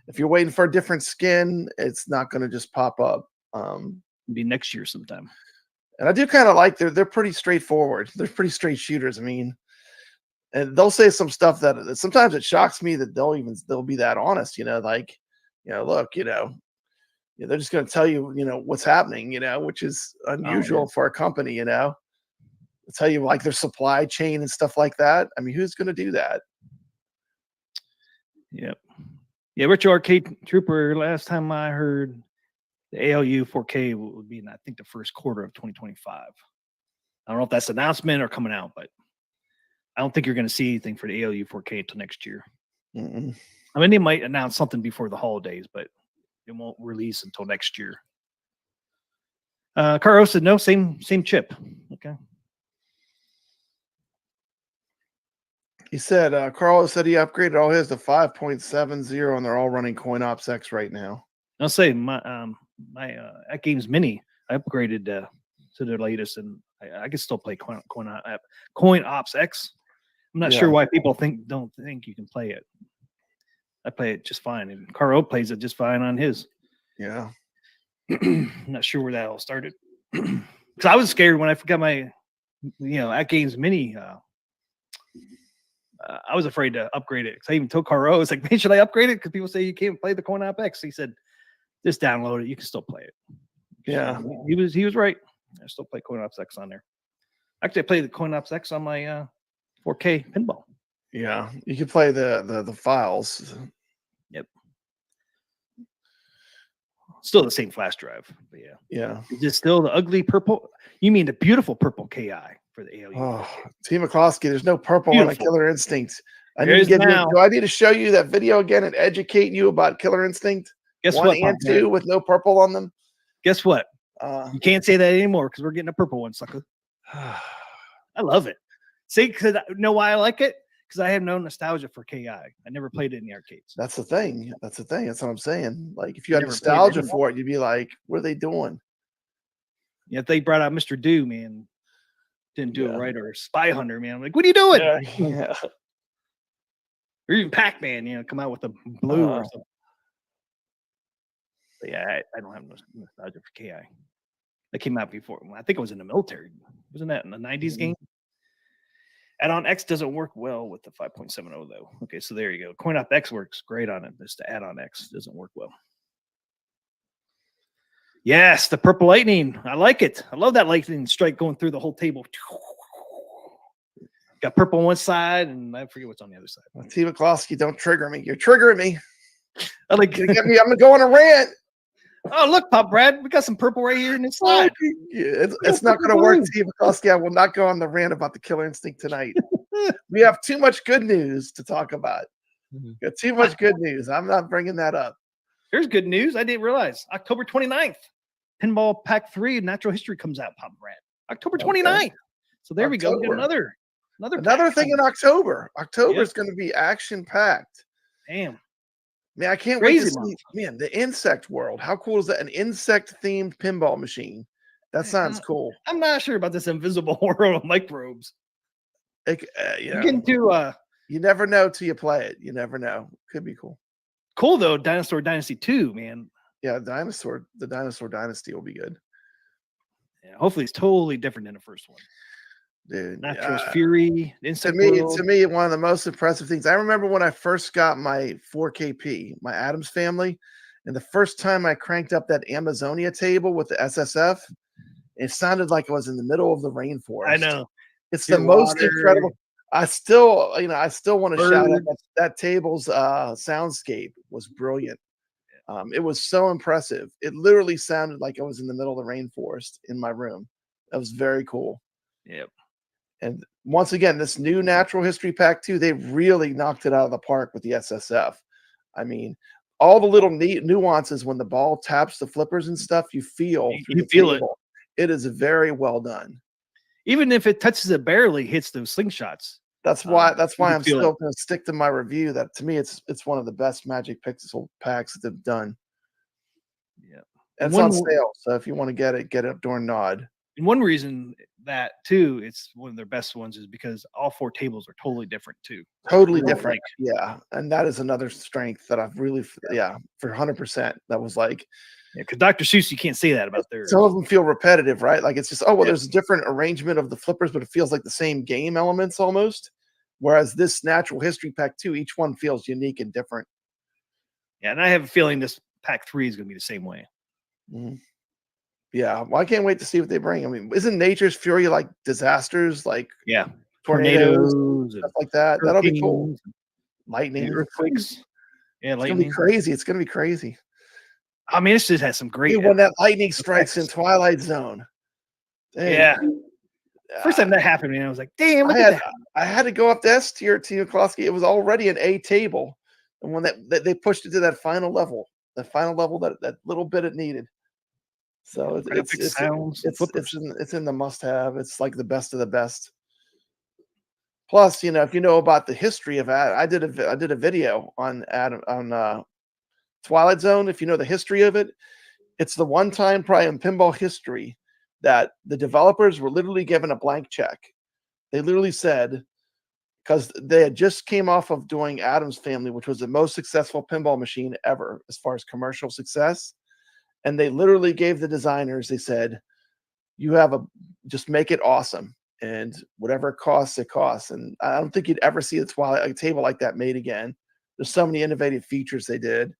if you're waiting for a different skin, it's not going to just pop up. It'll be next year sometime. And I do kind of like they're pretty straightforward. They're pretty straight shooters. I mean, and they'll say some stuff that sometimes it shocks me that they'll be that honest. Like, look, they're just going to tell you, what's happening, which is unusual for a company. They'll tell you like their supply chain and stuff like that. I mean, who's going to do that? Yep. Yeah, Richard Arcade Trooper, last time I heard the ALU 4K would be in, I think, the first quarter of 2025. I don't know if that's an announcement or coming out, but I don't think you're going to see anything for the ALU 4K until next year. Mm-mm. I mean, they might announce something before the holidays, but it won't release until next year. Carlos said, no, same chip. Okay. He said, Carlos said he upgraded all his to 5.70, and they're all running CoinOps X right now. I'll say my AtGames Mini, I upgraded to the latest, and I can still play CoinOps X. I'm not sure why people don't think you can play it. I play it just fine, and Caro plays it just fine on his. Yeah. I'm not sure where that all started. Because I was scared when I forgot my, AtGames Mini. I was afraid to upgrade it. Because I even told Caro, I was like, man, should I upgrade it? Because people say you can't play the CoinOps X. He said, just download it. You can still play it. Yeah. So he was right. I still play CoinOps X on there. Actually, I play the CoinOps X on my 4K pinball. Yeah. You can play the files. Yep. Still the same flash drive, but yeah. Yeah. Is it still the ugly purple? You mean the beautiful purple KI for the ALU? Oh, T. McCloskey, there's no purple on a Killer Instinct. Do I need to show you that video again and educate you about Killer Instinct? Guess 1 what? and 2 with no purple on them? Guess what? You can't say that anymore because we're getting a purple one, sucker. I love it. See, because you know why I like it? Because I have no nostalgia for KI. I never played it in the arcades. That's the thing. That's what I'm saying. Like, if you had nostalgia for it, you'd be like, what are they doing? Yeah, if they brought out Mr. Do, man, didn't do it right, or Spy Hunter, man. I'm like, what are you doing? Yeah. Or even Pac-Man, come out with a blue or something. But yeah, I don't have nostalgia for KI. That came out before. I think it was in the military. Wasn't that in the 90s game? Add-on X doesn't work well with the 5.70 though. Okay, so there you go. CoinOps X works great on it. Just the add-on X doesn't work well. Yes, the purple lightning. I like it. I love that lightning strike going through the whole table. Got purple on one side, and I forget what's on the other side. T. McCloskey, don't trigger me. You're triggering me. I like get me. I'm gonna go on a rant. Oh, look, Pop Brad, we got some purple right here in this side. It's not going to work, Steve McCloskey. I will not go on the rant about the Killer Instinct tonight. We have too much good news to talk about. Got too much good news. I'm not bringing that up. Here's good news. I didn't realize. October 29th, Pinball Pack 3 Natural History comes out, Pop Brad. October 29th. Okay. So there we go. We get another thing in October. October is going to be action-packed. Damn. Man, I can't wait to see, man, the insect world. How cool is that? An insect-themed pinball machine. That sounds cool. I'm not sure about this invisible world of microbes. You never know till you play it. You never know. Could be cool. Cool, though. Dinosaur Dynasty 2, man. Yeah, the Dinosaur Dynasty will be good. Yeah, hopefully it's totally different than the first one. Dude, Natural's Fury, to me, one of the most impressive things. I remember when I first got my 4KP, my Addams family, and the first time I cranked up that Amazonia table with the SSF, it sounded like I was in the middle of the rainforest. I know. It's the most incredible. I still want to shout out that table's soundscape was brilliant. It was so impressive. It literally sounded like I was in the middle of the rainforest in my room. That was very cool. Yep. And once again, this new Natural History Pack 2, they really knocked it out of the park with the SSF. I mean, all the little neat nuances when the ball taps the flippers and stuff, you feel through You the feel it. table. It is very well done. Even if it touches it barely, hits those slingshots. That's why You can I'm feel still it. going to stick to my review. That to me, it's one of the best Magic Pixel packs that they've done. Yeah. And it's One on w- sale, so if you want to get it during Nod. And one reason that too, it's one of their best ones is because all 4 tables are totally different too. Totally They're all different. Yeah, and that is another strength that I've really for 100%. That was like because Dr. Seuss, you can't say that about theirs. some of them feel repetitive, right? Like it's just Yeah. there's a different arrangement of the flippers, but it feels like the same game elements almost. Whereas this Natural History Pack 2, each one feels unique and different. Yeah, and I have a feeling this pack 3 is going to be the same way. Mhm. Yeah, well, I can't wait to see what they bring. I mean, isn't Nature's Fury like disasters, like Yeah, tornadoes, tornadoes, and stuff like that? That'll be cool. hurricanes, Lightning, and earthquakes. Yeah, it's gonna be lightning. crazy. It's gonna be crazy. I mean, this just has some great. Dude, when that lightning strikes in effects. Twilight Zone. Dang. Yeah. First time that happened, man, I was like, "Damn, look I at had that!" I had to go up to S tier to McCloskey. It was already an A table, and when that they pushed it to that final level, that little bit it needed. So Graphic sounds, it's in the must have. It's like the best of the best. Plus, if you know about the history of I did a video on Twilight Zone. If you know the history of it, it's the one time probably in pinball history that the developers were literally given a blank check. They literally said, because they had just came off of doing Addams Family, which was the most successful pinball machine ever as far as commercial success. And they literally gave the designers, they said, just make it awesome. And whatever it costs, it costs. And I don't think you'd ever see a table like that made again. There's so many innovative features they did,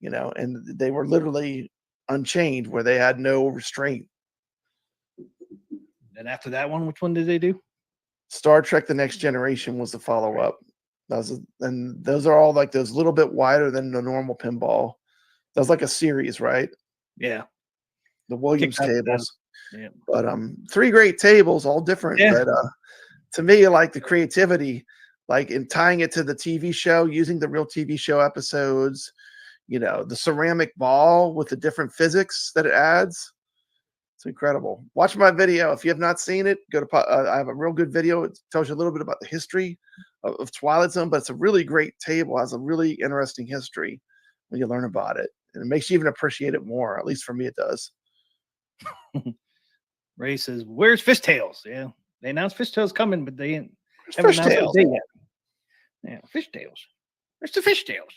and they were literally unchained where they had no restraint. And after that one, which one did they do? Star Trek: The Next Generation was the follow-up. And those are all like those little bit wider than the normal pinball. That was like a series, right? Yeah. The Williams tables. Yeah. But 3 great tables, all different. Yeah. But to me, like the creativity, like in tying it to the TV show, using the real TV show episodes, the ceramic ball with the different physics that it adds. It's incredible. Watch my video. If you have not seen it, go to I have a real good video. It tells you a little bit about the history of Twilight Zone, but it's a really great table. It has a really interesting history when you learn about it. And it makes you even appreciate it more. At least for me, it does. Ray says, "Where's Fishtails?" Yeah, they announced Fishtails coming, but they haven't Where's announced Fishtails? the date yet. Yeah, Fishtails. Where's the Fishtails?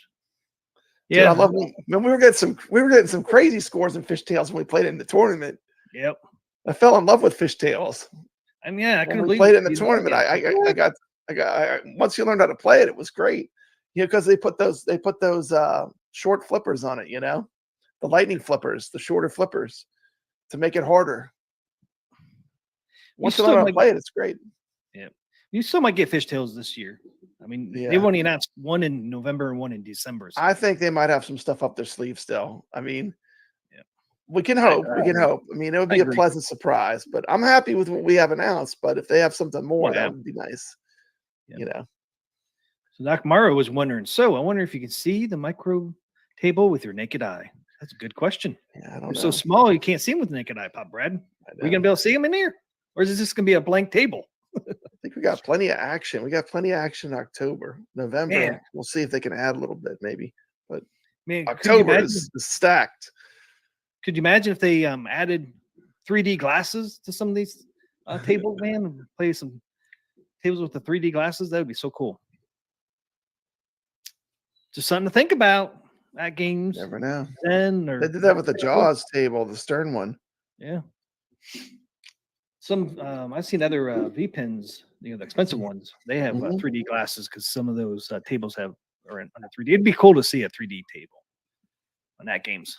Dude, Yeah, I love them. Man, we were getting some crazy scores in Fishtails when we played it in the tournament. Yep. I fell in love with Fishtails. I mean, yeah, I When couldn't we believe played it in the you tournament, liked it. I got once you learned how to play it, it was great. Because they put those short flippers on it, the lightning flippers, the shorter flippers to make it harder. Once you learn how to play it, it's great. Yeah, you still might get Fishtails this year. I mean, they've only announced one in November and one in December. So. I think they might have some stuff up their sleeve still. I mean, yeah, we can hope. We can hope. I mean, it would be a pleasant surprise. But I'm happy with what we have announced. But if they have something more, that would be nice. Yeah. So Doc Morrow was wondering. So I wonder if you can see the micro table with your naked eye. That's a good question. Yeah, I don't know. So small you can't see them with the naked eye, Pop Brad. Are you gonna be able to see them in here, or is this gonna be a blank table? I think we got plenty of action. We got plenty of action in October, November. Man. We'll see if they can add a little bit, maybe. But Man, October is stacked. Could you imagine if they added 3D glasses to some of these tables, man, and play some tables with the 3D glasses? That would be so cool. Just something to think about. AtGames. Never know. They did that with the Jaws table, the Stern one. Yeah. Some I've seen other V pins, the expensive ones. They have 3D glasses because some of those tables are under 3D. It'd be cool to see a 3D table on AtGames.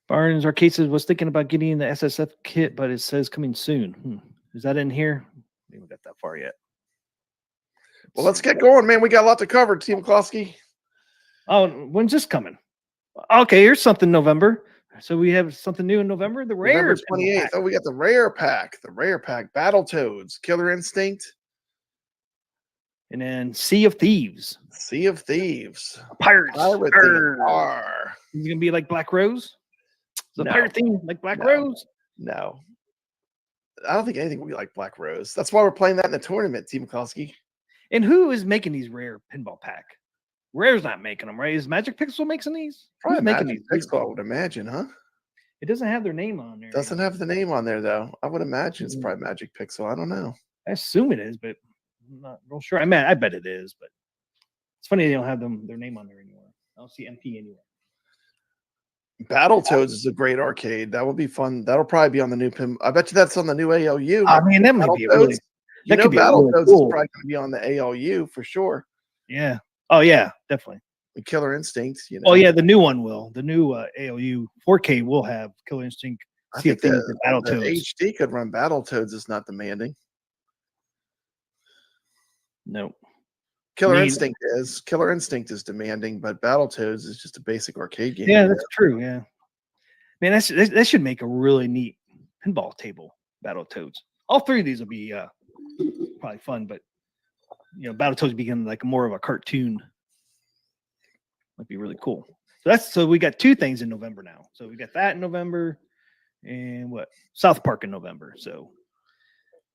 Barnes Arcade says was thinking about getting the SSF kit, but it says coming soon. Is that in here? We haven't got that far yet. Well, let's get going, man. We got a lot to cover, Team McCloskey. Oh, when's this coming? Okay, here's something November. So we have something new in November. The rare November 28th. Oh, we got the rare pack. The rare pack. Battletoads, Killer Instinct. And then Sea of Thieves. Sea of Thieves. Pirates. Pirate theme. Arr. Is it gonna be like Black Rose? The No. pirate theme like Black No. Rose? No. I don't think anything will be like Black Rose. That's why we're playing that in the tournament, Team McCloskey. And who is making these rare pinball pack? Rare's not making them, right? Is Magic Pixel making these? Probably Who's making Magic these? Pixel, I would imagine, huh? It doesn't have their name on there. Doesn't have the name on there, though. I would imagine it's probably Magic Pixel. I don't know. I assume it is, but I'm not real sure. I bet it is, but it's funny they don't have their name on there anymore. I don't see MP anywhere. Battletoads is a great arcade. That would be fun. That'll probably be on the new pin. I bet you that's on the new ALU. I mean, that might be a really, You know, could be really Battletoads cool. is probably going to be on the ALU for sure. Yeah. Oh yeah, definitely. The Killer Instinct. You know. Oh yeah, the new one will. The new ALU 4K will have Killer Instinct. I Sea of think Thieves, the and Battletoads. HD could run Battletoads. Is not demanding. No. Killer Need- Instinct is. Killer Instinct is demanding, but Battletoads is just a basic arcade game. Yeah, that's true. Yeah. Man, that should make a really neat pinball table. Battletoads. All three of these will be probably fun, but you know, Battletoads become like more of a cartoon. Might be really cool. So we got two things in November now. So we got that in November, and what South Park in November. So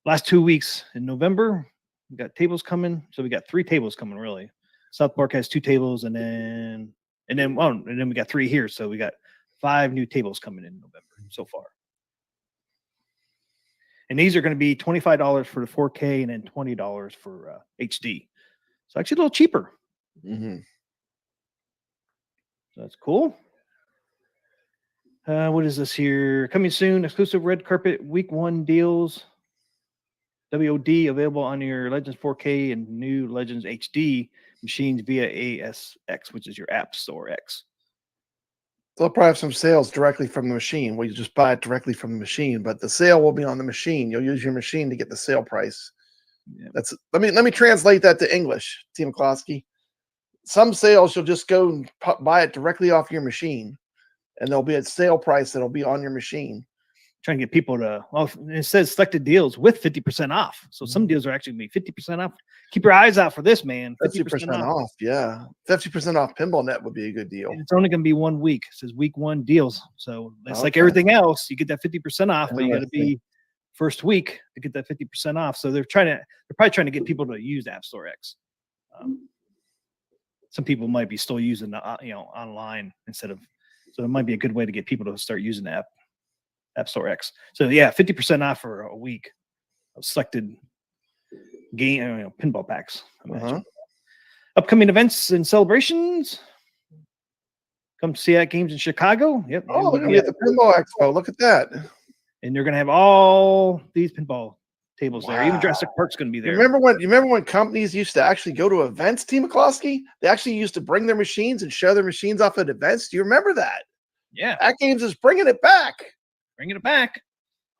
last 2 weeks in November, we got tables coming. So we got 3 tables coming really. South Park has 2 tables, and then we got 3 here. So we got 5 new tables coming in November so far. And these are going to be $25 for the 4K and then $20 for HD. So actually a little cheaper. Mm-hmm. So that's cool. What is this here? Coming soon, exclusive red carpet week 1 deals. WOD available on your Legends 4K and new Legends HD machines via ASX, which is your App Store X. They'll probably have some sales directly from the machine where you just buy it directly from the machine, but the sale will be on the machine. You'll use your machine to get the sale price. Yeah. That's let me translate that to English, Team McCloskey. Some sales you'll just go and buy it directly off your machine, and there'll be a sale price that'll be on your machine. Trying to get people to, well, it says selected deals with 50% off. So some deals are actually going to be 50% off. Keep your eyes out for this, man. 50% off. Yeah. 50% off Pinball Net would be a good deal. And it's only going to be 1 week. It says week 1 deals. So it's like Okay. everything else. You get that 50% off, but you got to Interesting. be first week to get that 50% off. So they're probably trying to get people to use App Store X. Some people might be still using the, online instead of, so it might be a good way to get people to start using the App Store X. So yeah, 50% off for a week of selected game pinball packs. Upcoming events and celebrations. Come see AtGames in Chicago. Yep. Oh, they're gonna be at the Pinball Expo. Look at that. And they're gonna have all these pinball tables there. Even Wow. Jurassic Park's gonna be there. You remember when companies used to actually go to events, Team McCloskey? They actually used to bring their machines and show their machines off at events. Do you remember that? Yeah, AtGames is bringing it back. bringing it back.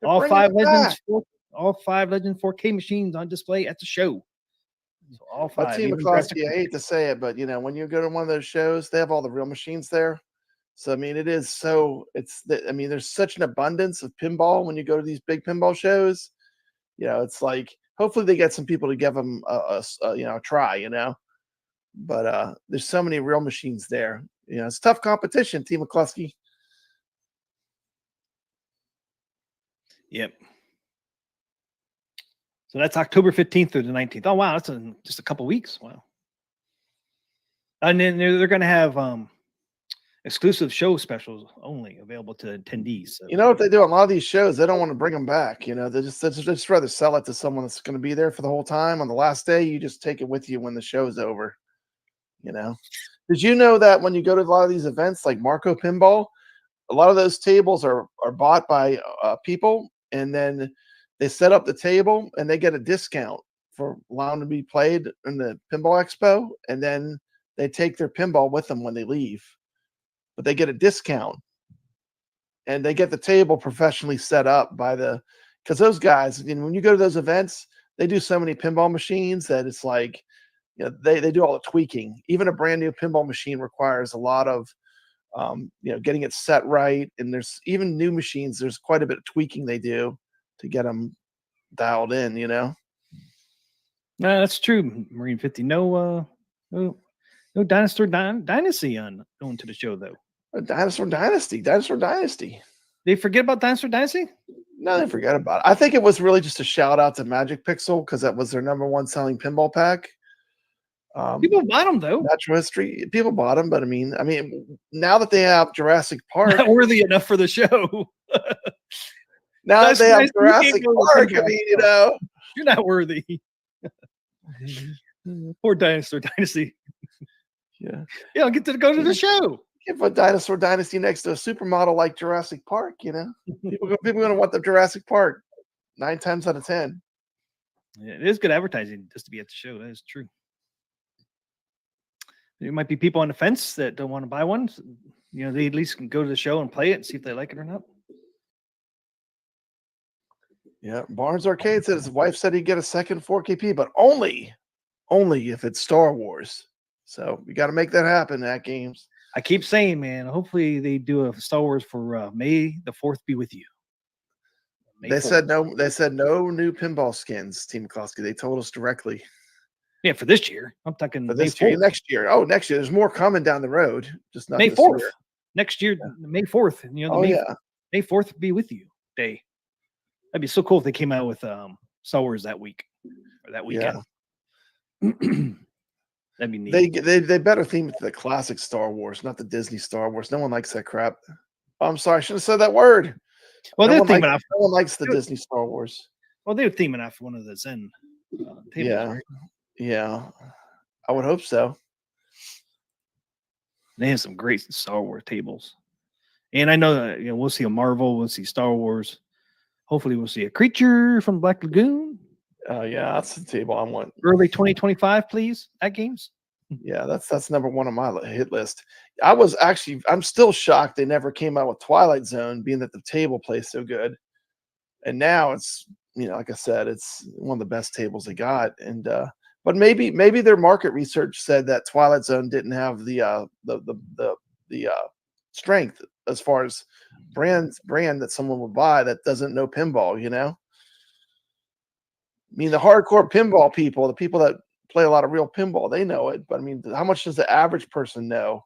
They're All bringing 5 it Legends, back. all 5 Legend 4K machines on display at the show. So all 5. But Team even Jurassic McCloskey, I hate to say it, but when you go to one of those shows, they have all the real machines there. So I mean, there's such an abundance of pinball when you go to these big pinball shows. It's like hopefully they get some people to give them a try. But there's so many real machines there. It's tough competition, Team McCloskey. Yep. So that's October 15th through the 19th. Oh, wow. That's just a couple weeks. Wow. And then they're going to have exclusive show specials only available to attendees. So. You know what they do? A lot of these shows, they don't want to bring them back. They just rather sell it to someone that's going to be there for the whole time. On the last day, you just take it with you when the show's over. Did you know that when you go to a lot of these events like Marco Pinball, a lot of those tables are bought by people, and then they set up the table and they get a discount for allowing to be played in the Pinball Expo, and then they take their pinball with them when they leave. But they get a discount, and they get the table professionally set up because those guys, when you go to those events, they do so many pinball machines that it's like, they do all the tweaking. Even a brand new pinball machine requires a lot of, getting it set right. And there's even new machines, there's quite a bit of tweaking they do to get them dialed in, No, that's true. Marine 50. No, no Dinosaur Dynasty on going to the show though. Dinosaur Dynasty. They forget about Dinosaur Dynasty? No, they forget about it. I think it was really just a shout out to Magic Pixel because that was their #1 selling pinball pack. People bought them though. Natural History, people bought them, but I mean, now that they have Jurassic Park, Not worthy enough for the show. now that they have Nice, you can't Jurassic go to the Park, I pinball mean, show. You're not worthy. Poor Dinosaur Dynasty. yeah, Yeah, I'll get to go to the show. you put Dinosaur Dynasty next to a supermodel like Jurassic Park, people are going to want the Jurassic Park 9 times out of 10. Yeah, it is good advertising just to be at the show. That is true. There might be people on the fence that don't want to buy one. They at least can go to the show and play it and see if they like it or not. Yeah, Barnes Arcade said his wife said he'd get a second 4KP, but only if it's Star Wars. So we got to make that happen at Games. I keep saying, man, hopefully they do a Star Wars for May the 4th be with you. They said no. They said no new pinball skins, Team McCloskey. They told us directly. Yeah, for this year. I'm talking for this year, next year. Oh, next year. There's more coming down the road. Just not May this 4th. year. Next year, May 4th. May 4th be with you day. That'd be so cool if they came out with Star Wars that week or that weekend. Yeah. That'd be neat. They better theme it to the classic Star Wars, not the Disney Star Wars. No one likes that crap. Oh, I'm sorry, I should have said that word. Well, no they're theming off. No one likes the Disney Star Wars. Well, they're theming off one of the Zen tables. Right? Yeah. I would hope so. They have some great Star Wars tables, and I know that we'll see a Marvel, we'll see Star Wars. Hopefully, we'll see a Creature from Black Lagoon. Yeah, that's the table I want. Early 2025, please, at Games. Yeah, that's #1 on my hit list. I'm still shocked they never came out with Twilight Zone, being that the table plays so good. And now it's, like I said, it's one of the best tables they got. And but maybe their market research said that Twilight Zone didn't have the strength as far as brand that someone would buy that doesn't know pinball. I mean, the hardcore pinball people, the people that play a lot of real pinball, they know it. But I mean, how much does the average person know?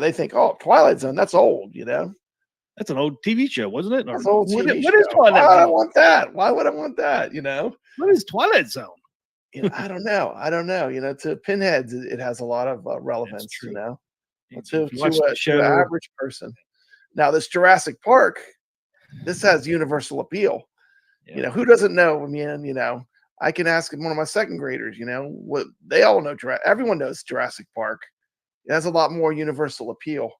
They think, oh, Twilight Zone, that's old, That's an old TV show, wasn't it? That's an old TV show. What is Twilight Zone? Why would I want that? Why would I want that? What is Twilight Zone? I don't know. To pinheads, it has a lot of relevance. To the average person. Now, this Jurassic Park, this has universal appeal. Yeah. Who doesn't know? I mean, I can ask one of my second graders. What they all know. Everyone knows Jurassic Park. It has a lot more universal appeal,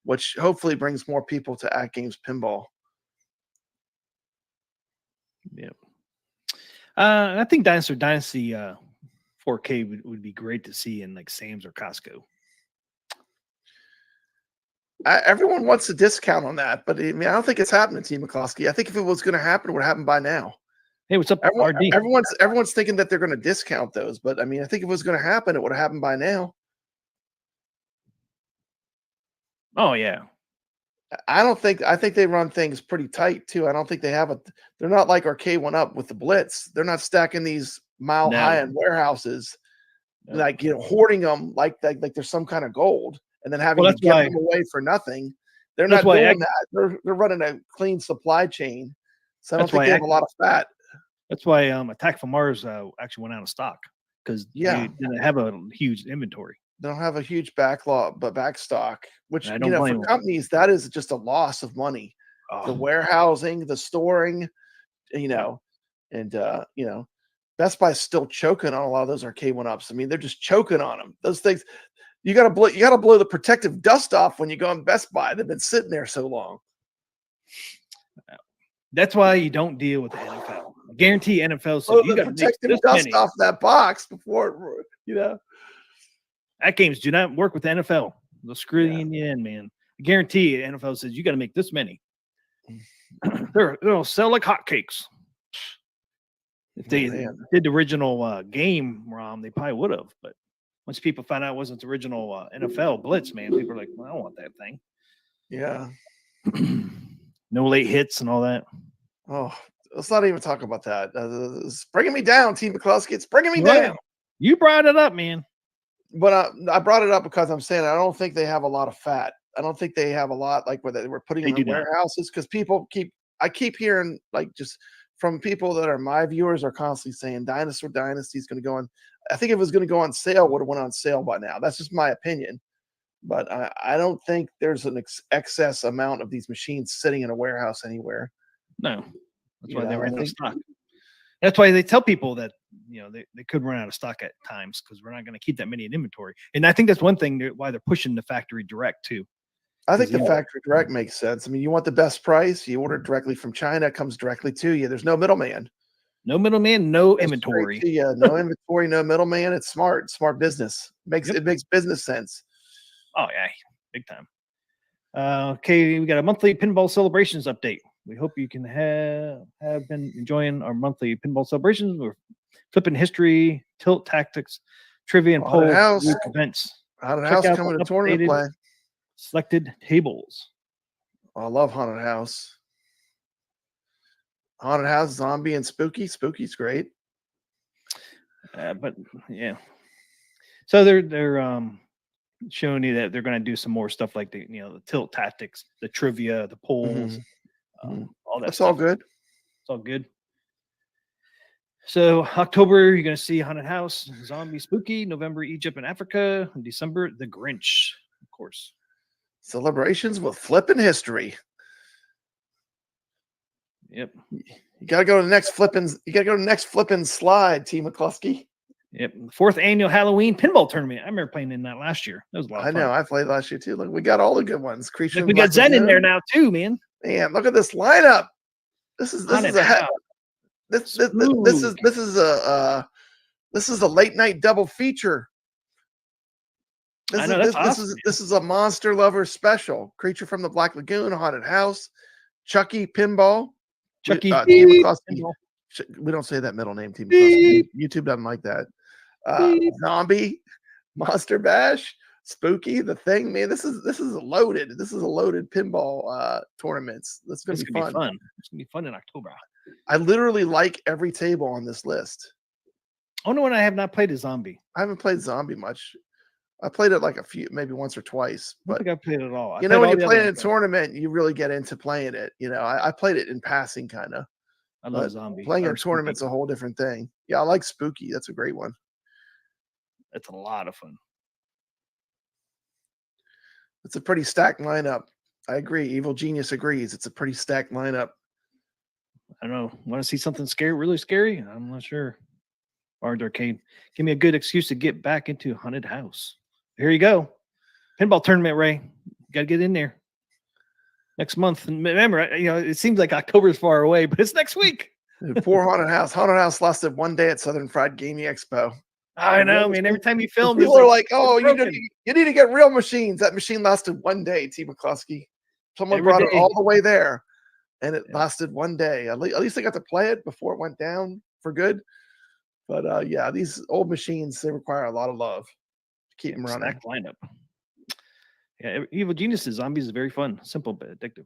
which hopefully brings more people to AtGames Pinball. Yeah. I think Dinosaur Dynasty 4K would be great to see in like Sam's or Costco. Everyone wants a discount on that, but I mean, I don't think it's happening, Team McCloskey. I think if it was going to happen, it would happen by now. Hey, what's up, RD? Everyone's thinking that they're going to discount those, but I mean, I think if it was going to happen, it would have happened by now. Oh yeah. I think they run things pretty tight too. I don't think they're not like Rcade went up with the Blitz. They're not stacking these high end warehouses, hoarding them like there's some kind of gold and then having to give them away for nothing. They're not doing that. They're running a clean supply chain. So I don't think they have a lot of fat. That's why Attack from Mars actually went out of stock because they didn't have a huge inventory. They don't have a huge backlog, but back stock, which for companies that is just a loss of money. The warehousing, the storing, and Best Buy's still choking on a lot of those Rcade 1-ups. I mean, they're just choking on them. Those things, you gotta blow the protective dust off when you go on Best Buy. They've been sitting there so long. That's why you don't deal with the NFL. I guarantee NFL. So you got to protect the dust off that box before AtGames do not work with the NFL. They'll screw you in the end, man. I guarantee NFL says you got to make this many. They'll sell like hotcakes. If they did the original game ROM, they probably would have. But once people found out it wasn't the original NFL Blitz, man, people are like, well, I don't want that thing. Yeah. No late hits and all that. Oh, Let's not even talk about that. It's bringing me down, Team McCluskey. It's bringing me What? down. You brought it up, man. But I brought it up because I'm saying I don't think they have a lot of fat. I don't think they have a lot like where they were putting They in the do not. warehouses because I keep hearing like just from people that are my viewers are constantly saying Dinosaur Dynasty is going to go on. I think if it was going to go on sale, would have went on sale by now. That's just my opinion. But I don't think there's an excess amount of these machines sitting in a warehouse anywhere. No, that's why You they know, ran I out of think- stock. That's why they tell people that they could run out of stock at times because we're not going to keep that many in inventory. And I think that's one thing why they're pushing the factory direct too. I think the Yeah. factory direct makes sense. I mean, you want the best price, you order directly from China, it comes directly to you. There's no middleman. No middleman, no Goes straight inventory. to you. No inventory, no middleman. It's smart business. Yep. It makes business sense. Oh yeah, big time. Okay, we got a monthly pinball celebrations update. We hope you can have been enjoying our monthly pinball celebrations. We're flipping history, tilt tactics, trivia, and Haunted poll House. week events. Haunted Check House out coming the to tournament updated play. Selected tables. I love Haunted House. Haunted House, Zombie, and Spooky. Spooky's great. But yeah, so they're showing you that they're going to do some more stuff like the tilt tactics, the trivia, the polls, all that. That's stuff. all good. It's all good. So October, you're going to see Haunted House, Zombie, Spooky. November, Egypt and Africa. In December, The Grinch, of course. Celebrations with flipping history. Yep. You gotta go to the next flipping. You gotta go to the next flipping slide, Team McCluskey. Yep. The 4th annual Halloween pinball tournament. I remember playing in that last year. That was a lot of I fun. know. I played last year too. Look, we got all the good ones. Creature. Look, we got Zen in there now too, man. Man, look at this lineup. This is Haunted a House. this is a late night double feature. I know, that's awesome, This is a Monster Lover special. Creature from the Black Lagoon, Haunted House, Chucky Pinball, Chucky Team McCluskey. pinball. We don't say that middle name, Team McCluskey. YouTube doesn't like that. Zombie, Monster Bash, Spooky, The Thing. Man, this is loaded. This is a loaded pinball tournaments. That's gonna be fun. It's gonna be fun in October. I literally like every table on this list. Only one I have not played is Zombie. I haven't played Zombie much. I played it like maybe once or twice. I don't But think I played it at all. you know, when you play it in a tournament, you really get into playing it. You know, I played it in passing, kind of. I love Zombie. Playing in Or a tournament's Spooky. a whole different thing. Yeah, I like Spooky. That's a great one. It's a lot of fun. It's a pretty stacked lineup. I agree. Evil Genius agrees. It's a pretty stacked lineup. I don't know. Want to see something scary, really scary? I'm not sure. Barnes Arcade. Give me a good excuse to get back into Haunted House. Here you go. Pinball tournament, Ray. Got to get in there next month. And remember, it seems like October's far away, but it's next week. Dude, poor Haunted House. Haunted House lasted one day at Southern Fried Gaming Expo. I know, man. Every time you film, People are like, "Oh, you broken. need to get real machines." That machine lasted one day, T. McCluskey. Someone Every brought it day. all the way there, and it Yeah. lasted one day. At least I got to play it before it went down for good. But yeah, these old machines, they require a lot of love to keep them running. Stacked lineup. Yeah, Evil Geniuses Zombies is very fun, simple but addictive.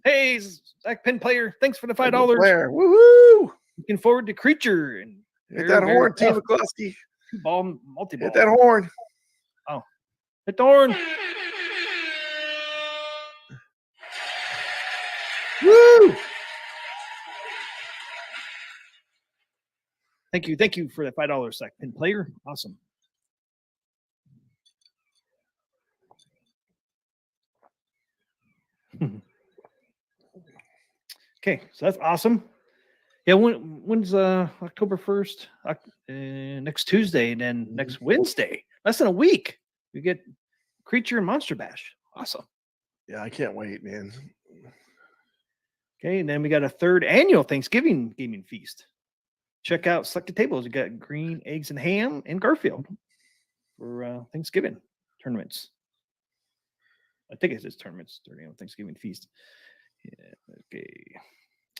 Hey, Zach Pin Player, thanks for the $5. Woohoo! Looking forward to Creature and Hit that horn, T. tough McCluskey. ball multi-ball. Hit that horn. Hit the horn. Woo! Thank you for the $5, Zach Pin Player. Awesome. Okay, so that's awesome. Yeah, when's October 1st? Next Tuesday, and then next Wednesday. Less than a week. We get Creature and Monster Bash. Awesome. Yeah, I can't wait, man. Okay, and then we got a 3rd annual Thanksgiving gaming feast. Check out selected tables. We got Green Eggs and Ham and Garfield for Thanksgiving tournaments. I think it says tournaments. 3rd annual Thanksgiving feast. Yeah, okay.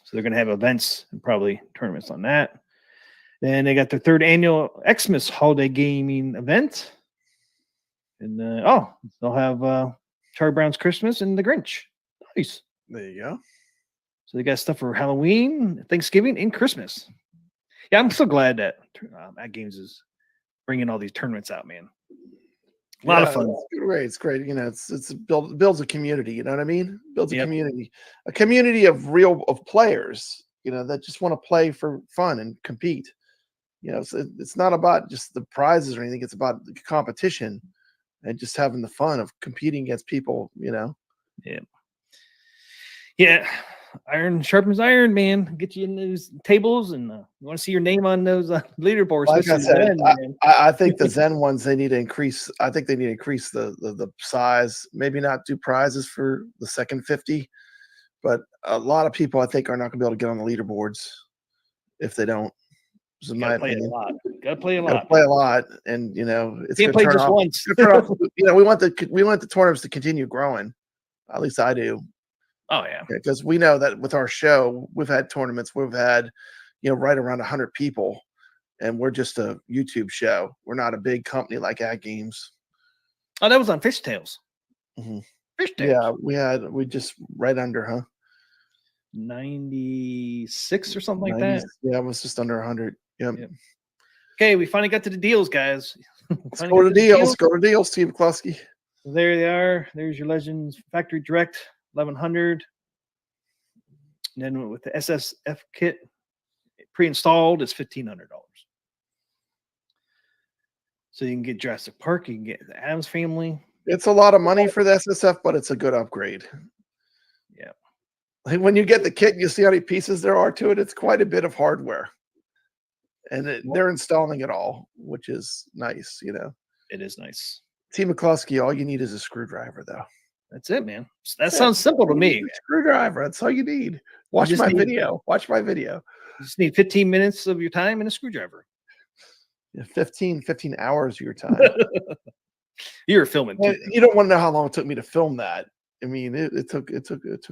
So they're going to have events and probably tournaments on that. Then they got their 3rd annual Xmas holiday gaming event. And they'll have Charlie Brown's Christmas and the Grinch. Nice. There you go. So they got stuff for Halloween, Thanksgiving, and Christmas. Yeah, I'm so glad that AtGames is bringing all these tournaments out, man. A lot of fun. It's great. It's great. You know, it's builds a community. You know what I mean? Builds a Yep. community of players. You know, that just want to play for fun and compete. You know, so it's not about just the prizes or anything. It's about the competition and just having the fun of competing against people. You know. Yeah. Iron sharpens iron, man. Get you in those tables, and you want to see your name on those leaderboards. Like I especially said, Zen, man. I think the Zen ones they need to increase. I think they need to increase the size. Maybe not do prizes for the second 50, but a lot of people I think are not going to be able to get on the leaderboards if they don't. This is my Play a opinion. lot. Gotta play a Gotta lot. play a lot, and you know it's Can't gonna play turn just off. once. It's gonna turn off. You know, we want the tournaments to continue growing. At least I do. Oh yeah. Because we know that with our show, we've had tournaments, we've had, you know, right around 100 people, and we're just a YouTube show. We're not a big company like AtGames. Oh, that was on Fishtails. Mm-hmm. Fishtails. Yeah, we just right under, huh? 96 or something like 90s. that. Yeah, it was just under 100. Yep. Okay, we finally got to the deals, guys. Let's go to deals. Go to deals, Steve McCluskey. There they are. There's your Legends Factory Direct 1100. And then with the SSF kit pre-installed, it's $1,500. So you can get Jurassic Park, you can get the Addams Family. It's a lot of money for the SSF, but it's a good upgrade. Yeah. Like when you get the kit, you see how many pieces there are to it. It's quite a bit of hardware, and they're installing it all, which is nice. You know, it is nice. T. McCluskey, all you need is a screwdriver, though. That's it, man. That sounds simple to me. Screwdriver. That's all you need. Watch my video. Watch my video. You just need 15 minutes of your time and a screwdriver. Yeah, 15 hours of your time. You're filming. Well, you don't want to know how long it took me to film that. I mean, it took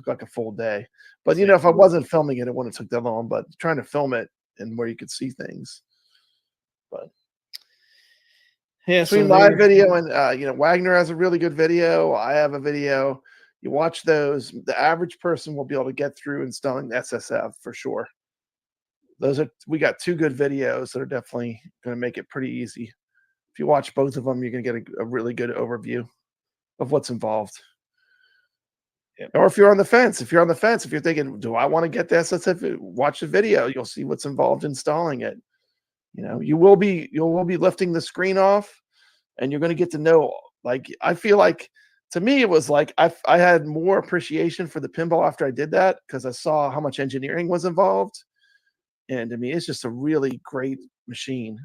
like a full day. But you know, if I wasn't filming it, it wouldn't have took that long. But trying to film it and where you could see things. But yeah, between live video and you know, Wagner has a really good video. I have a video. You watch those, the average person will be able to get through installing the SSF for sure. We got two good videos that are definitely going to make it pretty easy. If you watch both of them, you're going to get a really good overview of what's involved. Yep. Or if you're on the fence, if you're thinking, do I want to get the SSF? Watch the video. You'll see what's involved installing it. You know, you will be lifting the screen off, and you're going to get to know. Like, I feel like, to me, it was like I had more appreciation for the pinball after I did that, because I saw how much engineering was involved. And I mean, it's just a really great machine.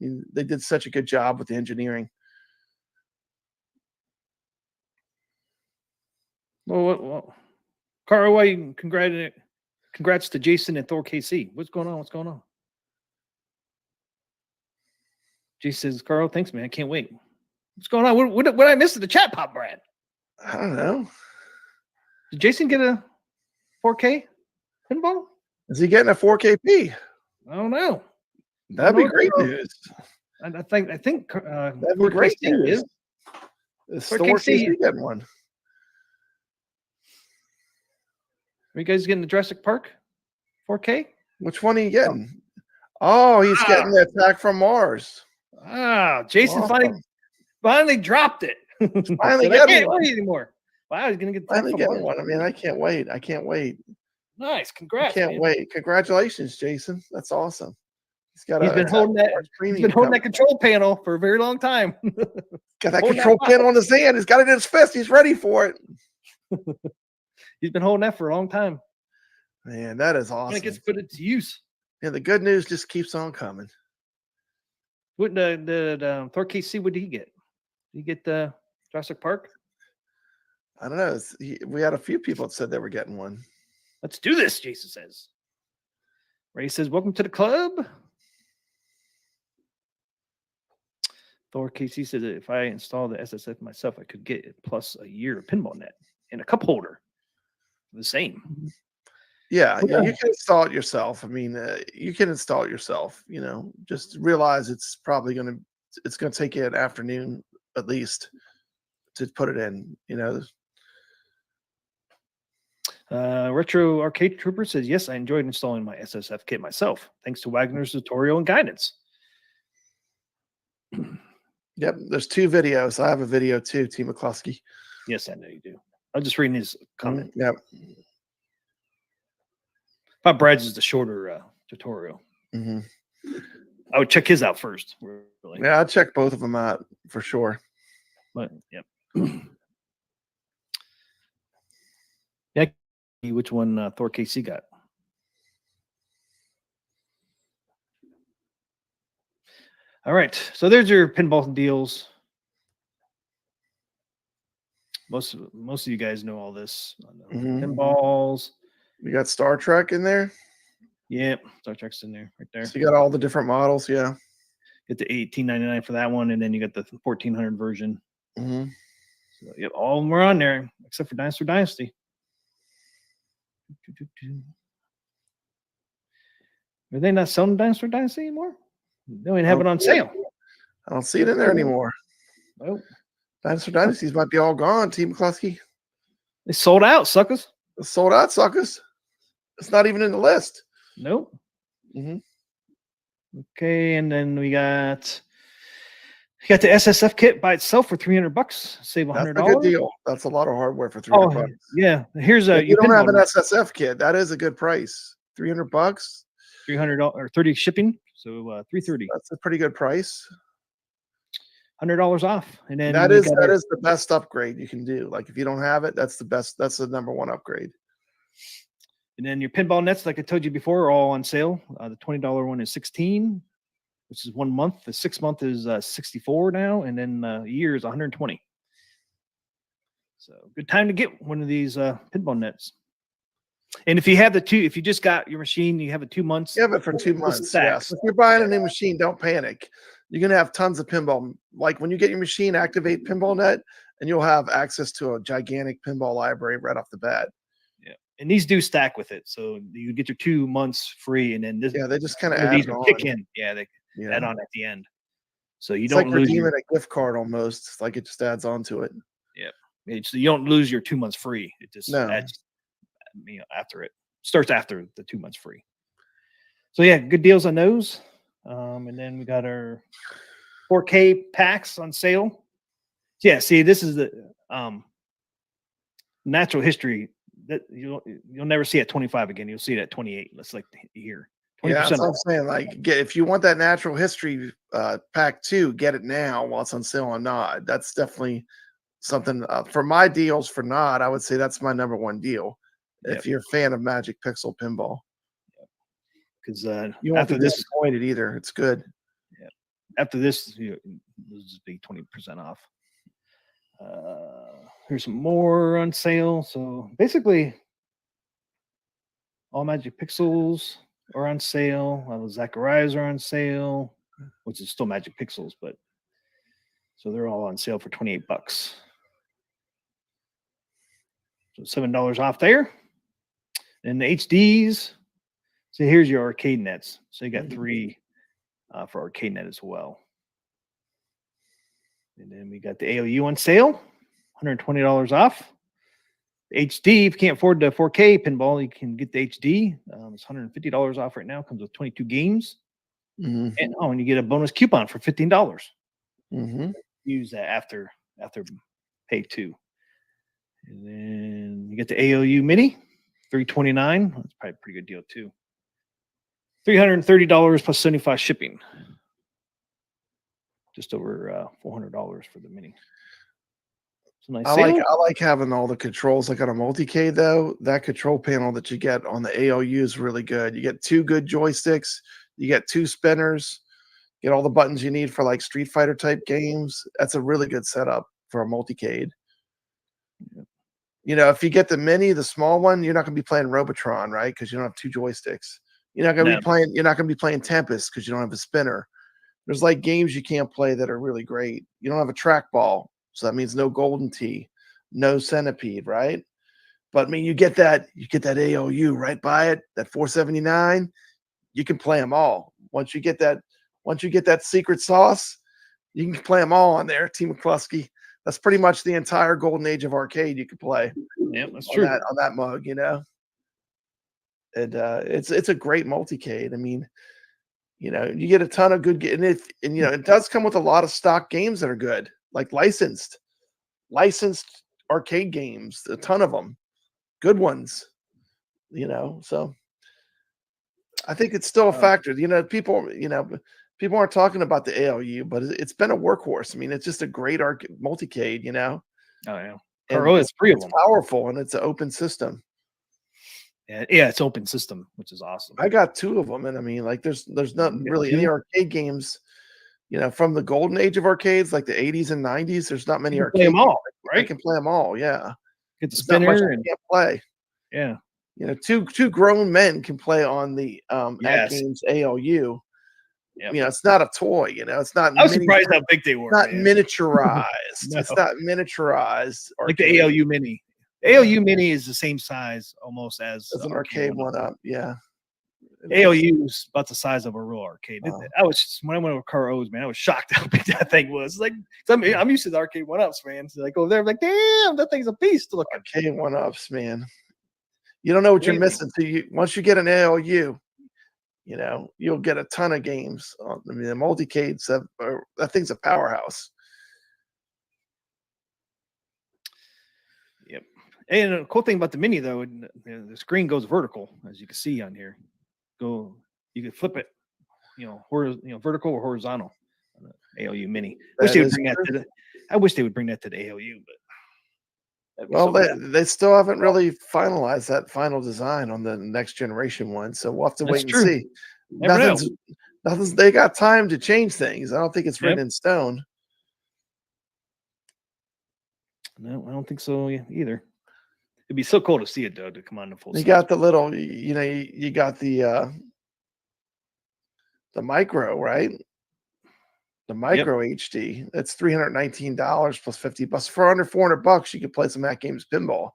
I mean, they did such a good job with the engineering. Well, Carl, why you congrats to Jason and Thor KC. What's going on? Jason says, Carl, thanks, man. I can't wait. What's going on? What did I miss in the chat, Pop Brad? I don't know. Did Jason get a 4K pinball? Is he getting a 4KP? I don't know. That'd be great news. I think that'd be great news. Thor KC getting one. Are you guys getting the Jurassic Park 4K? Which one are you getting? Oh, he's getting the Attack from Mars. Jason finally dropped it. Finally I can't one. wait anymore. Wow, he's gonna get finally getting one. I mean, I can't wait. Nice, congrats! I can't wait. Congratulations, Jason. That's awesome. He's been holding that control panel for a very long time. Got that control panel in his hand. He's got it in his fist. He's ready for it. He's been holding that for a long time. Man, that is awesome. It gets put into use. Yeah, the good news just keeps on coming. What the Thor KC? What did he get? Did he get the Jurassic Park? I don't know. We had a few people that said they were getting one. Let's do this, Jason says. Ray says, welcome to the club. Thor KC says that if I install the SSF myself, I could get it plus a year of pinball net and a cup holder. The same. Yeah, you can install it yourself. I mean, you can install it yourself. You know, just realize it's probably going to take you an afternoon at least to put it in. You know. Retro Arcade Trooper says, yes, I enjoyed installing my SSF kit myself, thanks to Wagner's tutorial and guidance. Yep, there's 2 videos. I have a video too, T. McCluskey. Yes, I know you do. I'm just reading his comment. Yep. Bob Brad's is the shorter tutorial. Mm-hmm. I would check his out first. Really. Yeah, I'll check both of them out for sure. But yep. Yeah, which one Thor KC got? All right, so there's your pinball deals. Most of you guys know all this. Pinballs. We got Star Trek in there. Yep, Star Trek's in there, right there. So you got all the different models, yeah. Get the $18.99 for that one, and then you got the 1400 version. Mm-hmm. So, yep, all of them are on there except for Dinosaur Dynasty. Are they not selling Dinosaur Dynasty anymore? They don't even have it on sale. I don't see it in there anymore. Nope. Dinosaur Dynasties might be all gone, T. McCluskey. They sold out, suckers. It's sold out, suckers. It's not even in the list. Nope. Mm-hmm. Okay, and then we got the SSF kit by itself for $300. Save $100. That's a good deal. That's a lot of hardware for $300. Yeah. Here's a. If you don't have an SSF kit, that is a good price. $300. $300 or 30 shipping, so $330. That's a pretty good price. $100 off, and then that is the best upgrade you can do. Like if you don't have it, that's the best. That's the #1 upgrade. And then your pinball nets, like I told you before, are all on sale. The $20 one is $16, which is 1 month. The 6 month is $64 now, and then a year is $120. So good time to get one of these pinball nets. And if you have if you just got your machine, you have it 2 months. You have it for 2 months. Yes. If you're buying a new machine, don't panic. You're going to have tons of pinball. Like when you get your machine, activate Pinball Net, and you'll have access to a gigantic pinball library right off the bat. Yeah. And these do stack with it. So you get your 2 months free, and then this. Yeah, they just kind of add these on. Kick in. Yeah, they add on at the end. So you it's don't like lose redeeming a gift card almost. It's like it just adds on to it. Yeah. So you don't lose your 2 months free. It just adds, after it. Starts after the 2 months free. So yeah, good deals on those. And then we got our 4K packs on sale. Yeah, see, this is the natural history that you'll never see at 25 again. You'll see it at 28. That's like here. 20% Yeah, that's what I'm saying. Like, if you want that natural history pack 2, get it now while it's on sale on Nod. That's definitely something for my deals for Nod. I would say that's my #1 deal. If you're a fan of Magic Pixel Pinball. Because you won't be disappointed either. It's good. Yeah. After this, this will be 20% off. Here's some more on sale. So basically, all Magic Pixels are on sale. All the Zacharias are on sale, which is still Magic Pixels, but so they're all on sale for $28. So $7 off there. And the HDs. So here's your arcade nets. So you got 3 for arcade net as well. And then we got the AOU on sale, $120 off. HD, if you can't afford the 4K pinball, you can get the HD. It's $150 off right now. Comes with 22 games. Mm-hmm. And you get a bonus coupon for $15. Mm-hmm. Use that after pay 2. And then you get the AOU Mini, $329. That's probably a pretty good deal too. $330 plus 75 shipping. Just over $400 for the Mini. Nice I like having all the controls. Like on a multi-K though, that control panel that you get on the AOU is really good. You get 2 good joysticks. You get 2 spinners. Get all the buttons you need for like Street Fighter type games. That's a really good setup for a multi-Cade. Yep. You know, if you get the Mini, the small one, you're not going to be playing Robotron, right? Because you don't have 2 joysticks. You're not going to be playing Tempest because you don't have a spinner. There's like games you can't play that are really great. You don't have a trackball, so that means no Golden Tee, no Centipede, right? But I mean, you get that AOU right by it, that 479. You can play them all. Once you get that secret sauce, you can play them all on there. T. McCluskey. That's pretty much the entire golden age of arcade you could play. Yeah, that's on true. that mug, you know. And it's a great multicade. I mean, you know, you get a ton of good and you know, it does come with a lot of stock games that are good, like licensed arcade games, a ton of them, good ones, you know. So I think it's still a factor. You know, people aren't talking about the ALU, but it's been a workhorse. I mean, it's just a great multicade, you know. Oh yeah, And it's three of them. Powerful, and it's an open system. Yeah, it's open system, which is awesome. I got 2 of them, and I mean, like, there's not really any arcade games, you know, from the golden age of arcades, like the 80s and 90s. There's not many arcade them all, games. right? I can play them all. Yeah, Get the there's not much spinner I and can't play. yeah. You know, two grown men can play on the Yes. AtGames ALU. Yep. You know, it's not a toy. You know, it's not. I was surprised how big they were. Not man. miniaturized. No. It's not miniaturized. Like the ALU Mini. ALU Mini is the same size almost as an arcade one up. Yeah. ALU is about the size of a real arcade. I was when I went with Car O's, man, I was shocked how big that thing was. Like, I'm used to the arcade one ups, man. So like over there, I'm like, damn, that thing's a beast to look at. Arcade one ups, man. You don't know what you're missing. So once you get an ALU, you know, you'll get a ton of games. I mean, the multicades, that thing's a powerhouse. Yep. And the cool thing about the Mini, though, the screen goes vertical, as you can see on here. You can flip it, you know, vertical or horizontal. On the ALU Mini. I wish they would bring that to the ALU, but well, they still haven't really finalized that final design on the next generation one, so we'll have to wait and see. Nothing's. They got time to change things. I don't think it's written in stone. No, I don't think so either. It'd be so cool to see it, though, to come on the full. You got the little, you know, you got the micro, right? The micro HD. That's $319 plus $50. For under $400, you could play some AtGames Pinball.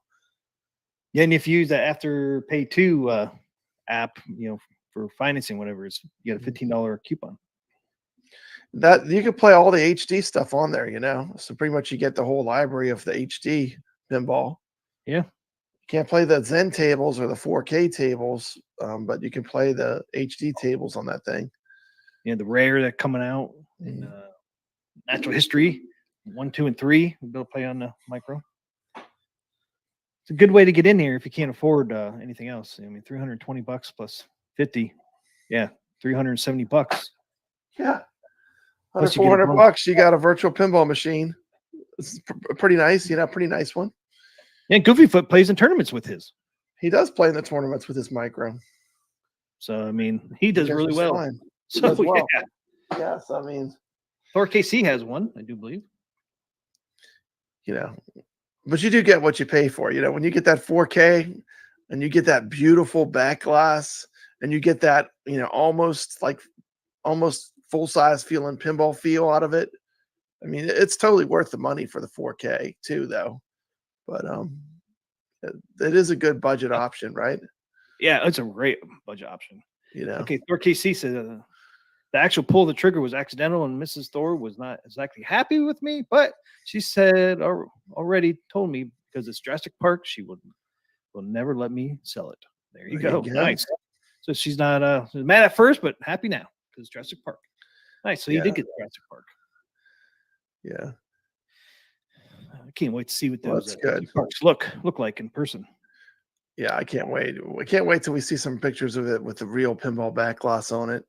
Yeah, and if you use the Afterpay 2 app, you know, for financing, whatever, you get a $15 coupon. That you could play all the HD stuff on there, you know. So pretty much you get the whole library of the HD pinball. Yeah. Can't play the Zen tables or the 4K tables, but you can play the HD tables on that thing. Yeah, the rare that coming out, and natural history 1, 2, and 3. We'll be able to play on the micro. It's a good way to get in here if you can't afford anything else. I mean, $320 plus 50, yeah, $370. Yeah, under $400, you got a virtual pinball machine. It's pretty nice, you know, pretty nice one. And Goofyfoot plays in tournaments with his. He does play in the tournaments with his micro. So I mean, he does really well. Fine. So well. yeah. Yes, I mean, Thor KC has one, I do believe. You know, but you do get what you pay for. You know, when you get that 4K and you get that beautiful back glass and you get that, you know, almost full-size feeling pinball feel out of it. I mean, it's totally worth the money for the 4K too, though. But it is a good budget option, right? Yeah, it's a great budget option. You know. Okay, Thor KC said the actual pull of the trigger was accidental, and Mrs. Thor was not exactly happy with me, but she said already told me because it's Jurassic Park, she will never let me sell it. There you go. Nice. So she's not mad at first, but happy now because it's Jurassic Park. Nice. So you did get Jurassic Park. Yeah. I can't wait to see what those parks look like in person. Yeah, I can't wait. We can't wait till we see some pictures of it with the real pinball back glass on it.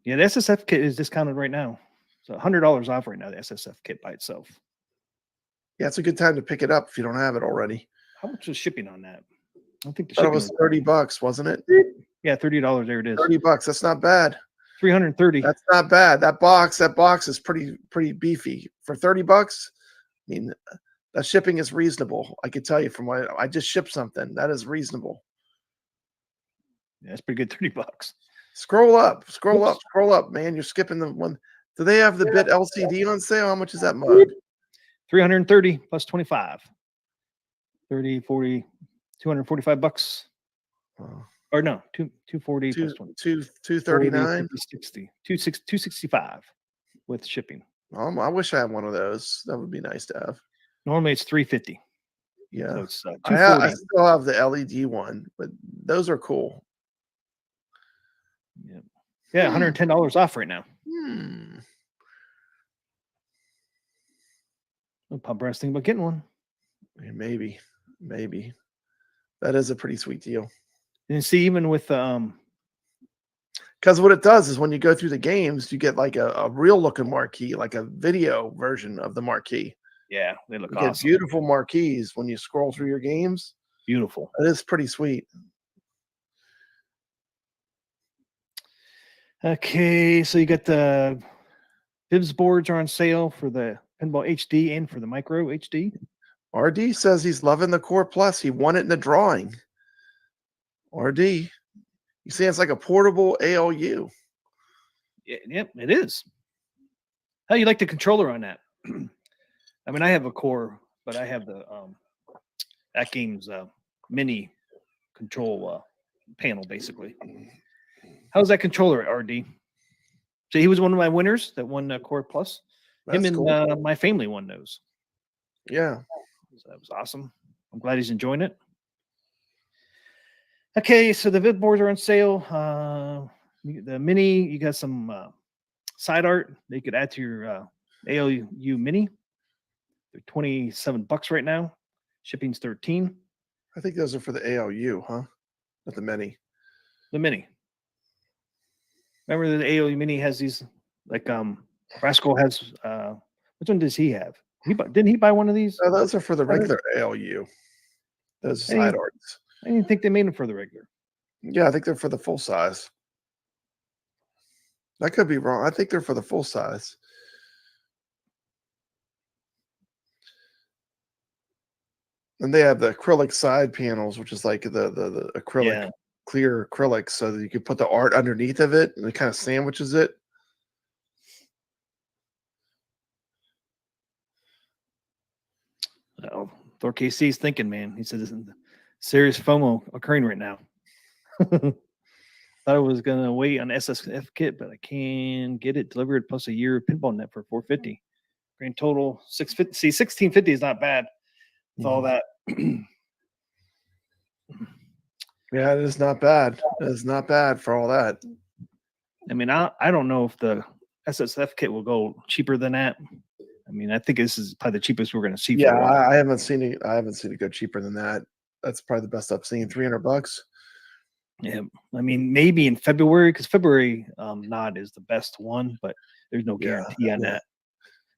Yeah, the SSF kit is discounted right now. So $100 off right now, the SSF kit by itself. Yeah, it's a good time to pick it up if you don't have it already. How much was shipping on that? I don't think the shipping was $30, wasn't it? Yeah, $30. There it is. $30. That's not bad. 330. That's not bad. That box is pretty beefy for $30. I mean, that shipping is reasonable. I could tell you from what I just shipped something. That is reasonable. Yeah, that's pretty good. $30. Scroll up, man. You're skipping the one. Do they have the bit LCD on sale? How much is that mug? 330 plus 25. 30, 40, $245. Oh. Or no, 240 plus 20. 239. 60, 265 with shipping. I wish I had one of those. That would be nice to have. Normally it's $350. Yeah. So it's I $240. still have the LED one, but those are cool. Yeah. Yeah, $110 off right now. Pub Brass thinking about getting one. Maybe. That is a pretty sweet deal. And see, even with because what it does is when you go through the games, you get like a real looking marquee, like a video version of the marquee. yeah, they look You get awesome. beautiful marquees when you scroll through your games. Beautiful. It is pretty sweet. Okay, so you got the Bibs boards are on sale for the Pinball HD and for the Micro HD. RD says he's loving the Core Plus. He won it in the drawing. RD, you see, it's like a portable ALU. Yep, it is. How you like the controller on that? I mean, I have a Core, but I have the AtGames mini control panel, basically. How's that controller, RD? So he was one of my winners that won Core Plus. That's Him and cool. my family won those. Yeah. So that was awesome. I'm glad he's enjoying it. Okay, so the vid boards are on sale. The mini, you got some side art they you could add to your ALU mini. They're $27 right now. Shipping's $13. I think those are for the ALU, huh? Not the mini. The mini. Remember the ALU mini has these like Rascal has which one does he have? Didn't he buy one of these? No, those are for the regular ALU. Those side arts. I didn't think they made them for the regular. Yeah, I think they're for the full size. I could be wrong. I think they're for the full size. And they have the acrylic side panels, which is like the acrylic, clear acrylic, so that you can put the art underneath of it and it kind of sandwiches it. Oh, Thor KC's thinking, man. He said this is serious FOMO occurring right now. Thought I was gonna wait on SSF kit, but I can get it delivered plus a year of pinball net for $450. Grand total $650. See, $1650 is not bad with all that. Yeah, it is not bad. It is not bad for all that. I mean, I don't know if the SSF kit will go cheaper than that. I mean, I think this is probably the cheapest we're going to see. Yeah, for a while. I haven't seen it. I haven't seen it go cheaper than that. That's probably the best I've seen. $300. Yeah, I mean, maybe in February, because February nod is the best one, but there's no guarantee on that.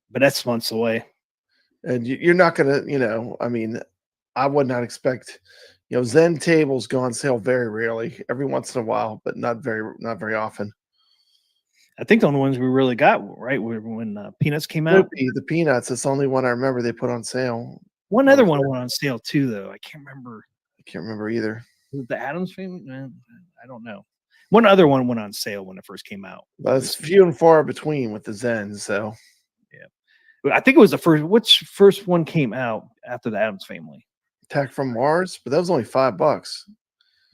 But that's months away. And you're not gonna, I mean, I would not expect, Zen tables go on sale very rarely, every once in a while, but not very often. I think the only ones we really got right were when Peanuts came out. The Peanuts. It's the only one I remember they put on sale. One other one went on sale too, though. I can't remember. I can't remember either. Was it the Adams family? I don't know. One other one went on sale when it first came out. But it's few and far between with the Zen. So yeah, but I think it was the first. Which first one came out after the Adams family? Attack from Mars, but that was only $5.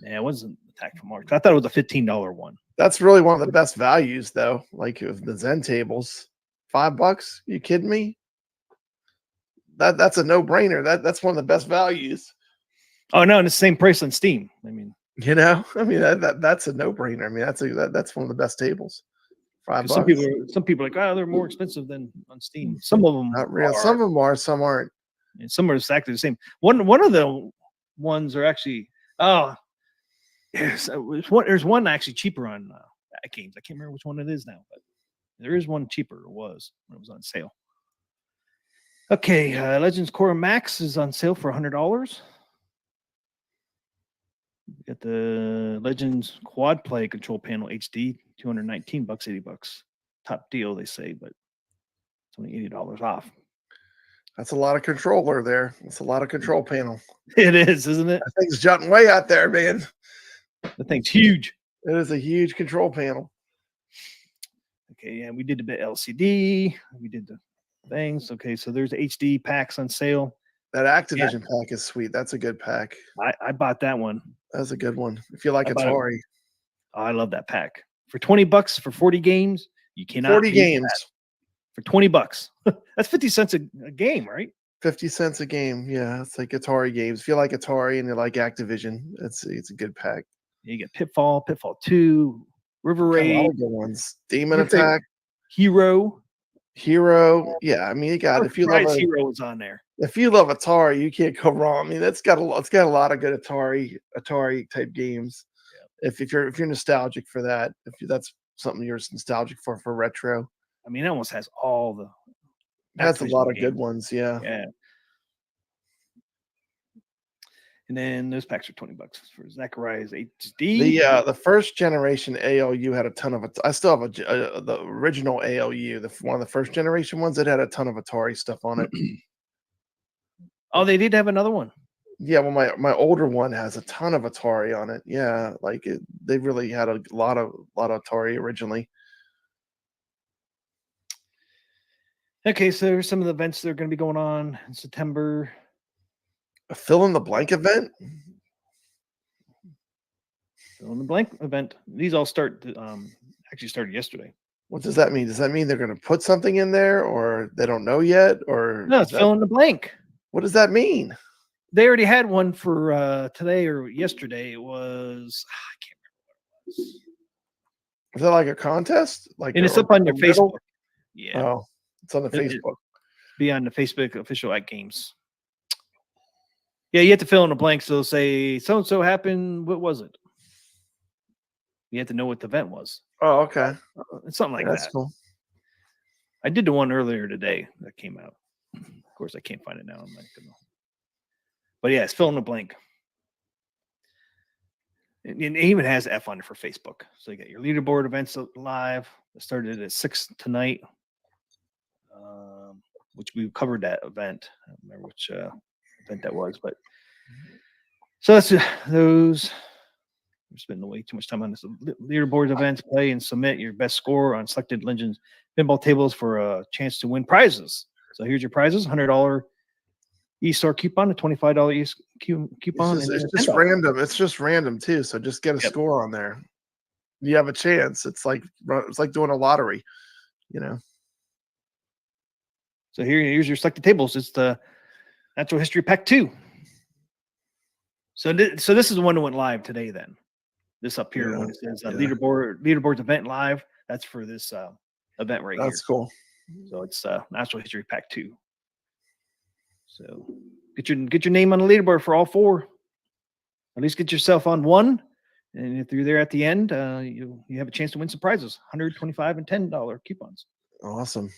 Yeah, it wasn't Attack from Mars. I thought it was a $15 one. That's really one of the best values, though. Like the Zen tables, $5. You kidding me? That's a no-brainer. That's one of the best values. Oh no, and it's the same price on Steam. I mean, that's a no-brainer. I mean, that's one of the best tables. $5. Some people are like, oh, they're more expensive than on Steam. Some of them not real. Some of them are, some aren't. And some are exactly the same. One of the ones are actually there's one actually cheaper on AtGames. I can't remember which one it is now, but there is one cheaper. It was when it was on sale. Okay, Legends Core Max is on sale for $100. We got the Legends Quad Play Control Panel HD, $219, $80. Top deal, they say, but it's only $80 off. That's a lot of controller there. It's a lot of control panel. It is, isn't it? That thing's jutting way out there, man. The thing's huge. It is a huge control panel. Okay, yeah, we did a bit LCD. We did the things. Okay, so there's HD packs on sale. That Activision pack is sweet. That's a good pack. I bought that one. That's a good one. If you like Atari. I love that pack. For $20 for 40 games, you cannot 40 games. for $20. That's 50 cents a game, right? 50 cents a game. Yeah, it's like Atari games. If you like Atari and you like Activision, it's a good pack. You get Pitfall, Pitfall 2, River Got a lot Raid, of good ones. Demon your favorite Attack, Hero. Hero. Yeah, I mean, you got I'm surprised Hero was on there. if you love Atari, you can't go wrong. I mean, it's got a lot of good Atari type games. Yeah. If you're nostalgic for that, that's something you're nostalgic for retro. I mean, it almost has all the. It has a lot of good ones. Yeah. Yeah. And then those packs are $20 for Zachariah's HD. The first generation ALU had a ton of it. I still have the original ALU, one of the first generation ones that had a ton of Atari stuff on it. Oh, they did have another one. Yeah, well, my older one has a ton of Atari on it. Yeah, they really had a lot of Atari originally. Okay, so there's some of the events that are going to be going on in September. A fill in the blank event. Fill in the blank event. These all started yesterday. What does that mean? Does that mean they're going to put something in there, or they don't know yet, or no? It's fill in the blank. What does that mean? They already had one for today or yesterday. It was I can't remember what it was. Is that like a contest? And it's up on your Facebook. Yeah. Oh, it's on the Facebook. Be on the Facebook official AtGames. Yeah, you have to fill in the blank. So say so and so happened. What was it? You have to know what the event was. Oh, okay. Something like that. That's cool. I did the one earlier today that came out. Of course, I can't find it now. I'm not gonna. But yeah, it's fill in the blank. And it even has F on it for Facebook. So you got your leaderboard events live. It started at 6 tonight, which we covered that event. I don't remember which event that was, but so that's those. We're spending way too much time on this. Leaderboard events, play and submit your best score on selected Legends pinball tables for a chance to win prizes. So here's your prizes: $100 e-store coupon, a $25 coupon. It's just random. It's just random too. So just get a score on there. You have a chance. It's like doing a lottery, you know. So here's your selected tables. It's the Natural History Pack 2. So this is the one that went live today. Then this up here when it says leaderboards event live. That's for this event right here. That's cool. So it's Natural History Pack 2. So get your name on the leaderboard for all 4. At least get yourself on one, and if you're there at the end, you have a chance to win some prizes: $125 and $10 coupons. Awesome.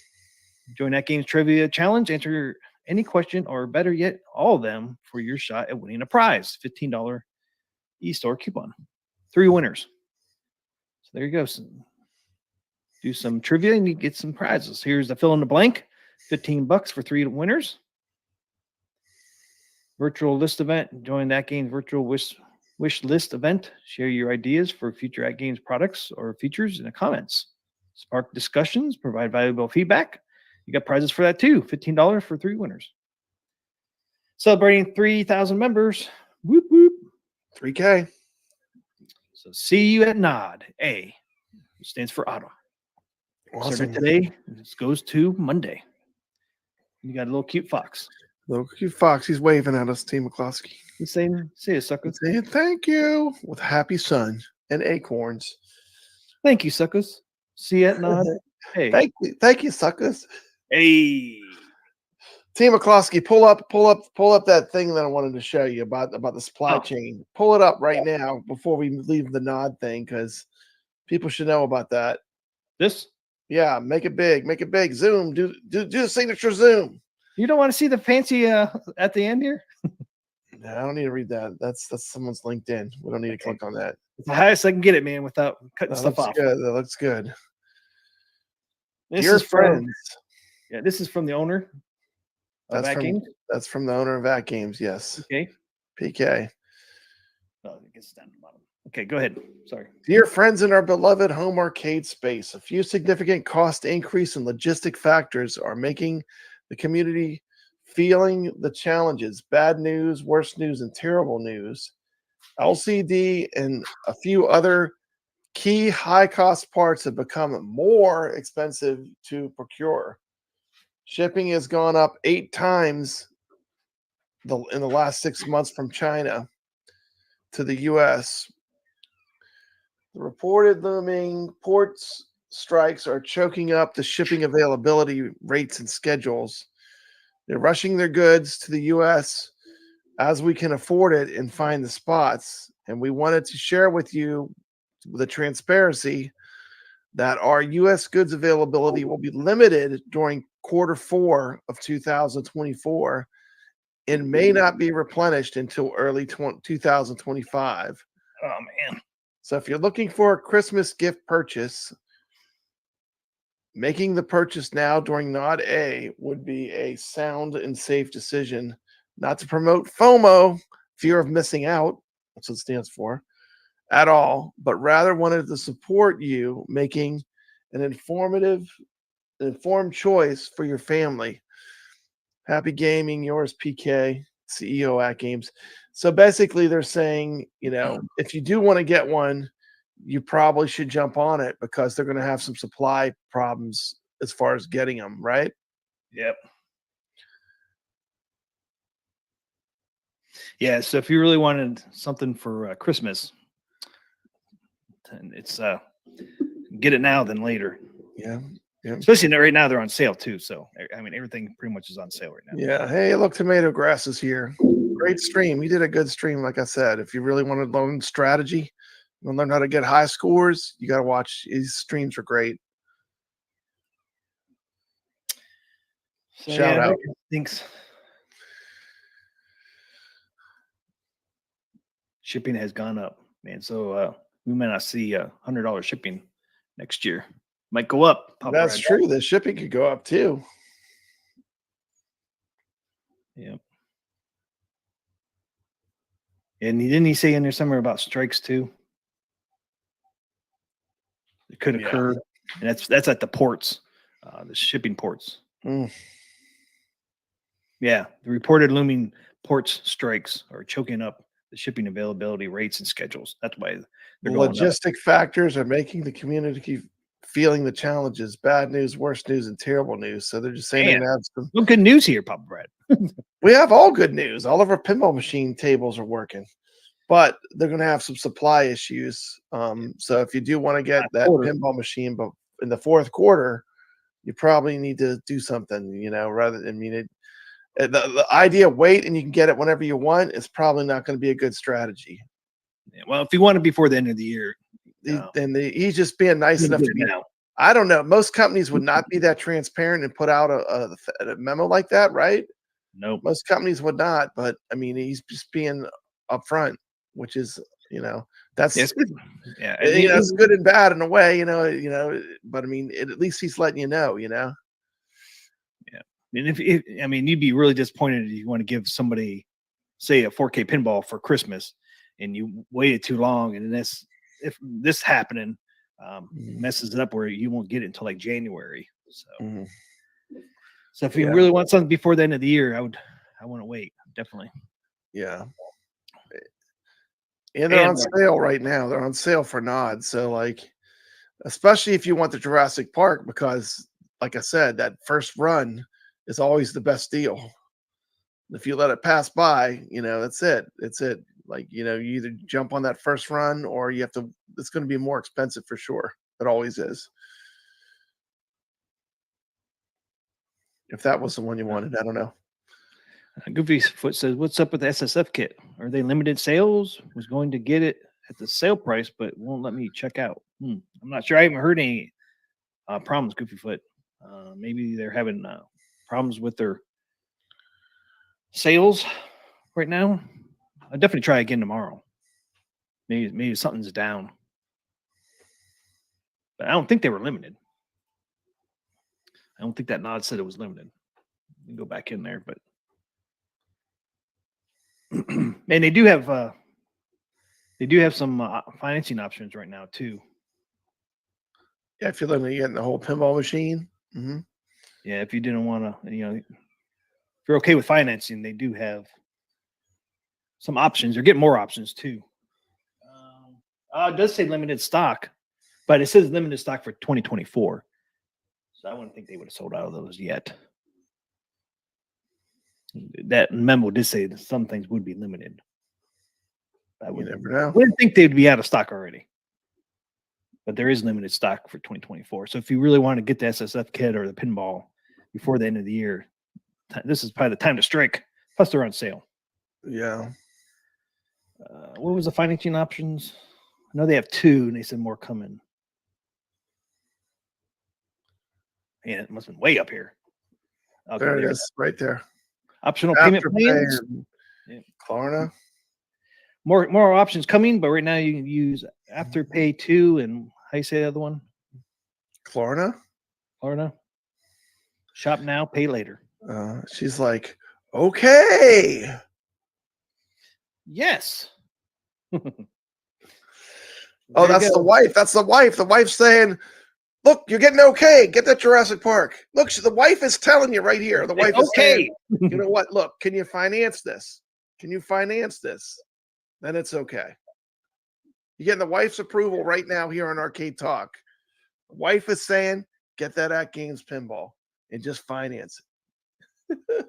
Join AtGames Trivia Challenge. Answer any question, or better yet, all of them for your shot at winning a prize: $15 e-store coupon. 3 winners. So there you go. So do some trivia and you get some prizes. Here's the fill in the blank: $15 for 3 winners. Virtual list event. Join AtGames virtual wish list event. Share your ideas for future AtGames products or features in the comments. Spark discussions. Provide valuable feedback. You got prizes for that too. $15 for 3 winners. Celebrating 3,000 members. Whoop whoop. 3K. So see you at NOD. A stands for autumn. Awesome. Started today. This goes to Monday. You got a little cute fox. Little cute fox. He's waving at us, Team McCloskey. He's saying, "See you, suckers." He's saying thank you with a happy sun and acorns. Thank you, suckers. See you at NOD. Hey. Thank you, suckers. Hey. Team McCloskey, pull up that thing that I wanted to show you about the supply chain. Pull it up right now before we leave the NOD thing, because people should know about that. This? Yeah, make it big. Zoom. Do the signature zoom. You don't want to see the fancy at the end here? No, I don't need to read that. That's someone's LinkedIn. We don't need to click on that. It's the highest I can get it, man, without cutting stuff off. Good. That looks good. This is friends. This is from the owner of AtGames. That's from the owner of AtGames, yes. Okay. PK. Oh, it gets down to the bottom. Okay, go ahead. Sorry. Dear friends in our beloved home arcade space, a few significant cost increase and logistic factors are making the community feeling the challenges. Bad news, worse news, and terrible news. LCD and a few other key high-cost parts have become more expensive to procure. Shipping has gone up 8 times in the last 6 months from China to the U.S. The reported looming ports strikes are choking up the shipping availability rates and schedules. They're rushing their goods to the U.S. as we can afford it and find the spots. And we wanted to share with you the transparency that our U.S. goods availability will be limited during Q4 of 2024 and may not be replenished until early 2025. Oh man. So if you're looking for a Christmas gift purchase, making the purchase now during Nod A would be a sound and safe decision, not to promote FOMO, fear of missing out, that's what it stands for, at all, but rather wanted to support you making an informed choice for your family. Happy gaming, yours PK, CEO at Games. So basically they're saying, if you do want to get one, you probably should jump on it because they're going to have some supply problems as far as getting them, right? Yep. Yeah, so if you really wanted something for Christmas, it's get it now than later. Yeah. Especially right now, they're on sale too. So I mean, everything pretty much is on sale right now. Yeah. Hey, look, Tomato Grass is here. Great stream. You did a good stream, like I said. If you really want to learn strategy, you want to learn how to get high scores, you got to watch. His streams are great. So, Shout out. Thanks. Shipping has gone up, man. So we may not see $100 shipping next year. Might go up. That's true. The shipping could go up too. Yeah. And didn't he say in there somewhere about strikes too? It could occur, and that's at the ports, the shipping ports. Yeah, the reported looming ports strikes are choking up the shipping availability rates and schedules. That's why the logistic factors are making the community feeling the challenges. Bad news, worse news, and terrible news. So they're just saying some good news here, Papa Brad. We have all good news. All of our pinball machine tables are working, but they're going to have some supply issues. So if you do want to get that pinball machine, but in the fourth quarter, you probably need to do something, rather than, the idea of wait and you can get it whenever you want is probably not going to be a good strategy. Yeah, well, if you want it before the end of the year, then he's just being nice enough to be. I don't know. Most companies would not be that transparent and put out a memo like that, right? Nope. Most companies would not, but I mean, he's just being upfront, which is, that's good. Yeah, it's good and bad in a way, but I mean, at least he's letting you know, Yeah. And if you'd be really disappointed if you want to give somebody, say, a 4K pinball for Christmas, and you waited too long, and if this happening messes it up where you won't get it until like January. So, so if you really want something before the end of the year, I want to wait, definitely. Yeah. And they're on sale right now. They're on sale for Nod. So especially if you want the Jurassic Park, because like I said, that first run is always the best deal. If you let it pass by, that's it. It's it. You either jump on that first run or you have to, it's going to be more expensive for sure. It always is. If that was the one you wanted, I don't know. Goofy Foot says, "What's up with the SSF kit? Are they limited sales? Was going to get it at the sale price, but won't let me check out. I'm not sure. I haven't heard any problems, Goofy Foot. Maybe they're having problems with their sales right now. I'll definitely try again tomorrow. Maybe something's down, but I don't think they were limited. I don't think that Nod said it was limited. You can go back in there, but." And they do have some financing options right now too. Yeah, if you're looking at getting the whole pinball machine. Yeah, if you didn't want to, if you're okay with financing, they do have some options. They're getting more options too. It does say limited stock, but it says limited stock for 2024. So I wouldn't think they would have sold out of those yet. That memo did say that some things would be limited. I You wouldn't, never know. wouldn't think they'd be out of stock already. But there is limited stock for 2024. So if you really want to get the SSF kit or the pinball before the end of the year, this is probably the time to strike. Plus, they're on sale. Yeah. What was the financing options? I know they have 2, and they said more coming. Yeah, it must have been way up here. Okay, There it is, right there. Optional payment Afterpay plans. and Yeah. Klarna. More options coming, but right now you can use Afterpay 2 and how you say the other one? Klarna. Klarna. Shop now, pay later. She's like, okay. Yes. Oh, that's the wife. That's the wife. The wife's saying, look, you're getting okay. Get that Jurassic Park. Look, the wife is telling you right here. The wife is saying, you know what? Look, can you finance this? Can you finance this? Then it's okay. You're getting the wife's approval right now here on Arcade Talk. The wife is saying, get that AtGames Pinball and just finance it.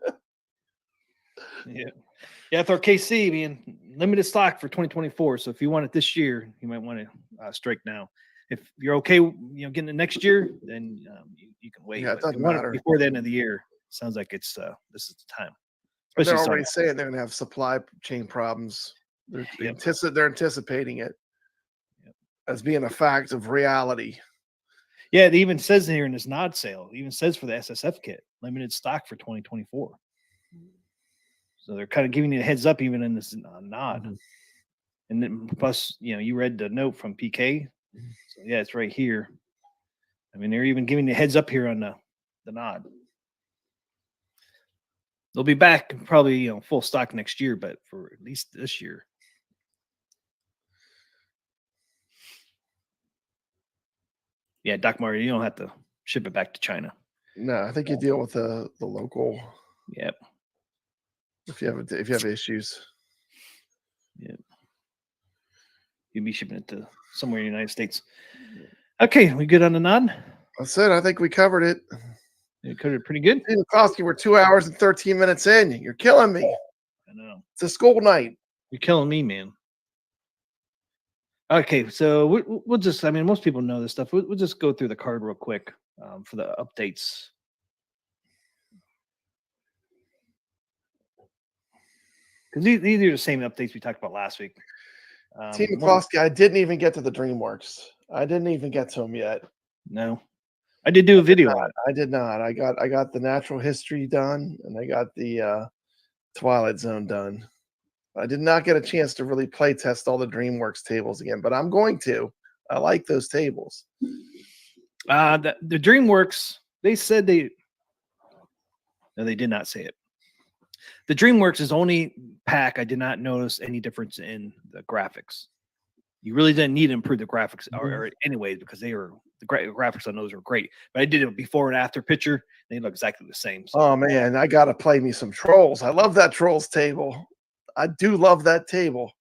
Yeah, for KC, man, limited stock for 2024. So if you want it this year, you might want to strike now. If you're okay, getting it next year, then you can wait. Yeah, it But if doesn't you want matter. it before the end of the year, sounds like it's this is the time. They're Especially already saying they're going to have supply chain problems. They're anticipating it as being a fact of reality. Yeah, it even says here in this nod sale, it even says for the SSF kit, limited stock for 2024. So they're kind of giving you a heads up even in this nod. Mm-hmm. And then plus, you read the note from PK. So yeah, it's right here. I mean, they're even giving you a heads up here on the nod. They'll be back probably full stock next year, but for at least this year. Yeah, Doc Mario, you don't have to ship it back to China. No, I think you deal with the local. Yep. If you have issues. Yeah. You'd be shipping it to somewhere in the United States. Okay, we good on the nod? That's it. I think we covered it. You covered it pretty good. Koski, we're 2 hours and 13 minutes in. You're killing me. I know. It's a school night. You're killing me, man. Okay, so we'll just, most people know this stuff. We'll just go through the card real quick for the updates. Because these are the same updates we talked about last week. Team McCloskey, I didn't even get to the DreamWorks. I didn't even get to them yet. No. I did do a video on it. I did not. I got the natural history done, and I got the Twilight Zone done. I did not get a chance to really play test all the DreamWorks tables again, but I'm going to. I like those tables. The DreamWorks, they said no, they did not say it. The DreamWorks is only pack I did not notice any difference in the graphics. You really didn't need to improve the graphics or anyways, because the graphics on those are great. But I did a before and after picture. They look exactly the same. So. Oh, man, I got to play me some Trolls. I love that Trolls table. I do love that table.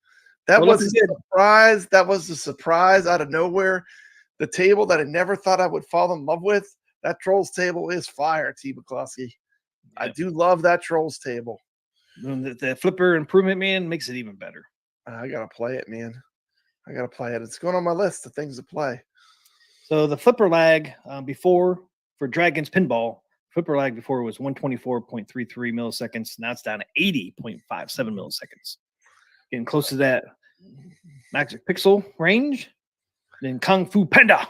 That was a surprise. That was a surprise out of nowhere. The table that I never thought I would fall in love with, that Trolls table is fire, T. McCloskey. Yep. I do love that Trolls table. The flipper improvement, man, makes it even better. I got to play it, man. I got to play it. It's going on my list of things to play. So the flipper lag before for AtGames Pinball, flipper lag before was 124.33 milliseconds. Now it's down to 80.57 milliseconds. Getting close to that Magic Pixel range. Then Kung Fu Panda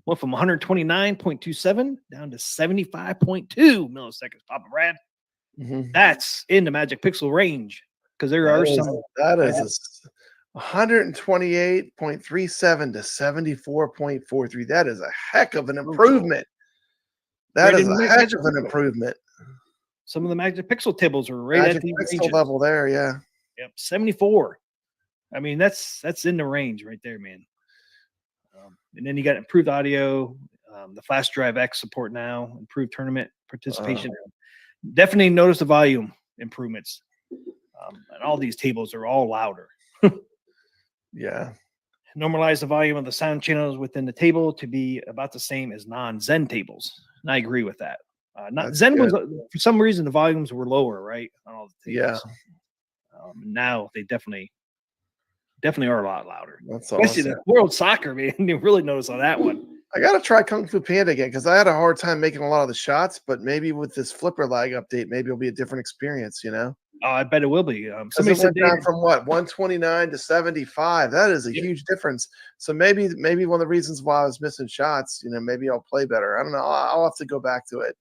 went from 129.27 down to 75.2 milliseconds. Papa Brad. Mm-hmm. That's in the Magic Pixel range because there are some. That is 128.37 to 74.43. That is a heck of an improvement. That is a heck of an improvement. Some of the Magic Pixel tables are right Magic at the Pixel level there, yeah. Yep, 74. I mean, that's in the range right there, man. And then you got improved audio, the Flash Drive X support now, improved tournament participation. Definitely notice the volume improvements. And all these tables are all louder. Yeah. Normalize the volume of the sound channels within the table to be about the same as non-Zen tables. And I agree with that. Not That's Zen was good. for some reason the volumes were lower, right? On all the Yeah, tables. Now they definitely are a lot louder. that's Especially awesome. the World Soccer, man. You really notice on that one. I gotta try Kung Fu Panda again because I had a hard time making a lot of the shots, but maybe with this flipper lag update, maybe it'll be a different experience, you know? Oh, I bet it will be. Because Somebody it said went down from what 129 to 75. That is a Yep. huge difference. So maybe one of the reasons why I was missing shots, you know, maybe I'll play better. I don't know. I'll have to go back to it.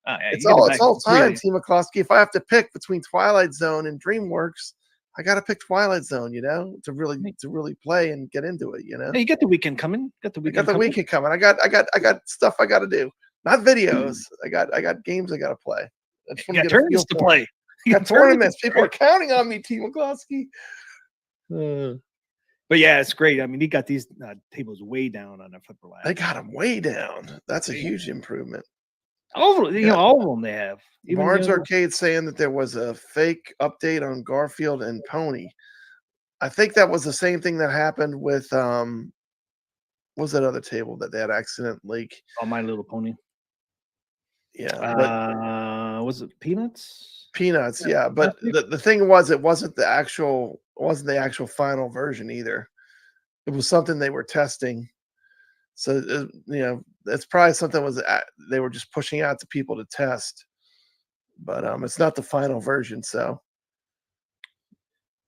yeah, It's you get it all back time, really. Team McCloskey. If I have to pick between Twilight Zone and DreamWorks, I gotta pick Twilight Zone, you know, to really play and get into it, you know. Hey, you got the weekend coming. Got the I got weekend the coming. weekend coming. I got stuff I gotta do. Not videos. I got games I gotta play. I just You want to got get a feel tournaments to for 'em. play. I got tournaments. People are counting on me, Team McCloskey. But yeah, it's great. I mean, he got these tables way down on a flipper lag. They got them way down. That's a Way huge improvement. All of, all of them they have. Even Barnes the other- Arcade saying that there was a fake update on Garfield and Pony. I think that was the same thing that happened with what was that other table that they had accident leak? Oh, My Little Pony. Yeah, but Was it Peanuts? Peanuts, yeah. But the thing was, it wasn't the actual final version either. It was something they were testing. So you know, it's probably something they were just pushing out to people to test. But it's not the final version. So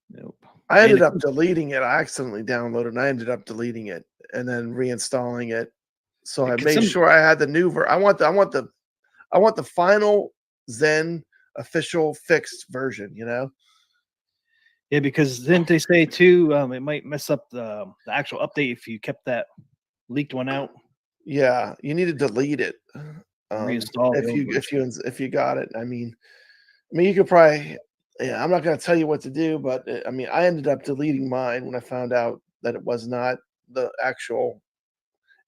Nope. I ended up deleting it. I accidentally downloaded and I ended up deleting it and then reinstalling it. So I made sure I had the new version. I want the final Zen official fixed version, you know? Yeah, because then they say too, it might mess up the actual update if you kept that leaked one out. Yeah, you need to delete it. Reinstall if you got it. I mean you could probably. Yeah, I'm not going to tell you what to do, but I mean, I ended up deleting mine when I found out that it was not the actual.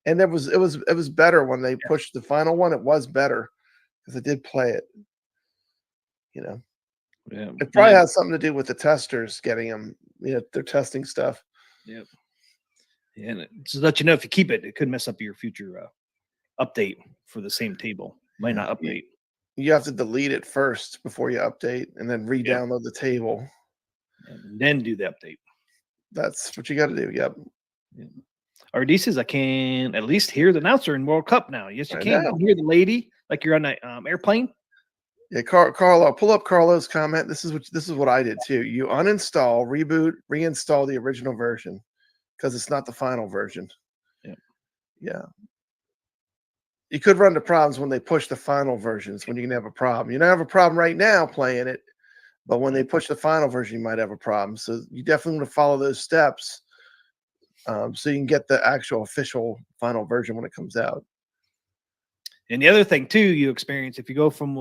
And it was better when they pushed the final one. It was better because I did play it. You know, it probably has something to do with the testers getting them. You know, they're testing stuff. Yep. And to let you know, if you keep it, it could mess up your future update for the same table. Might not update. You have to delete it first before you update, and then re-download the table, and then do the update. That's what you got to do. Yep. RD says I can at least hear the announcer in World Cup now. Yes, you can. You can hear the lady like you're on an airplane. Yeah, Carlo, pull up Carlo's comment. This is what I did too. You uninstall, reboot, reinstall the original version because it's not the final version. Yeah. You could run into problems when they push the final versions when you can have a problem. You don't have a problem right now playing it, but when they push the final version, you might have a problem. So you definitely want to follow those steps so you can get the actual official final version when it comes out. And the other thing too, you experience if you go from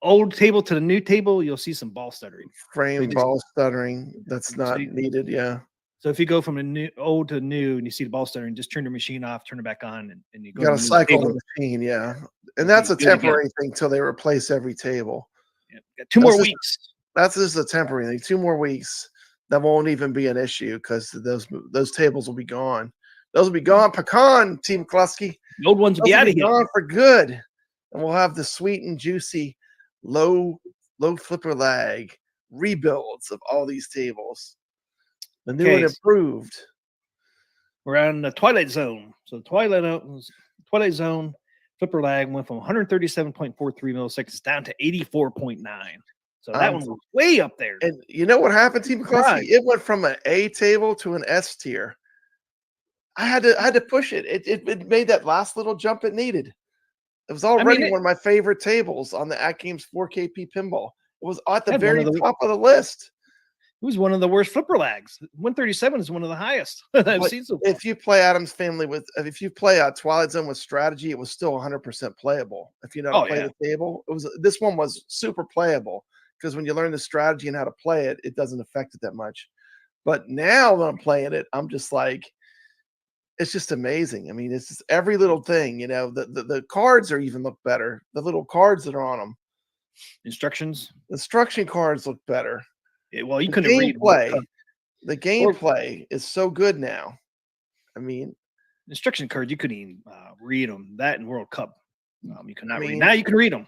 old table to the new table, you'll see some ball stuttering. Ball stuttering. That's not needed. Yeah. So if you go from old to new and you see the ball stuttering, just turn the machine off, turn it back on, and you got to cycle the machine. Yeah. And that's a temporary thing till they replace every table. Yeah. Got 2 more weeks. That's just a temporary thing. 2 more weeks. That won't even be an issue because those tables will be gone. Those will be gone. Pecan, Team Klusky. The old ones will be out of here. Gone for good. And we'll have the sweet and juicy low flipper lag rebuilds of all these tables. The new and improved. We're on the Twilight Zone. So Twilight Zone flipper lag went from 137.43 milliseconds down to 84.9. So that one was way up there. And you know what happened, Team McCluskey? It went from an A table to an S tier. I had to push it. It made that last little jump it needed. It was already one of my favorite tables on the AtGames 4KP Pinball. It was at the very top of the list. It was one of the worst flipper lags. 137 is one of the highest I've seen so far. If you play Adam's Family if you play Twilight Zone with strategy, it was still 100% playable. If you know how to play the table, this one was super playable because when you learn the strategy and how to play it, it doesn't affect it that much. But now when I'm playing it, I'm just like, it's just amazing. I mean, it's just every little thing. You know, the cards even look better. The little cards that are on them, instruction cards look better. Well, you couldn't read. The gameplay is so good now. I mean, instruction cards, you couldn't even read them. That in World Cup, you could not read. mean- Now you can read them.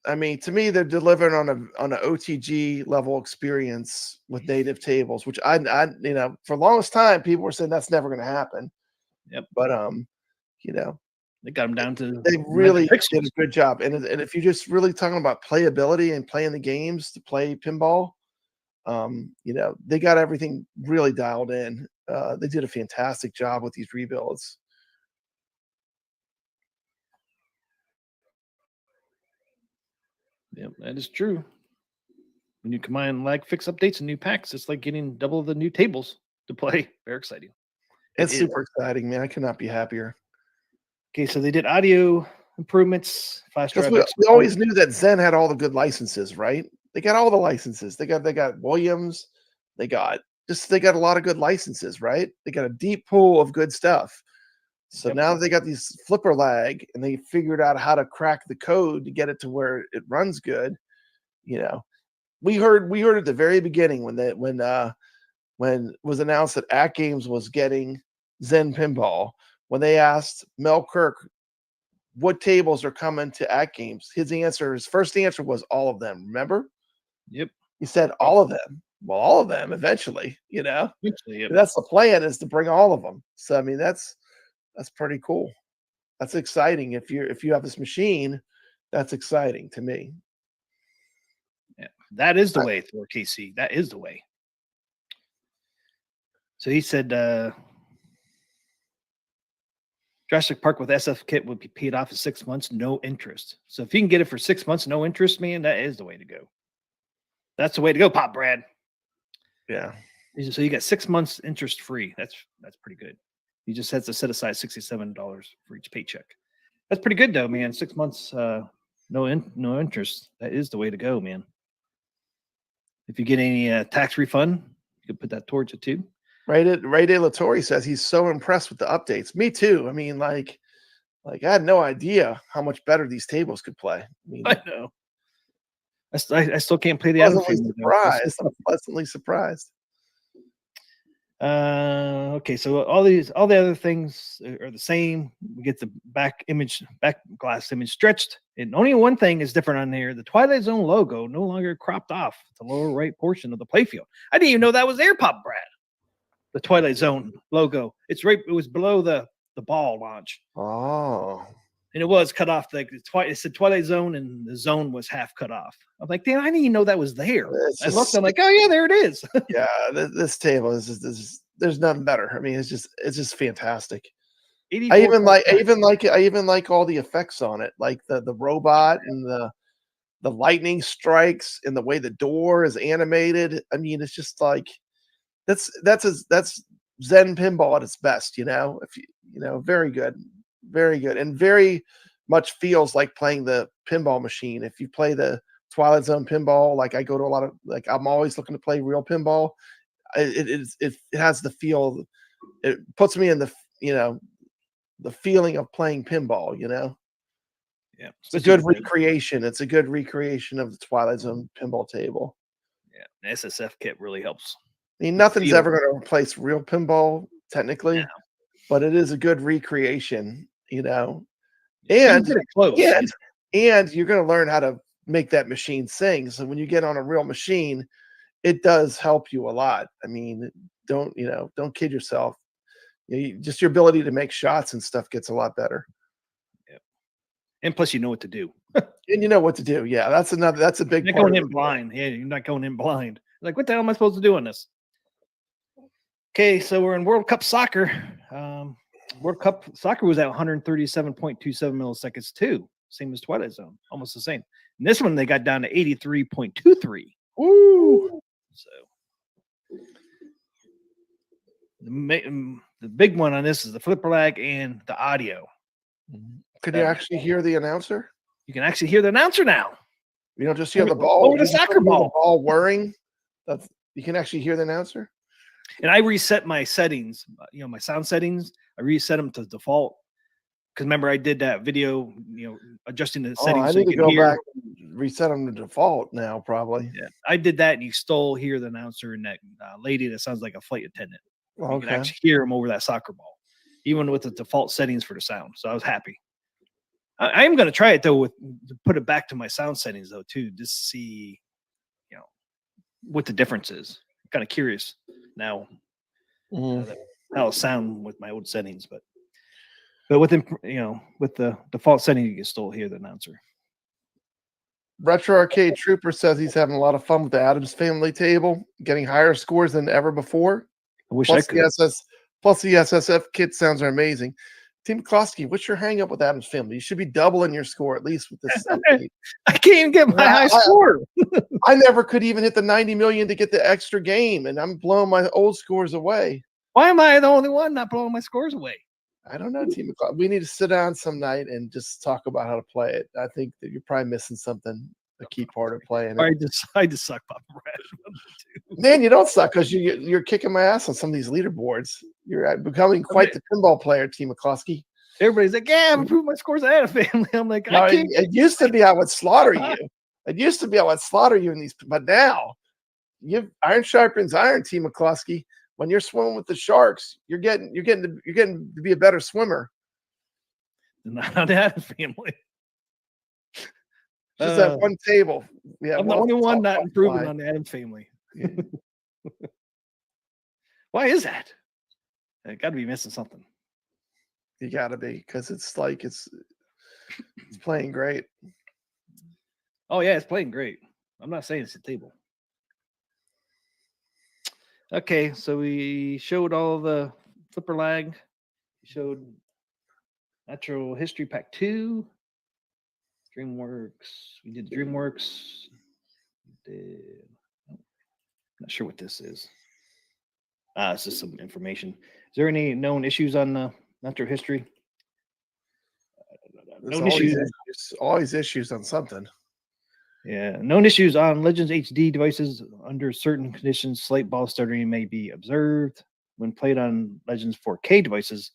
I mean, to me, they're delivering on an OTG level experience with native tables, which I you know, for the longest time, people were saying that's never going to happen. Yep. But you know, They got them down to they really pixels. did a good job. And if you're just really talking about playability and playing the games to play pinball, you know, they got everything really dialed in. They did a fantastic job with these rebuilds. Yep, that is true. When you combine lag fix updates and new packs, it's like getting double the new tables to play. Very exciting. It's It is. super exciting, man. I could not be happier. Okay, so they did audio improvements, flash Because drive. we always knew that Zen had all the good licenses, right? They got all the licenses. They got Williams. They got a lot of good licenses, right? They got a deep pool of good stuff. So Yep. now that they got these flipper lag and they figured out how to crack the code to get it to where it runs good, you know. We heard at the very beginning when it was announced that AtGames was getting Zen Pinball, when they asked Mel Kirk what tables are coming to AtGames, his first answer was all of them. Remember? Yep. He said all of them. Well, all of them eventually, you know. Eventually, yep. That's the plan, is to bring all of them. So I mean, that's pretty cool. That's exciting. If you have this machine, that's exciting to me. Yeah, that is the way for KC. That is the way. So he said Jurassic Park with SF kit would be paid off in 6 months, no interest. So if you can get it for 6 months, no interest, man, that is the way to go. That's the way to go, Pop Brad. Yeah. So you got 6 months interest free. That's pretty good. You just have to set aside $67 for each paycheck. That's pretty good though, man. 6 months, no interest. That is the way to go, man. If you get any tax refund, you can put that towards it too. Ray De La Torre says he's so impressed with the updates. Me too. I mean, like I had no idea how much better these tables could play. I mean, I know. I still can't play the I'm pleasantly surprised. Okay, so all the other things are the same. We get the back glass image stretched, and only one thing is different on here. The Twilight Zone logo no longer cropped off the lower right portion of the playfield. I didn't even know that was there, Pop Brad. The Twilight Zone logo. It was below the ball launch. Oh. And it was cut off. Like it said Twilight Zone, and the zone was half cut off. I'm like, damn, I didn't even know that was there. I looked. I'm like, oh yeah, there it is. Yeah, this table is there's nothing better. I mean, it's just fantastic. I even like all the effects on it, like the robot and the lightning strikes and the way the door is animated. I mean, it's just like that's Zen Pinball at its best. You know, very good. Very good, and very much feels like playing the pinball machine. If you play the Twilight Zone pinball, like I go to a lot of, like I'm always looking to play real pinball. It has the feel. It puts me in the the feeling of playing pinball. You know, yeah, it's a good recreation. It's a good recreation of the Twilight Zone pinball table. Yeah, the SSF kit really helps. I mean, nothing's ever going to replace real pinball technically, but it is a good recreation. You know, and you're going to learn how to make that machine sing. So when you get on a real machine, it does help you a lot. I mean, don't kid yourself. Just your ability to make shots and stuff gets a lot better. Yeah, and plus you know what to do. And you know what to do. Yeah, that's a big. You're not going in blind. Yeah, you're not going in blind. Like, what the hell am I supposed to do on this? Okay, so we're in World Cup soccer. World Cup soccer was at 137.27 milliseconds too, same as Twilight Zone, almost the same. And this one they got down to 83.23. Woo! So the big one on this is the flipper lag and the audio. Can you actually hear the announcer? You can actually hear the announcer now. You don't just hear the ball. Over the soccer ball. The ball whirring. You can actually hear the announcer. And I reset my settings, my sound settings. I reset them to default. Because remember, I did that video, adjusting the settings. I need to go back and reset them to default now, probably. Yeah, I did that, and you still hear the announcer and that lady that sounds like a flight attendant. Okay. You can actually hear them over that soccer ball. even with the default settings for the sound. So I was happy. I am going to try it though to put it back to my sound settings though too, just to see, what the difference is. I'm kind of curious now how it'll sound with my old settings, but with with the default setting, you can still hear the announcer. Retro Arcade Trooper says he's having a lot of fun with the Adams Family table, getting higher scores than ever before. I wish I could. Plus the SSF kit sounds are amazing. Tim McCloskey, what's your hang up with Adams Family? You should be doubling your score at least with this update. I can't even get my high score. I never could even hit the 90 million to get the extra game, and I'm blowing my old scores away. Why am I the only one not blowing my scores away? I don't know, Team McCloskey. We need to sit down some night and just talk about how to play it. I think that you're probably missing something, a key part of playing it. I just suck, Papa Brad. Man, you don't suck because you're kicking my ass on some of these leaderboards. You're becoming quite the pinball player, Team McCloskey. Everybody's like, yeah, I've improved my scores ahead of family. I'm like, I can't. It used to be I would slaughter you. It used to be I would slaughter you in these, but now iron sharpens iron, Team McCloskey. When you're swimming with the sharks, you're getting to be a better swimmer. Not that family. Just that one table. Yeah, I'm the only one not improving on the Adams Family. Why is that? I got to be missing something. You got to be, because it's like it's playing great. Oh yeah, it's playing great. I'm not saying it's a table. Okay, so we showed all the flipper lag. We showed Natural History Pack 2. DreamWorks. We did DreamWorks. Not sure what this is. It's just some information. Is there any known issues on the Natural History? There's always issues on something. Yeah, known issues on Legends HD devices. Under certain conditions, slight ball stuttering may be observed when played on Legends 4K devices,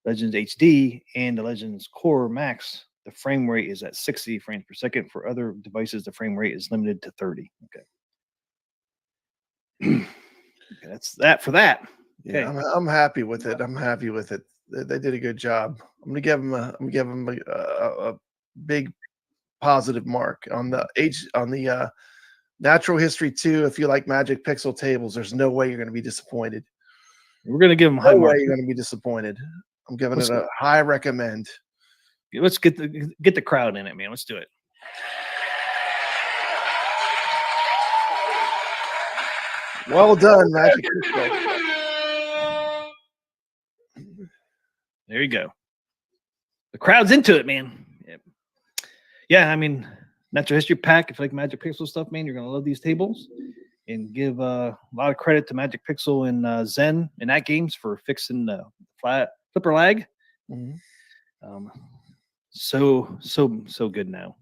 Legends HD, and the Legends Core Max. The frame rate is at 60 frames per second. For other devices, the frame rate is limited to 30. Okay. That's that for that. Okay. Yeah, I'm happy with it. I'm happy with it. They did a good job. I'm gonna give them a big positive mark on the Natural History 2. If you like Magic Pixel tables, there's no way you're gonna be disappointed. We're gonna give them high mark. You're gonna be disappointed. I'm giving it a high recommend. Let's get the crowd in it, man. Let's do it. Well done, Magic Pixel. There you go. The crowd's into it, man. Yeah, I mean, Natural History Pack. If you like Magic Pixel stuff, man, you're gonna love these tables. And give a lot of credit to Magic Pixel and Zen and AtGames for fixing the flat flipper lag. Mm-hmm. So good now.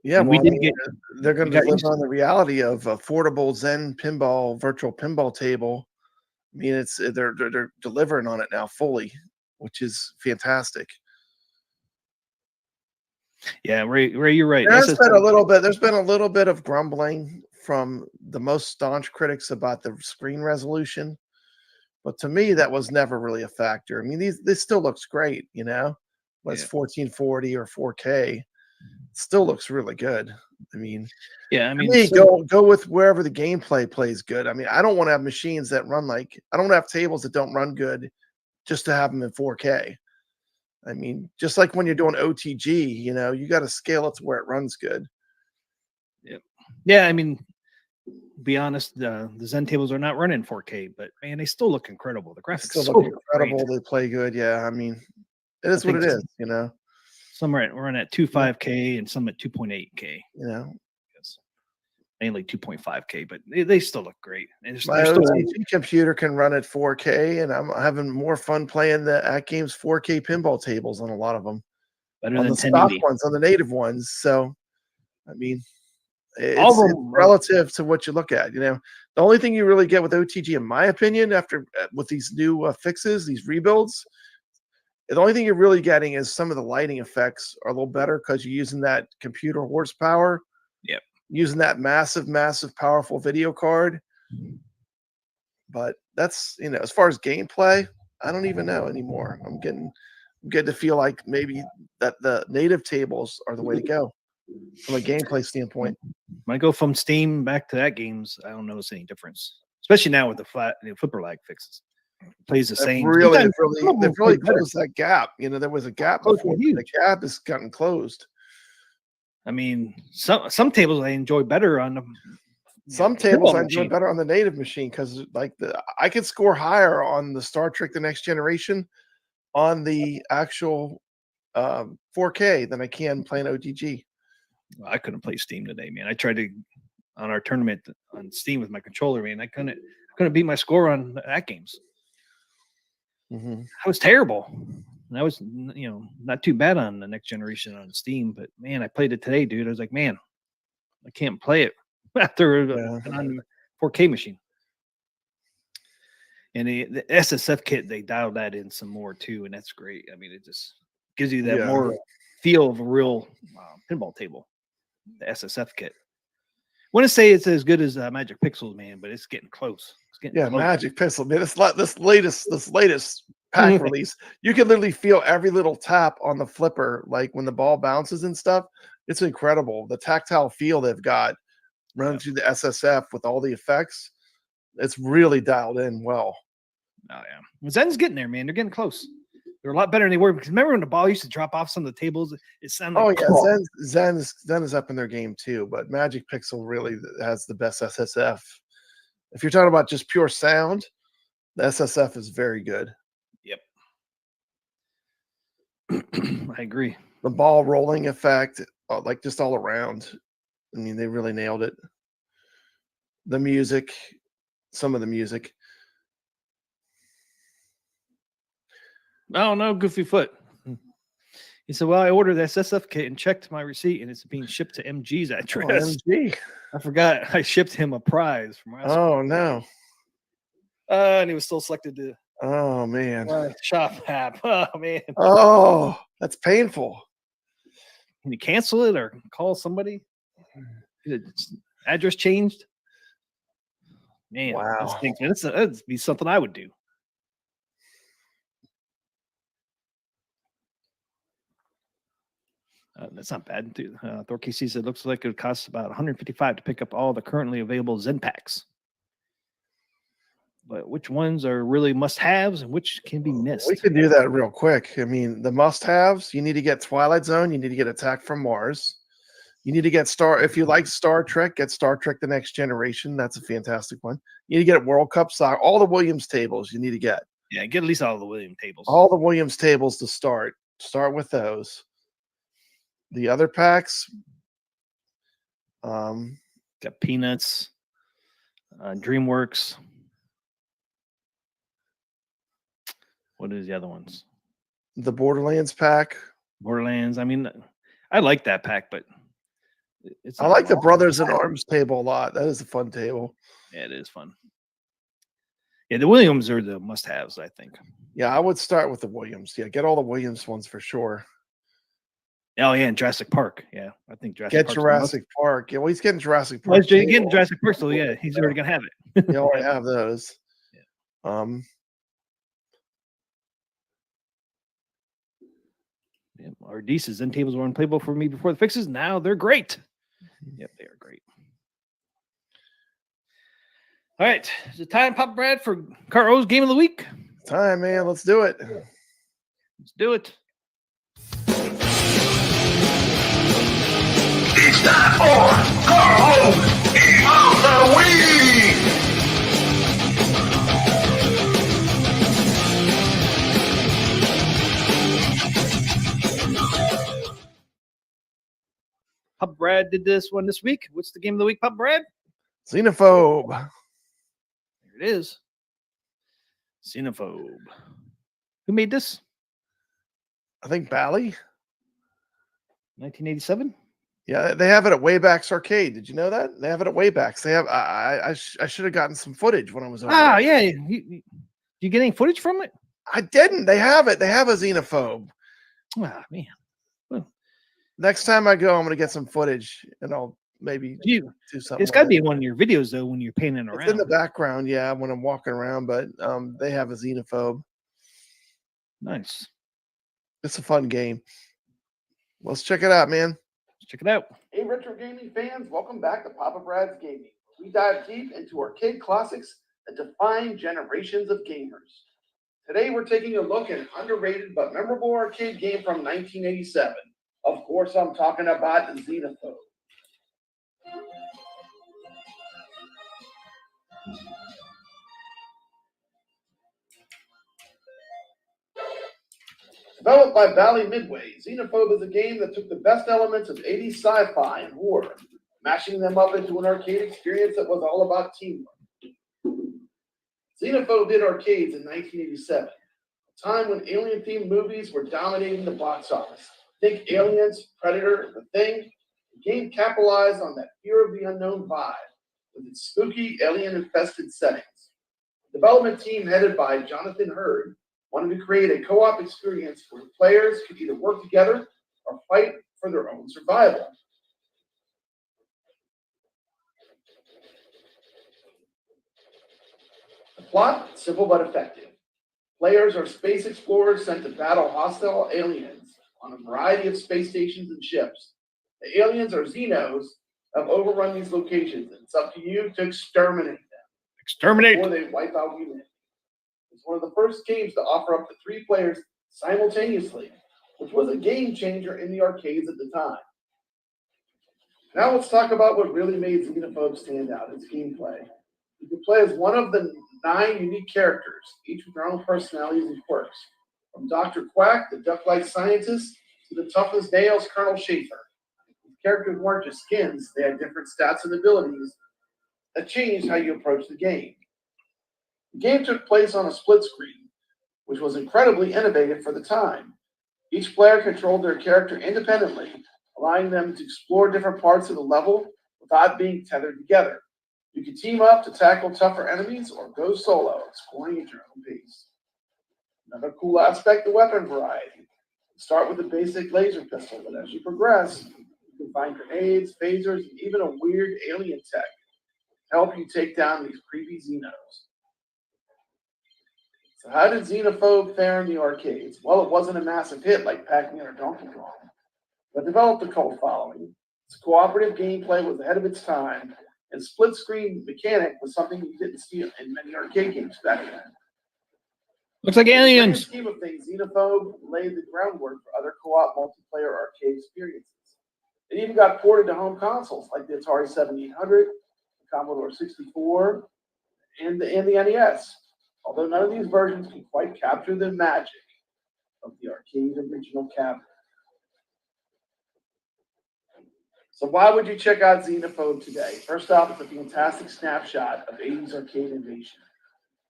Yeah, and they're going to deliver on the reality of affordable Zen pinball virtual pinball table. I mean, they're delivering on it now fully, which is fantastic. Yeah, Ray, you're right. There's been a little bit of grumbling from the most staunch critics about the screen resolution, but to me, that was never really a factor. I mean, this still looks great, whether it's 1440 or 4K. Still looks really good. I mean, go with wherever the gameplay plays good. I mean, I don't want to have machines that run I don't want to have tables that don't run good just to have them in 4K. I mean, just like when you're doing OTG, you got to scale it to where it runs good. Yeah. I mean, be honest, the Zen tables are not running 4K, but man, they still look incredible. The graphics still look incredible. Great. They play good. Yeah, I mean, it is what it is. Some are running at 2.5K and some at 2.8K. Mainly 2.5K, but they still look great. My OTG computer can run at 4K, and I'm having more fun playing the AtGames 4K pinball tables on a lot of them. Better on than the stock ones, on the native ones. So, I mean, it's relative to what you look at. The only thing you really get with OTG, in my opinion, with these new fixes, these rebuilds, the only thing you're really getting is some of the lighting effects are a little better because you're using that computer horsepower. Yep. Using that massive, powerful video card. But that's, as far as gameplay, I don't even know anymore. I'm getting to feel like maybe that the native tables are the way to go from a gameplay standpoint. When I go from Steam back to AtGames, I don't notice any difference, especially now with the flipper lag fixes. It plays the same. They've Some of them really play better. closed that gap. You know, there was a gap Oh, before. huge. The gap has gotten closed. I mean, some tables I enjoy better on them. Some tables I enjoy better on the native machine because, like, I could score higher on the Star Trek: The Next Generation on the actual 4K than I can playing OTG. Well, I couldn't play Steam today, man. I tried to on our tournament on Steam with my controller, man. I couldn't beat my score on AtGames. Mm-hmm. I was terrible. And I was, not too bad on the Next Generation on Steam, but man, I played it today, dude. I was like, man, I can't play it after on the 4K machine. And the SSF kit, they dialed that in some more too, and that's great. I mean, it just gives you that more feel of a real pinball table. The SSF kit. I want to say it's as good as Magic Pixels, man, but it's getting close. It's getting close. Magic Pixel, man. This latest pack release, you can literally feel every little tap on the flipper, like when the ball bounces and stuff. It's incredible. The tactile feel they've got running through the SSF with all the effects. It's really dialed in well. Oh yeah, Zen's getting there, man. They're getting close. They're a lot better than they were, because remember when the ball used to drop off some of the tables? It sounded like Zen is up in their game too, but Magic Pixel really has the best SSF. If you're talking about just pure sound, the SSF is very good. Yep. I agree. The ball rolling effect, like just all around. I mean, they really nailed it. The music, some of the music. Oh no, Goofy Foot. He said, "Well, I ordered the SSF kit and checked my receipt, and it's being shipped to MG's address." MG. I forgot I shipped him a prize from last Oh week. no. And he was still selected to Oh man. shop app. Oh man. Oh, that's painful. Can you cancel it or call somebody? Address changed? Man, wow. That'd be something I would do. That's not bad. Thor KC said, looks like it costs about $155 to pick up all the currently available Zen packs. But which ones are really must-haves and which can be missed? We can do that real quick. I mean, the must-haves, you need to get Twilight Zone. You need to get Attack from Mars. You need to get if you like Star Trek, get Star Trek: The Next Generation. That's a fantastic one. You need to get World Cup Soccer. All the Williams tables you need to get. Yeah, get at least all the Williams tables. All the Williams tables to start. Start with those. The other packs, got Peanuts, DreamWorks. What is the other ones? The Borderlands pack. Borderlands. I mean, I like that pack, but I like the Brothers in Arms table a lot. That is a fun table. Yeah, it is fun. Yeah, the Williams are the must-haves, I think. Yeah, I would start with the Williams. Yeah, get all the Williams ones for sure. Oh yeah, and Jurassic Park. Yeah, I think Jurassic Park. Yeah, well, he's getting Jurassic Park. Well, he's getting Jurassic Park, so yeah, he's already gonna have it. He already have those. Yeah. Yeah, our Deese's Zen tables were unplayable for me before the fixes. Now they're great. Yep, they are great. All right, is it time, Papa Brad, for Carl's Game of the Week? Time, man. Let's do it. Let's do it. It's time for Carl's Game of the Week. Papa Brad did this one this week. What's the game of the week, Papa Brad? Xenophobe. There it is. Xenophobe. Who made this? I think Bally. 1987. Yeah, they have it at Waybacks Arcade. Did you know that? They have it at Waybacks. They have. I should have gotten some footage when I was over there. Yeah. You get any footage from it? I didn't. They have it. They have a Xenophobe. Ah, man. Next time I go, I'm going to get some footage, and I'll maybe do something. It's got to be in one of your videos, though, when you're painting around. It's in the background, yeah, when I'm walking around, but they have a Xenophobe. Nice. It's a fun game. Let's check it out, man. Let's check it out. Hey, retro gaming fans, welcome back to Papa Brad's Gaming. We dive deep into arcade classics that define generations of gamers. Today, we're taking a look at an underrated but memorable arcade game from 1987. Of course, I'm talking about Xenophobe. Developed by Bally Midway, Xenophobe is a game that took the best elements of 80s sci-fi and horror, mashing them up into an arcade experience that was all about teamwork. Xenophobe hit arcades in 1987, a time when alien-themed movies were dominating the box office. Think Aliens, Predator, The Thing. The game capitalized on that fear of the unknown vibe with its spooky, alien-infested settings. The development team, headed by Jonathan Hurd, wanted to create a co-op experience where players could either work together or fight for their own survival. The plot, simple but effective. Players are space explorers sent to battle hostile aliens on a variety of space stations and ships. The aliens are Xenos have overrun these locations, and it's up to you to exterminate them. Exterminate. Before they wipe out humanity. It's one of the first games to offer up to 3 players simultaneously, which was a game changer in the arcades at the time. Now let's talk about what really made Xenophobe stand out, its gameplay. You can play as one of the 9 unique characters, each with their own personalities and quirks. From Dr. Quack, the duck-like scientist, to the tough as nails Colonel Schaefer. These characters weren't just skins, they had different stats and abilities that changed how you approach the game. The game took place on a split screen, which was incredibly innovative for the time. Each player controlled their character independently, allowing them to explore different parts of the level without being tethered together. You can team up to tackle tougher enemies or go solo, exploring at your own pace. Another cool aspect, the weapon variety. Start with a basic laser pistol, but as you progress, you can find grenades, phasers, and even a weird alien tech to help you take down these creepy Xenos. So how did Xenophobe fare in the arcades? Well, it wasn't a massive hit like Pac-Man or Donkey Kong, but developed a cult following. Its cooperative gameplay was ahead of its time, and split-screen mechanic was something you didn't see in many arcade games back then. Looks like In the aliens. scheme of things, Xenophobe laid the groundwork for other co-op multiplayer arcade experiences. It even got ported to home consoles like the Atari 7800, the Commodore 64, and the NES. Although none of these versions can quite capture the magic of the arcade original cabinet. So why would you check out Xenophobe today? First off, it's a fantastic snapshot of 80s arcade invasion.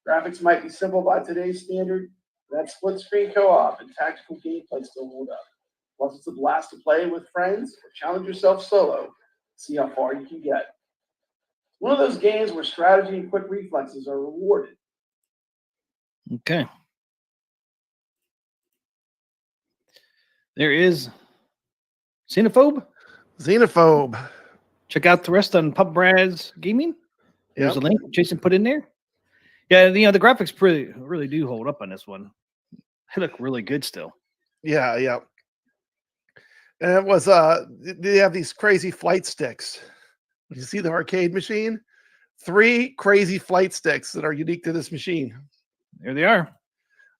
Graphics might be simple by today's standard, but that split-screen co-op and tactical gameplay still hold up. Plus, it's a blast to play with friends or challenge yourself solo, see how far you can get. One of those games where strategy and quick reflexes are rewarded. Okay. There is Xenophobe. Xenophobe. Check out the rest on Pub Brad's Gaming. There's Yep. a link Jason put in there. Yeah, the graphics really do hold up on this one. They look really good still. Yeah, yeah. And it was they have these crazy flight sticks. You see the arcade machine? 3 crazy flight sticks that are unique to this machine. There they are.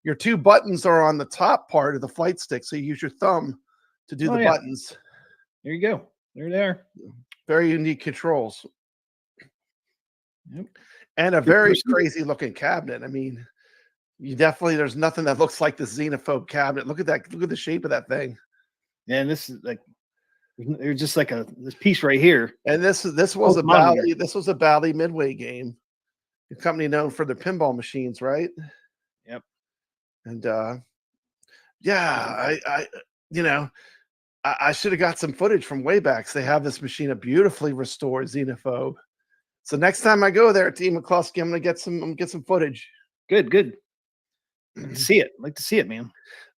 Your 2 buttons are on the top part of the flight stick, so you use your thumb to do the buttons. There you go. There they are. Very unique controls. Yep. And a very crazy looking cabinet. I mean, there's nothing that looks like the Xenophobe cabinet. Look at that. Look at the shape of that thing. Yeah, and this is like there's just like this piece right here. And this was a Bally Midway game. A company known for their pinball machines, right? Yep. And I should have got some footage from way back. They have this machine, a beautifully restored Xenophobe. So next time I go there at Team McCluskey, I'm gonna get some footage. Good. Like to see it. Like to see it, man.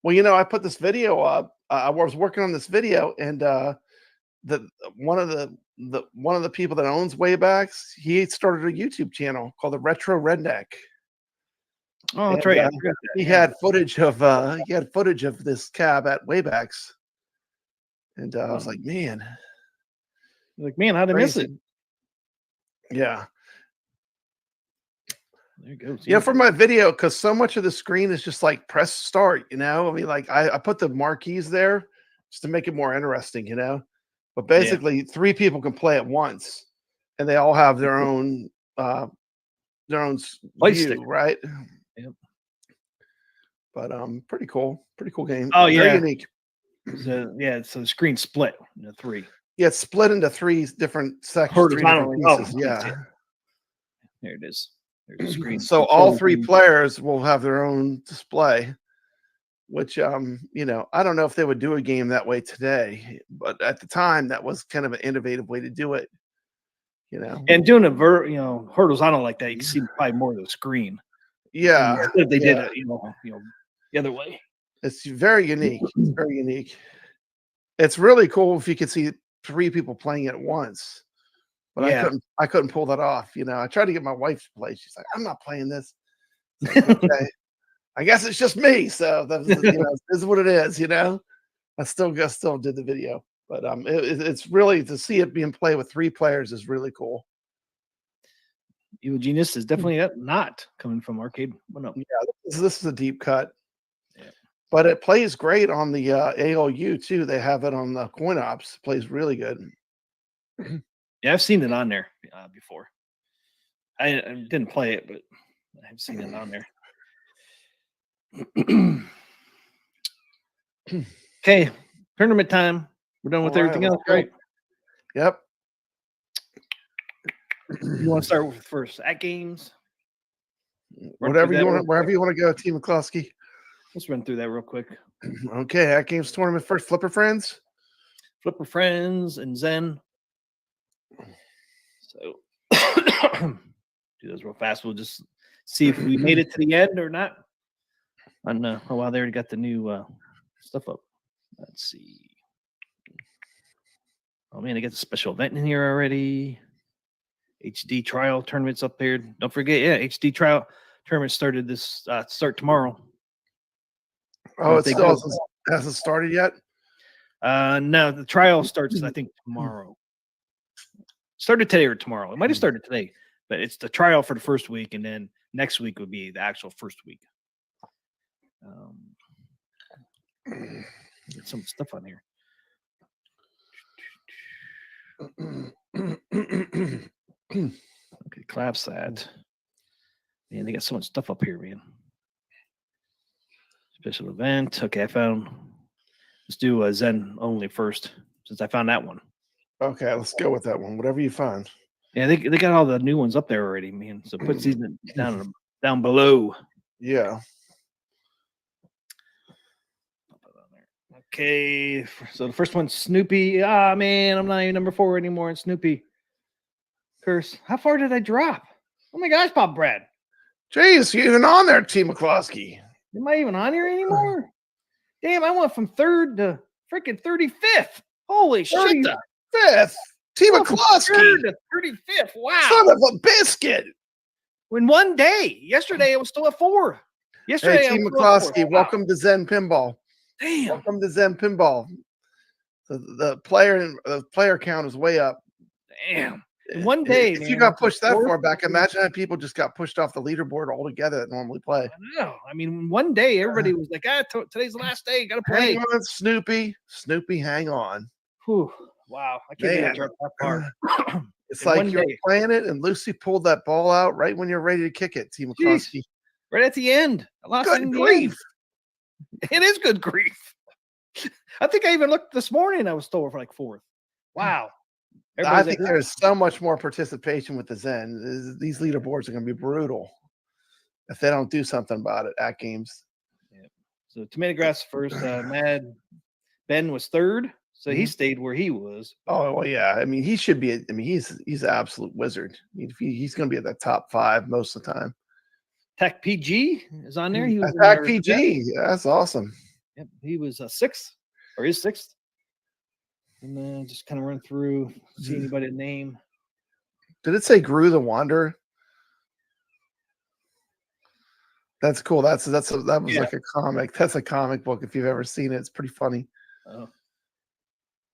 Well, I put this video up. I was working on this video, and one of the people that owns Waybacks, he started a YouTube channel called the Retro Redneck. Oh, that's And, right. I forgot that. he yeah. had footage of this cab at Waybacks, and I was Oh. like, man, Like, man, how'd I miss it? crazy. Yeah. There it goes. Yeah, for my video, because so much of the screen is just like press start, I mean, like I put the marquees there just to make it more interesting, But basically, 3 people can play at once, and they all have their own Play view, stick. right? Yep. But pretty cool game. Oh, Very yeah. unique. So the screen split into 3. Yeah, it's split into 3 different sections, 3 different Horizontally. Oh, pieces. I Yeah. see it. There it is. There's the screen. So all 3 players will have their own display, which I don't know if they would do a game that way today, but at the time that was kind of an innovative way to do it. And doing a horizontal like that, you can see probably more of the screen. Yeah. If they did it, the other way. It's very unique. It's very unique. It's really cool if you could see 3 people playing at once. But I couldn't pull that off. I tried to get my wife to play. She's like, I'm not playing this. Like, okay. I guess it's just me. So that's this is what it is, I still did the video. But it's really, to see it being played with 3 players is really cool. Evil Genius is definitely not coming from Arcade 1-Up. Yeah, this is a deep cut. Yeah. But it plays great on the ALU too. They have it on the coin ops. It plays really good. Yeah, I've seen it on there before. I didn't play it, but I've seen it on there. Okay, tournament time. We're done with everything else, right? Yep. You want to start with first AtGames? Wherever you want to go, Team McCloskey. Let's run through that real quick. Okay, AtGames tournament first. Flipper Friends. Flipper Friends and Zen. So do those real fast. We'll just see if we made it to the end or not. I don't know. Oh, wow, they already got the new stuff up. Let's see. Oh, man, they got the special event in here already. HD trial tournaments up there. Don't forget, HD trial tournament started this start tomorrow. Oh, it still hasn't started yet? No, the trial starts, I think, tomorrow. Started today or tomorrow. It might have started today, but it's the trial for the first week, and then next week would be the actual first week. Get some stuff on here. Okay, collapse that. Man, they got so much stuff up here, man. Special event. Okay, I found. Let's do a Zen only first, since I found that one. Okay, let's go with that one. Whatever you find. Yeah, they got all the new ones up there already, man. So put these down below. Yeah. Okay, so the first one's Snoopy. Ah, man, I'm not even number 4 anymore in Snoopy. Curse. How far did I drop? Oh my gosh, Bob Brad. Jeez, you even on there, Team McCloskey? Am I even on here anymore? Damn, I went from 3rd to freaking 35th. Holy shit. 35th. Team McCloskey. 3rd to 35th. Wow. Son of a biscuit. In one day. Yesterday, I was still at 4. Yesterday, Hey, Team McCloskey, welcome to Zen Pinball. Damn. Welcome to Zen Pinball. The player count is way up. Damn. In one day, if you got pushed that far back, imagine how people just got pushed off the leaderboard altogether that normally play. I know. I mean, one day everybody was like, today's the last day. Got to play. Hang on, Snoopy. Snoopy, hang on. Whew. Wow. I can't believe I dropped that far. It's like you're playing it, and Lucy pulled that ball out right when you're ready to kick it, Team McCloskey. Right at the end. I lost good grief. It is good grief. I think I even looked this morning. I was still for like 4th. Wow. I think there's so much more participation with the Zen. These leaderboards are going to be brutal if they don't do something about it at games. Yeah. So Tomato Grass first. Mad Ben was 3rd, so he stayed where he was. Oh well, yeah. I mean, he should be. I mean, he's an absolute wizard. I mean, he's going to be at the top 5 most of the time. Tech PG is on there. He was Tech PG. Yeah, that's awesome. Yep, he was 6th or is 6th. And then just kind of run through, see anybody name. Did it say Gru the Wanderer? That's cool. That was Yeah. like a comic. That's a comic book. If you've ever seen it, it's pretty funny. Oh.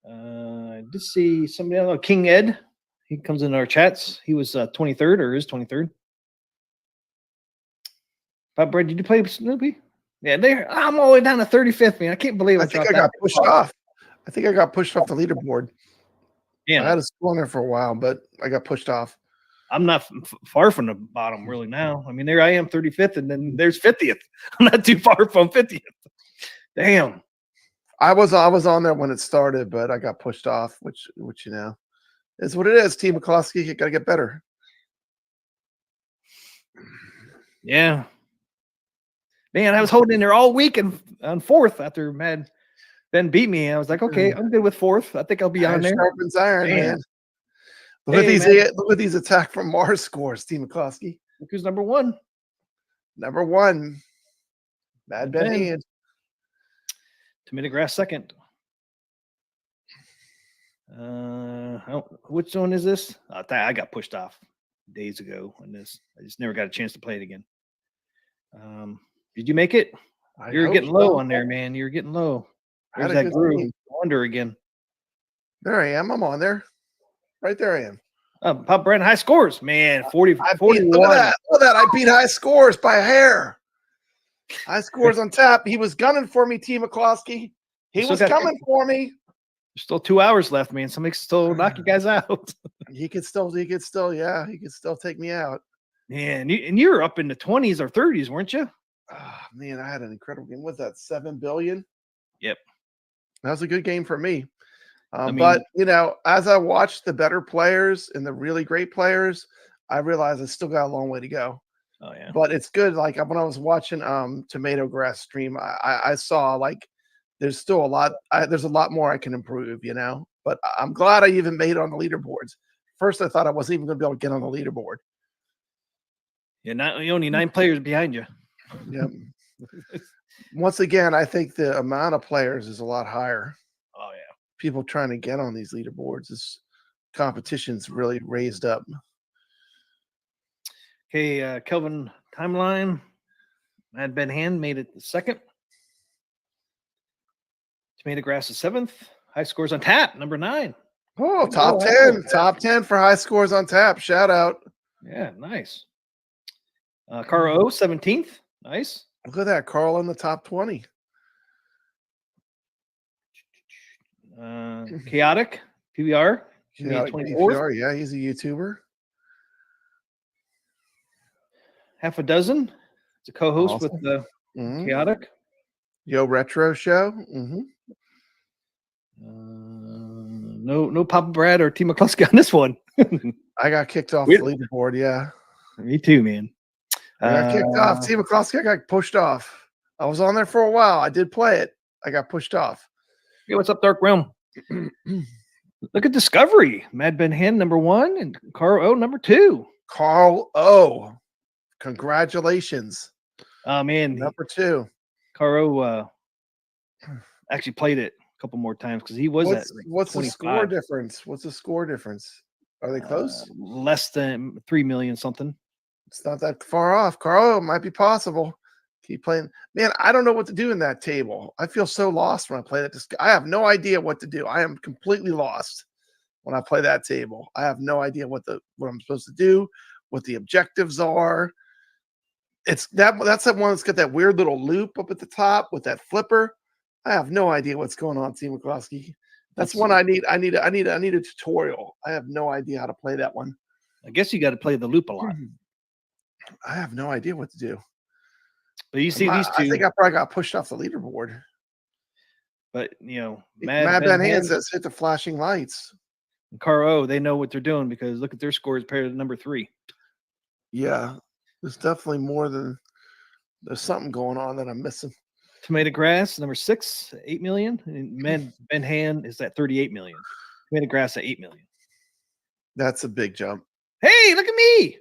I did see somebody else, King Ed. He comes in our chats. He was 23rd or is 23rd. Bob Brad, did you play Snoopy? Yeah, I'm all the way down to 35th, man. I can't believe I think dropped I got that pushed far. off. I think I got pushed off the leaderboard. Yeah, I had a score on there for a while, but I got pushed off. I'm not far from the bottom really now. I mean, there I am, 35th, and then there's 50th. I'm not too far from 50th. Damn. I was on there when it started, but I got pushed off, which you know is what it is. Team McCloskey, you got to get better. Yeah. Man, I was holding in there all week and on 4th after Mad Ben beat me. I was like, okay, I'm good with 4th. I think I'll be on there. Sharpens iron, Damn. man. Look at these attack from Mars scores, Team McCloskey. Look who's number 1. Number 1, Mad Ben Hand. Tomato Grass second. Which one is this? I got pushed off days ago on this. I just never got a chance to play it again. Did you make it? You're getting low on there, man. You're getting low. There's that groove. Wonder again. There I am. I'm on there. Right there I am. Pop Brand high scores, man. 41. Look at that. I beat high scores by a hair. High scores on tap. He was gunning for me, T. McCloskey. He was coming for me. There's still 2 hours left, man. Somebody can still knock you guys out. He could still take me out. Yeah, and you were up in the 20s or 30s, weren't you? Oh, man, I had an incredible game. What's that, 7 billion? Yep. That was a good game for me. But, you know, as I watched the better players and the really great players, I realized I still got a long way to go. Oh, yeah. But it's good. Like when I was watching Tomato Grass stream, I saw like there's still a lot. There's a lot more I can improve, you know. But I'm glad I even made it on the leaderboards. First, I thought I wasn't even going to be able to get on the leaderboard. Yeah, only 9 players behind you. Yep. Once again, I think the amount of players is a lot higher. Oh, yeah. People trying to get on these leaderboards. This competition's really raised up. Okay, Kelvin Timeline. Mad Ben Hand made it the 2nd. Tomato Grass is 7th. High scores on tap, number 9. Oh, top 10. Top 10 for high scores on tap. Shout out. Yeah, nice. Carl O, 17th. Nice. Look at that. Carl in the top 20. Chaotic PBR. Chaotic PBR, yeah, he's a YouTuber. Half a dozen. It's a co-host with the Chaotic. Yo Retro Show. No Papa Brad or T. McCluskey on this one. I got kicked off the leaderboard, yeah. Me too, man. I got kicked off. T. McCluskey, I got pushed off. I was on there for a while. I did play it. I got pushed off. Hey, what's up, Dark Realm? Look at Discovery. Mad Ben Hand, number 1, and Carl O, number 2. Carl O. Congratulations. Oh, man. Number 2. Carl O actually played it a couple more times because he was at what's the score difference? What's the score difference? Are they close? Less than 3 million something. It's not that far off. Carl, it might be possible. Keep playing. Man, I don't know what to do in that table. I feel so lost when I play that. I have no idea what to do. I am completely lost when I play that table. I have no idea what I'm supposed to do, what the objectives are. It's that's that one that's got that weird little loop up at the top with that flipper. I have no idea what's going on, T. McCloskey. That's one I need. I need a tutorial. I have no idea how to play that one. I guess you got to play the loop a lot. I have no idea what to do. But you see these two. I think I probably got pushed off the leaderboard. But Mad Ben Hand says hit the flashing lights. And Caro, they know what they're doing because look at their scores paired to number 3. Yeah, there's definitely more than there's something going on that I'm missing. Tomato Grass, number 6, 8 million. And Ben Hand is at 38 million. Tomato Grass at 8 million. That's a big jump. Hey, look at me.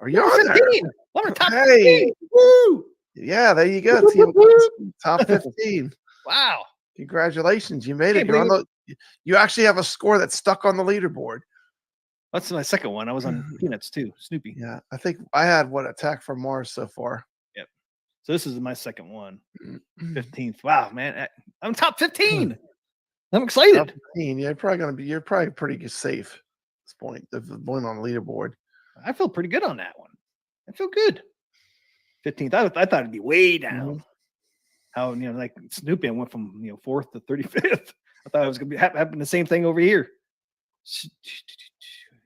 Are you on there? I'm in top 15. Woo! Yeah, there you go. Top 15. Wow. Congratulations. You made it. You actually have a score that's stuck on the leaderboard. That's my second one. I was on Peanuts too. Snoopy. Yeah. I think I had Attack from Mars so far. Yep. So this is my second one. 15th. Wow, man. I'm top 15. I'm excited. Top 15. Yeah, you're probably pretty safe at this point. The point on the leaderboard. I feel pretty good on that one. I feel good. 15th. I thought it'd be way down. How, like Snoopy went from 4th to 35th. I thought it was gonna be happen the same thing over here.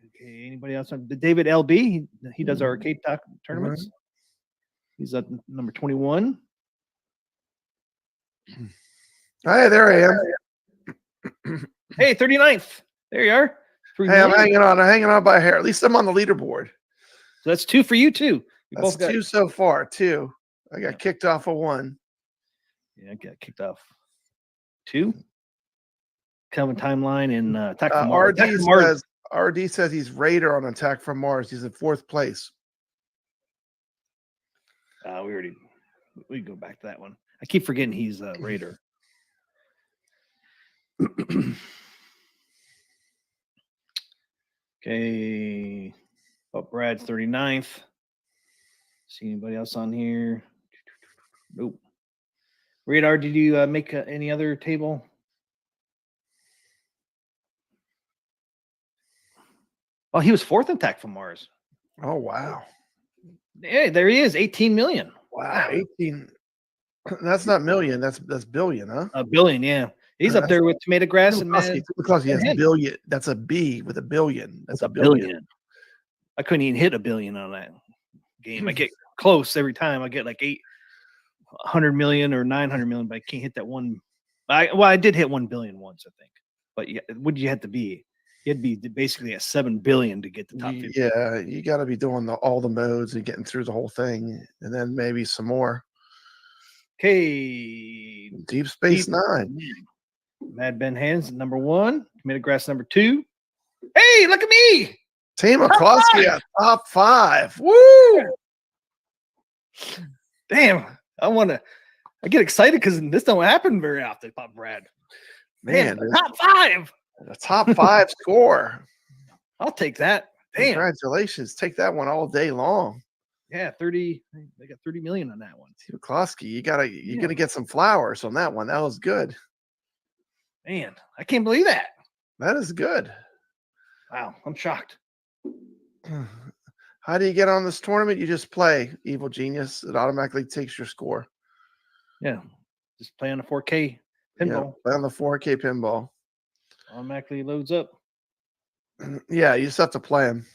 Okay, anybody else? David LB. He does our arcade talk tournaments. He's at number 21. Hey, there I am. Hey, 39th. There you are. Hey, I'm hanging on by a hair. At least I'm on the leaderboard. So that's 2 for you too. We That's both got 2 so far. 2. I got kicked off of 1. Yeah, I got kicked off 2. Kelvin Timeline and Attack from Mars. RD says he's Raider on Attack from Mars. He's in 4th place. We go back to that one. I keep forgetting he's a Raider. Okay. Oh, Brad's 39th. See anybody else on here? Nope. Radar, did you make any other table? Oh, he was 4th in Attack from Mars. Oh, wow. Hey, there he is. 18 million. Wow. 18. That's not million. That's billion, huh? A billion, yeah. He's up there with Tomato Grass and because he has billion. That's a B with a billion. That's a billion. I couldn't even hit a billion on that game. I get close every time. I get like 800 million or 900 million, but I can't hit that one. I did hit 1 billion once, I think. But yeah, what did you have to be? You had to be basically at 7 billion to get the top 50. Yeah, you got to be doing all the modes and getting through the whole thing, and then maybe some more. Okay. Deep Space Nine. Mad Ben Hands, number 1. Tomato Grass, number 2. Hey, look at me. Team McCloskey at top 5. Woo! Damn. I get excited because this don't happen very often, Pop Brad. Man, top 5. A top 5 score. I'll take that. Damn. Congratulations. Take that one all day long. Yeah, 30. They got 30 million on that one. Team McCloskey, you're gonna get some flowers on that one. That was good. Man, I can't believe that. That is good. Wow, I'm shocked. How do you get on this tournament? You just play Evil Genius. It automatically takes your score. Yeah, just play on the 4K pinball. Yeah, play on the 4K pinball. Automatically loads up. Yeah, you just have to play him.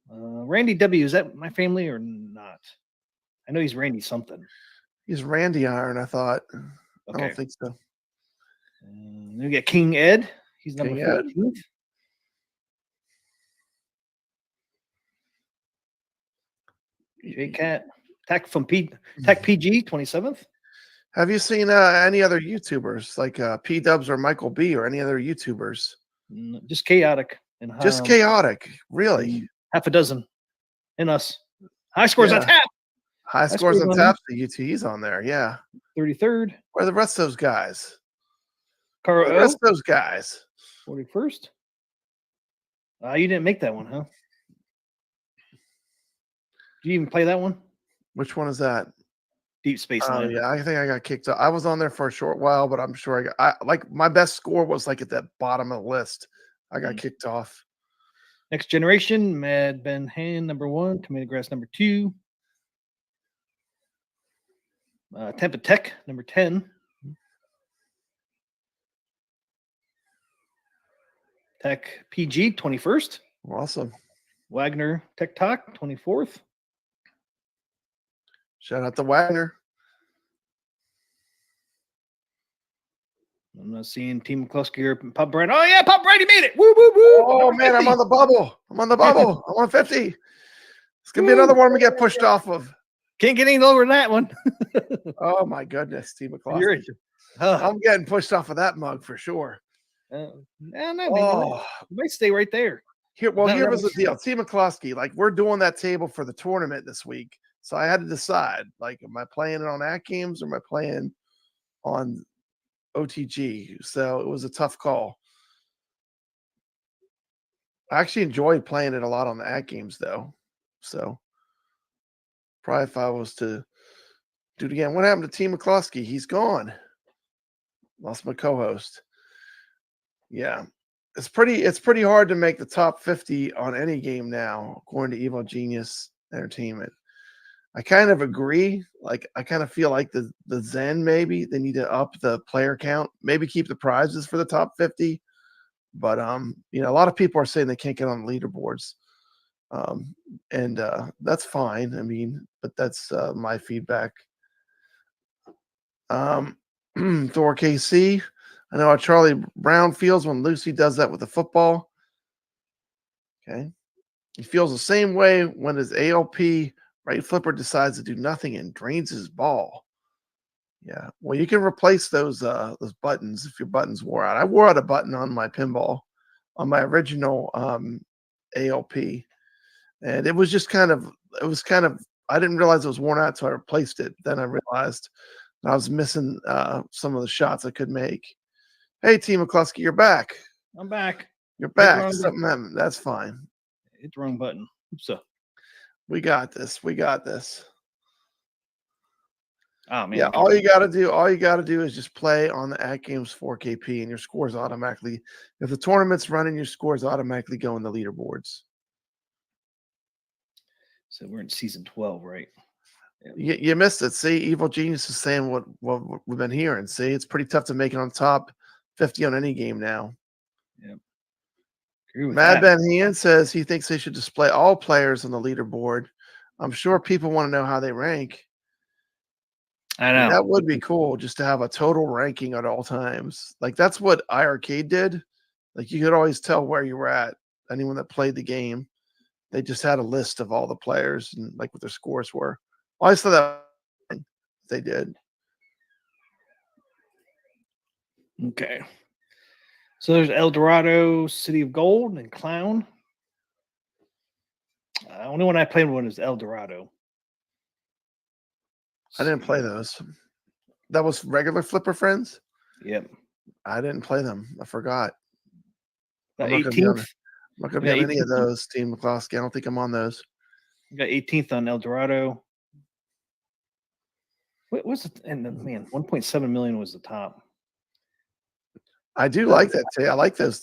Randy W, is that my family or not? I know he's Randy something. He's Randy Iron, I thought. Okay. I don't think so. Then we got King Ed. He's number 14th. J-Cat. Tech PG, 27th. Have you seen any other YouTubers like P-Dubs or Michael B or any other YouTubers? Just Chaotic. And just Chaotic, really? Half a dozen. And us. High Scores on Tap. High Scores on Tap. The UT's on there, yeah. 33rd. Where are the rest of those guys? Carl the rest of those guys. 41st. You didn't make that one, huh? Did you even play that one? Which one is that? Deep Space Nine. Yeah, I think I got kicked off. I was on there for a short while, but I'm sure my best score was like at the bottom of the list. I got kicked off. Next Generation, Mad Ben Hand, number 1. Tomato Grass, number 2. Tampa Tech, number 10. Tech PG, 21st. Awesome. Wagner Tech Talk, 24th. Shout out to Wagner. I'm not seeing Team McCluskey or Pop Brand. Oh, yeah, Pop Brand, he made it. Woo, woo, woo. Oh, man, I'm on the bubble. I'm 150. It's going to be another one we get pushed off of. Can't get any lower than that one. Oh, my goodness, Team McCluskey. I'm getting pushed off of that mug for sure. You might stay right there. Here was the deal. Team McCluskey, like, we're doing that table for the tournament this week. So I had to decide, like, am I playing it on AtGames or am I playing on OTG? So it was a tough call. I actually enjoyed playing it a lot on the AtGames, though. So probably if I was to Do it again. What happened to T. McCluskey? He's gone. Lost my co-host. Yeah. It's pretty hard to make the top 50 on any game now, according to Evil Genius Entertainment. I kind of agree. Like, I kind of feel like the Zen, maybe they need to up the player count, maybe keep the prizes for the top 50. But you know, a lot of people are saying they can't get on the leaderboards. And that's fine. I mean, but that's my feedback. Thor KC. I know how Charlie Brown feels when Lucy does that with the football. Okay. He feels the same way when his ALP right flipper decides to do nothing and drains his ball. Yeah. Well, you can replace those buttons if your buttons wore out. I wore out a button on my pinball on my original ALP. And it was kind of I didn't realize it was worn out, so I replaced it. Then I realized I was missing some of the shots I could make. Hey, T. McCluskey, you're back. I'm back. You're back. Something happened. That's fine. Hit the wrong button. Oops. We got this. We got this. Oh man. Yeah, all you gotta do is just play on the AtGames 4KP and your scores automatically. If the tournament's running, your scores automatically go in the leaderboards. So we're in season 12, right? You missed it. See, Evil Genius is saying what we've been hearing. See, it's pretty tough to make it on top 50 on any game now. Yep. Mad Ben Hean says he thinks they should display all players on the leaderboard. I'm sure people want to know how they rank. I know. That would be cool just to have a total ranking at all times. Like that's what iArcade did. Like you could always tell where you were at. Anyone that played the game, they just had a list of all the players and like what their scores were. Well, I saw that they did. Okay. So there's El Dorado, City of Gold, and Clown. Only one I played one was El Dorado. I didn't play those. That was regular Flipper Friends? Yep. I didn't play them. I forgot. The I'm not 18th. not going to be on any of those, Team McCloskey. I don't think I'm on those. We got 18th on El Dorado. What was it? And man, 1.7 million was the top. I do like that. I like those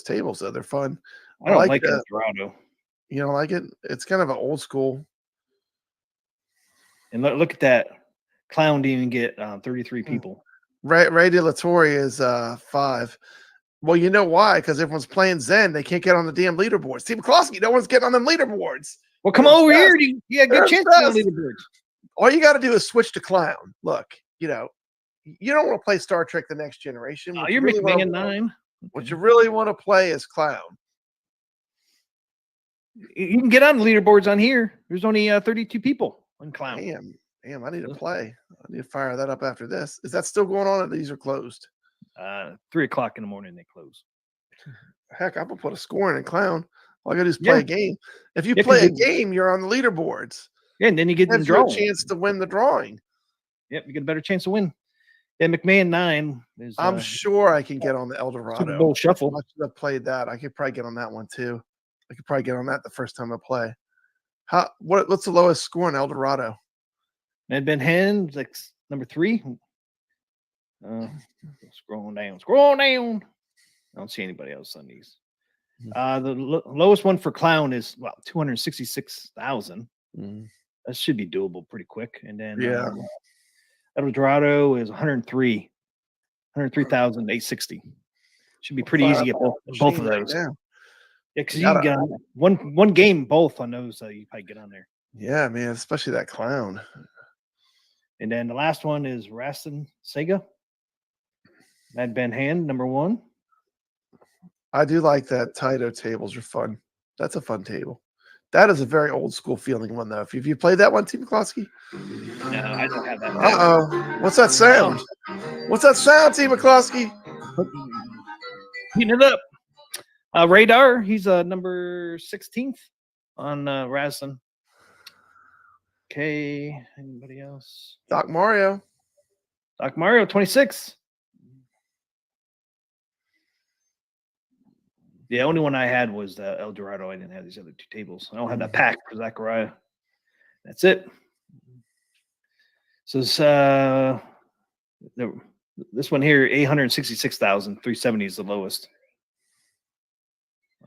tables though. They're fun. I don't like El Dorado. You don't like it? It's kind of an old school. And look at that. Clown didn't even get 33 people. Ray De La Torre is 5. Well, you know why? Because everyone's playing Zen. They can't get on the damn leaderboards. Team McCloskey, no one's getting on them leaderboards. Well, come over here. You got a good chance to get on leaderboards. All you got to do is switch to Clown. Look, you don't want to play Star Trek: The Next Generation. Oh, you're really McMahon 9. What you really want to play is Clown. You can get on the leaderboards on here. There's only 32 people on Clown. Damn, I need to play. I need to fire that up after this. Is that still going on, or these are closed? 3 o'clock in the morning they close. Heck, I'm gonna put a score in Clown. All I gotta do is play a game. If you play a game, you're on the leaderboards. Yeah, and then you get the draw. A chance to win the drawing. Yep, you get a better chance to win. Yeah, McMahon 9 is. I'm sure I can get on the El Dorado. Super Bowl Shuffle. I should have played that. I could probably get on that one too. I could probably get on that the first time I play. What's the lowest score in El Dorado? Mad Ben Hen, like number 3. Scrolling down. I don't see anybody else on these. The lowest one for Clown is 266,000. That should be doable pretty quick. And then El Dorado is 103,860. Should be pretty easy to get both of those. Yeah, because you can get on one game both on those. You probably get on there. Yeah, man, especially that Clown. And then the last one is Rastin Sega. Mad Ben Hand, number 1. I do like that. Taito tables are fun. That's a fun table. That is a very old school feeling one, though. If you played that one, Team McCloskey? No, I don't have that. Uh-oh. What's that sound? What's that sound, Team McCloskey? Heating it up. Radar, he's number 16th on Rastin. Okay, anybody else? Doc Mario, 26. The only one I had was El Dorado. I didn't have these other 2 tables. I don't have that pack for Zachariah. That's it. So this one here, 866,370 is the lowest.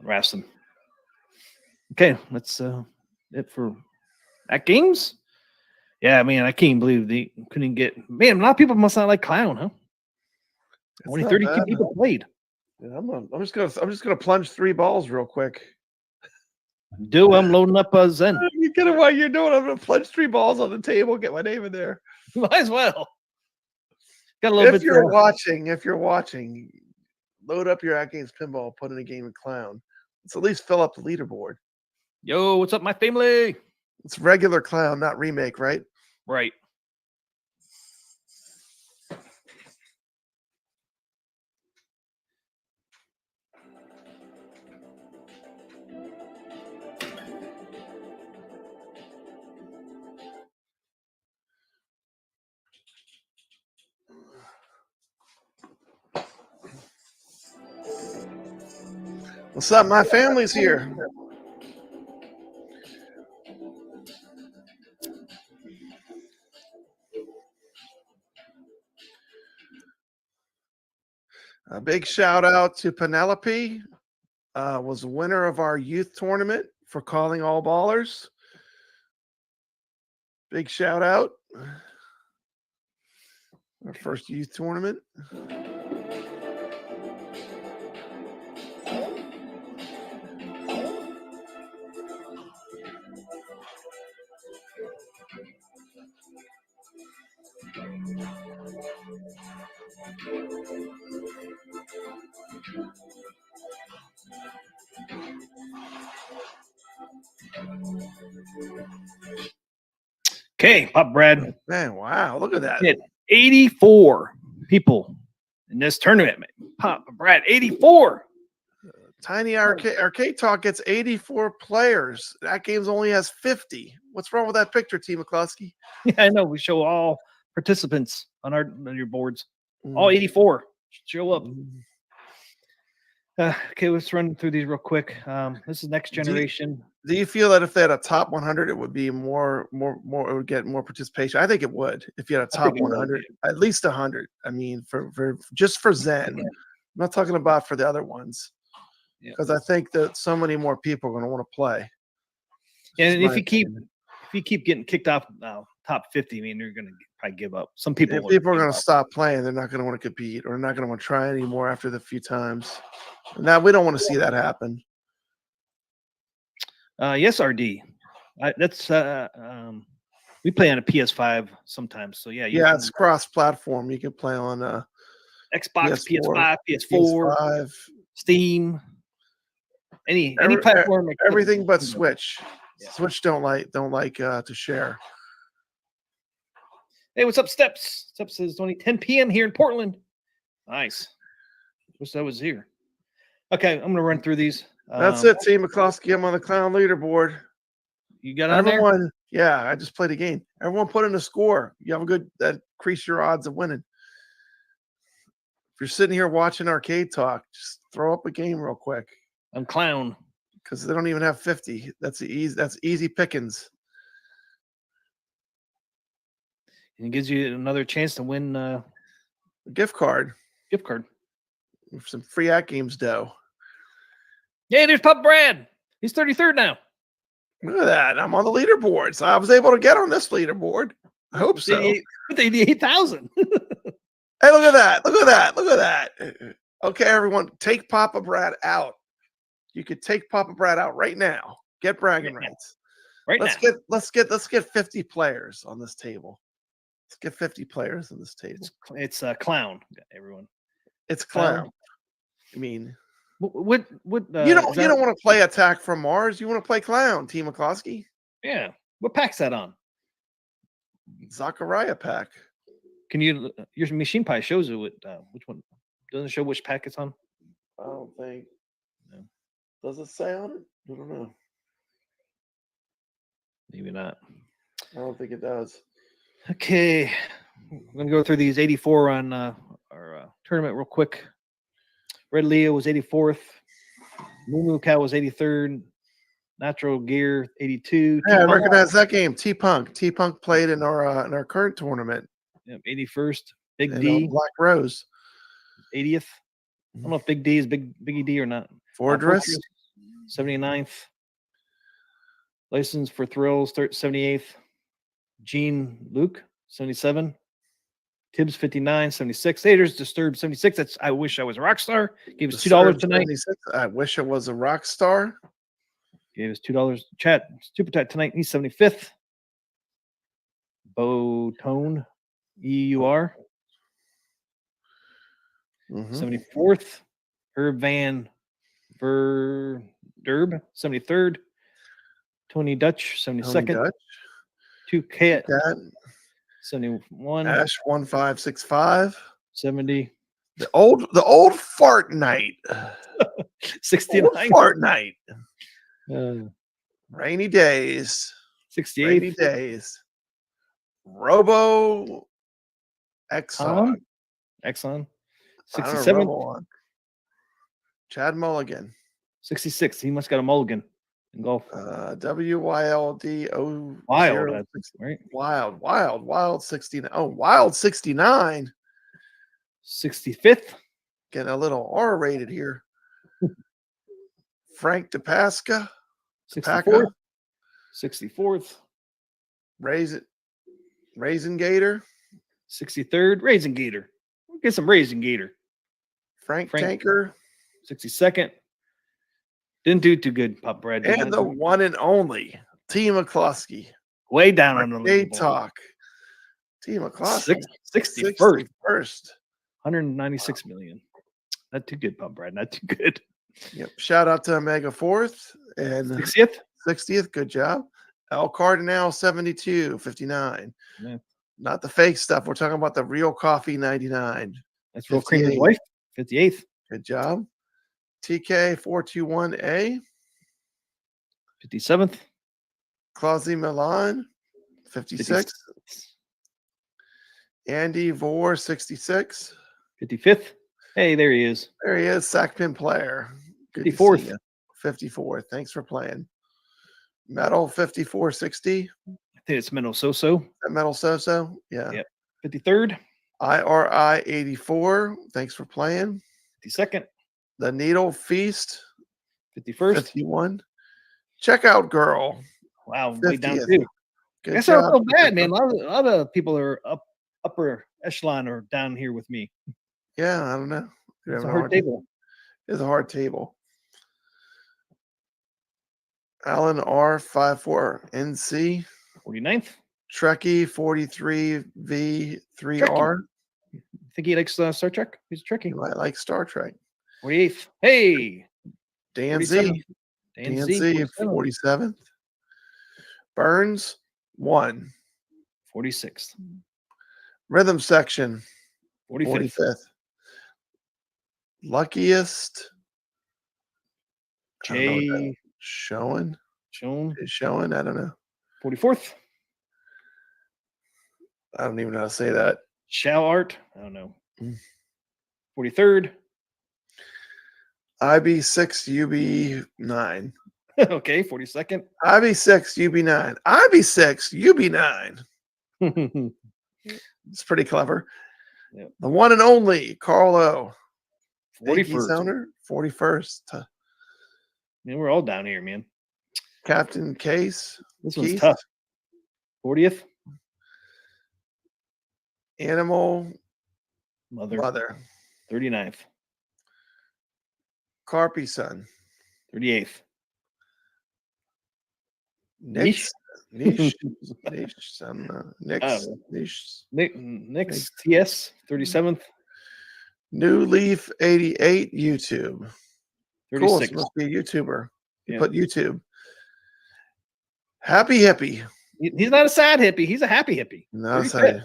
Raston. Okay, that's it for AtGames. Yeah, man, I can't believe they couldn't get. Man, a lot of people must not like Clown, huh? Only 32 people played. Yeah, I'm just gonna plunge 3 balls real quick. I'm loading up Zen. You get it while you're doing. I'm gonna plunge 3 balls on the table. Get my name in there. Might as well. Got a little bit. If you're watching, load up your AtGames Pinball. Put in a game of Clown. Let's at least fill up the leaderboard. Yo, what's up, my family? It's regular Clown, not remake, right? Right. What's up? My family's here. A big shout out to Penelope. Was the winner of our youth tournament for calling all ballers. Big shout out. Our first youth tournament. Okay, Pop Brad. Man, wow, look at that. Hit 84 people in this tournament. Pop Brad, 84. Tiny Arcade Talk gets 84 players. AtGames only has 50. What's wrong with that picture, T. McCluskey? Yeah, I know. We show all participants on your boards. All 84 show up. Okay, let's run through these real quick. This is next generation. Do you feel that if they had a top 100, it would be more? It would get more participation? I think it would. If you had a top 100, at least 100. I mean, for just for Zen. I'm not talking about for the other ones, because I think that so many more people are going to want to play. And if you keep getting kicked off top 50, I mean, you're going to probably give up. Some people are going to stop playing. They're not going to want to compete, or not going to want to try anymore after the few times. Now we don't want to see that happen. Yes, RD. That's we play on a PS5 sometimes. So yeah, it's cross-platform. You can play on Xbox, PS4, PS4, Steam, any platform. Everything but Switch. Yeah. Switch don't like to share. Hey, what's up, Steps? Steps says it's only 10 p.m. here in Portland. Nice. Wish I was here. Okay, I'm gonna run through these. That's it, T. McCloskey. I'm on the Clown leaderboard. You got on there? Yeah, I just played a game. Everyone put in a score. You have that increase your odds of winning. If you're sitting here watching Arcade Talk, just throw up a game real quick. I'm Clown. Because they don't even have 50. That's easy pickings. And it gives you another chance to win a gift card. Gift card. With some free AtGames dough. Yeah, there's Pop Brad. He's 33rd now. Look at that. I'm on the leaderboard. So I was able to get on this leaderboard. I hope so. With 88,000. Hey, look at that. Look at that. Look at that. Okay, everyone, take Papa Brad out. You could take Papa Brad out right now. Get bragging rights. Let's get 50 players on this table. Let's get 50 players on this table. It's Clown, everyone. It's Clown. I mean, what you don't want to play Attack from Mars. You want to play Clown, T. McCloskey. Yeah. What pack's that on? Zachariah pack. Can you? Your machine pie shows it with which one? Doesn't show which pack it's on. I don't think. No. Does it say on it? I don't know. Maybe not. I don't think it does. Okay, I'm gonna go through these 84 on our tournament real quick. Red Leo was 84th. Moo Cow was 83rd. Natural Gear 82. Yeah, I T-Punk, recognize that game. T-Punk. T-Punk played in our current tournament. yep, 81st. Big And D, Black Rose. 80th. I don't know if Big D is Biggie D or not. Fortress. 79th. License for Thrills, 78th. Gene Luke, 77. Tibbs, 59. 76. Haters Disturbed, 76. That's I Wish I Was a Rockstar. Gave us $2 tonight. 76. I wish it was a rock star. Gave us $2. Chat, Super Chat tonight. He's 75th. Bo Tone, EUR. 74th. Herb Van Verderb, 73rd. Tony Dutch, 72nd. 2K, Cat. 71. Ash 1565. 70. The old fart night. 69. Old fart night. Uh, Rainy days. 68. Rainy days. Robo Exxon. Exxon. I don't know, 67. Robo-On. Chad Mulligan. 66. He must got a mulligan in golf. WYLD Wild, right? Wild 69. Oh, Wild 69. 65th. Getting a little R rated here. Frank DePasca. 64th. 64th. Raisin Gator. 63rd. Raisin Gator. We'll get some Raisin Gator. Frank Tanker. 62nd. Didn't do too good, Pop Bread. And the one and only T. McCluskey. Way down on the Rcade Talk. T. McCluskey. 61st. 196 million. Not too good, Pop Bread. Not too good. Yep. Shout out to Omega 4th and 60th. 60th. Good job. El Cardinal 72.59. Yeah. Not the fake stuff. We're talking about the real coffee 99. That's Real Creamer's wife. 58th. Good job. TK 421A. 57th. Clausy Milan 56. Andy Vore 66. 55th. Hey, there he is. There he is, Sackpin player. Good 54th. 54th. Thanks for playing. Metal 5460. I think it's Menace So-So. Metal So-So. Yeah. Yep. 53rd. IRI 84. Thanks for playing. 52nd. The Needle Feast 51st. 51. Checkout Girl. Wow, way down 50th. too. Good That's job. not so bad, man. A lot of people are upper echelon or down here with me. Yeah, I don't know. It's a hard table. It's a hard table. Alan R54 NC. 49th. Trekkie 43V3R. Think he likes Star Trek? He's a Trekkie. You might like Star Trek. 48th. Hey. Dan Z. 47th. Dan Z 47th. Burns 1. 46th. Rhythm section 45th. 45th. Luckiest. Jay Showing. Is showing. I don't know. 44th. I don't even know how to say that. Shao Art. I don't know. 43rd. IB6UB9. Okay, 42nd. IB6UB9. IB6UB9. It's pretty clever. Yep. The one and only Carlo. 41st. Sounder, 41st. Man, we're all down here, man. Captain Case. This one's Keith. tough. 40th. Animal Mother. 39th. Carpy Son. 38th. Niche. Niche. Niche. Nick's TS. 37th. New Leaf 88 YouTube. 36th. Cool. This must be a YouTuber. You Yeah. put YouTube. Happy hippie. He's not a sad hippie. He's a happy hippie. No, 35th.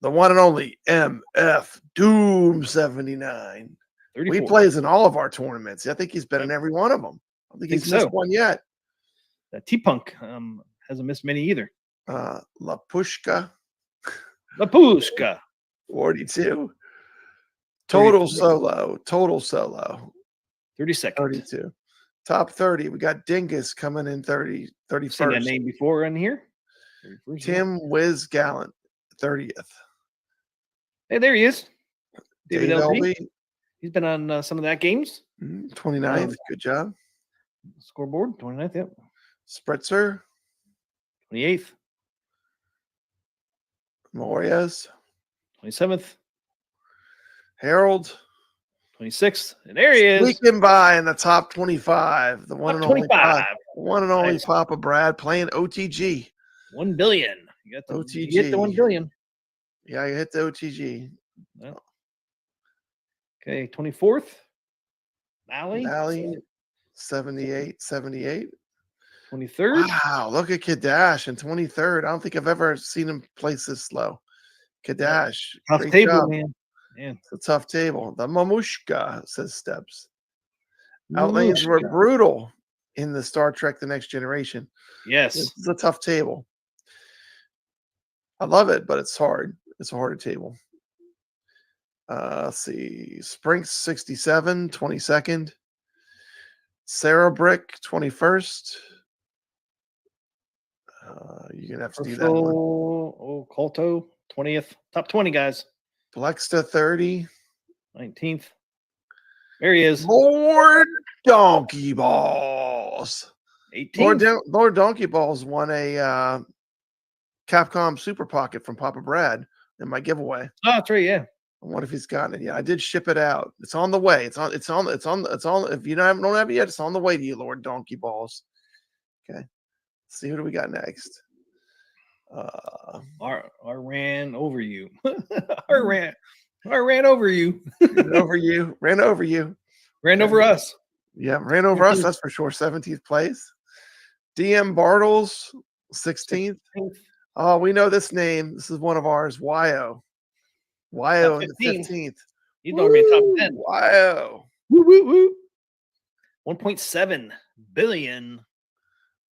the one and only MF Doom 79. 34th. He plays in all of our tournaments. I think he's been in every one of them. I don't think he's missed one yet. That T-Punk hasn't missed many either. La Pushka. La Pushka. 42. Total 32. solo. 32nd. 32. Top 30. We got Dingus coming in 31st. Seen that name before in here. 31st, yeah. Tim Wiz Gallant, 30th. Hey, there he is. David Dave LB. LB, He's been on some of that games. 29th. Good job. Scoreboard, 29th, yep. Spritzer, 28th, Morias, 27th, Harold. 26th. And there he is. Sneaking by in the top 25. The one Top and only 25. one and only Nice. Papa Brad playing OTG. 1 billion. You got the OTG. You hit the 1 billion. Yeah, you hit the OTG. Yep. Okay, 24th. Valley. Valley, 78. 23rd. Wow, look at Kadash in 23rd. I don't think I've ever seen him place this low. Kadash. Tough Great table, job. man. Man. It's a tough table. The Mamushka, says Steps. Outlanes were brutal in the Star Trek The Next Generation. Yes. This is a tough table. I love it, but it's hard. It's a harder table. Let's see. Sprinks 67, 22nd. Sarah Brick, 21st. You're going to have to do that one. Oh, Colto, 20th. Top 20, guys. Blexta, 30. 19th. There he is. Lord Donkey Balls. 18th. Lord Donkey Balls won a Capcom Super Pocket from Papa Brad in my giveaway. Oh, that's right, yeah. I wonder if he's gotten it yet. I did ship it out. It's on the way. It's on. If you don't have it yet, it's on the way to you, Lord Donkey Balls. Okay. Let's see, who do we got next? I ran over you. I ran over you. Ran over you. Ran over you. Ran over us. Yeah, ran over us. That's for sure. 17th place. DM Bartles, 16th. Oh, we know this name. This is one of ours. Yo. Yo in the 15th. You know me top 10. Yo. Woo, woo, woo. 1.7 billion.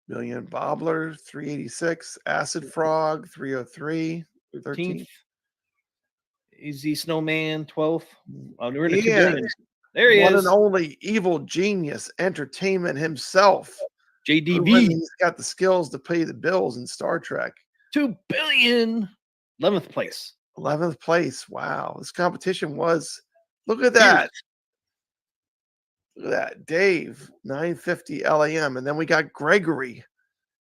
Million Bobbler, 386. Acid Frog, 303. 13th. Easy Snowman, 12th. Oh, we're in the And 2 billions. There he one is. and only Evil Genius Entertainment himself. JDB. He's got the skills to pay the bills in Star Trek. 2 billion. 11th place. 11th place. Wow. This competition was, look at that. Look at that. Dave, 950 LAM. And then we got Gregory.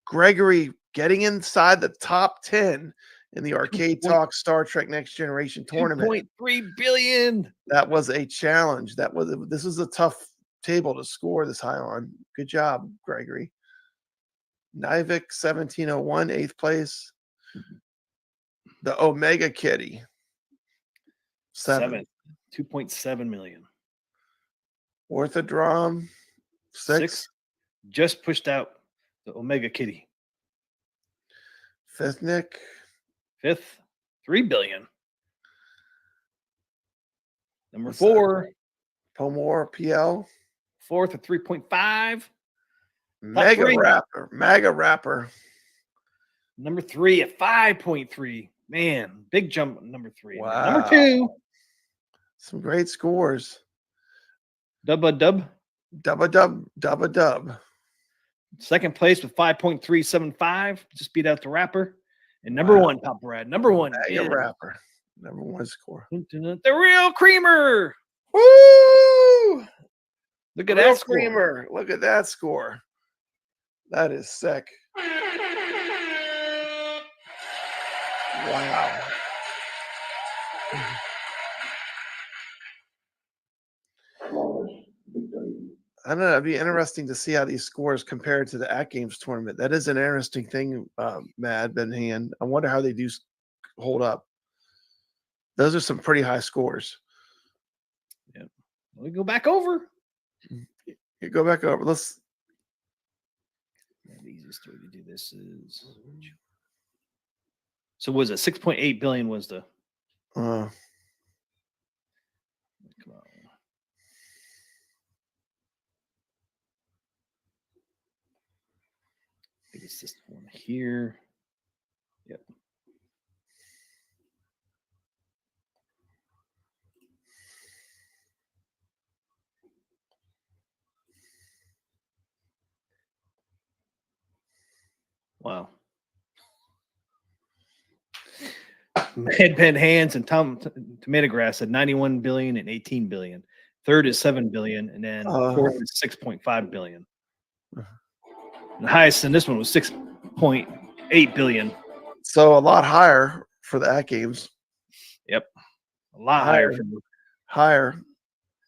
Gregory getting inside the top 10 in the Arcade Talk Star Trek Next Generation tournament. 2.3 billion. That was a challenge. This was a tough table to score this high on. Good job, Gregory. Nivik, 1701, 8th place. The Omega Kitty. 7th. 2.7 million. Orthodrom, 6th. Just pushed out the Omega Kitty. Fifth Nick. 5th, 3 billion. Number 4. Pomor PL. 4th at 3.5. Mega Rapper. Number 3 at 5.3. Man, big jump. Number 3. Wow. Number 2. Some great scores. Dub. Second place with 5.375. Just beat out the Rapper. And number 1, Papa Brad. Number 1. Mega Rapper. Number 1 score. The real creamer. Woo! Look at that score. Creamer. Look at that score. That is sick. Wow. I don't know. It'd be interesting to see how these scores compare to the AtGames tournament. That is an interesting thing, Mad Ben Hand. I wonder how they do hold up. Those are some pretty high scores. Yeah. We go back over. You go back over. Let's. The easiest way to do this is. So was it 6.8 billion? Was the. Come on. I think it's this one here. Yep. Wow. Headband Hands and Tomato Grass at 91 billion and 18 billion. Third is 7 billion, and then fourth is 6.5 billion. The highest in this one was 6.8 billion. So a lot higher for the AtGames. Yep. A lot higher. Higher.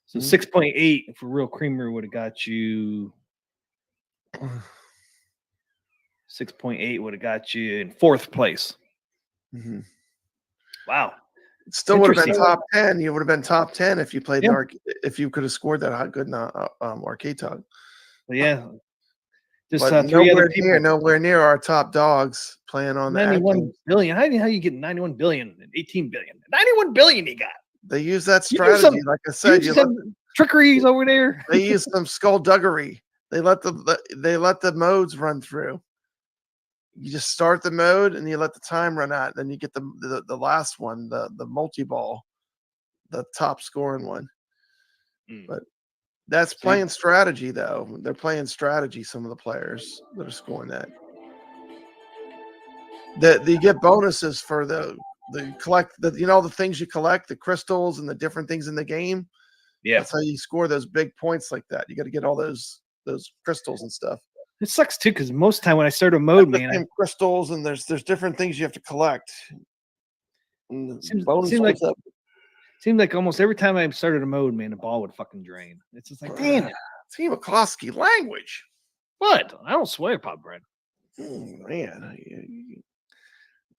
So 6.8 for Real Creamer would have got you 6.8 would have got you in fourth place. Mm-hmm. Wow. It still would have been top 10. You would have been top 10 if you played if you could have scored that good in Arcade Talk. Well, yeah. Just But three other people. nowhere near our top dogs playing on 91 billion. How you get 91 billion and 18 billion? 91 billion you got. They use that strategy, like I said. You some trickeries over there. They use some skullduggery. They let the modes run through. You just start the mode and you let the time run out. Then you get the last one, the multi-ball, the top scoring one. But that's playing strategy, though. They're playing strategy. Some of the players that are scoring that. They get bonuses for the things you collect, the crystals and the different things in the game. Yeah, that's how you score those big points like that. You got to get all those crystals and stuff. It sucks too, because most of the time when I start a mode, man, crystals and there's different things you have to collect. Seems like almost every time I started a mode, man, the ball would fucking drain. It's just like, damn it. Team McCloskey language. What? I don't swear, Pop Bread. Man.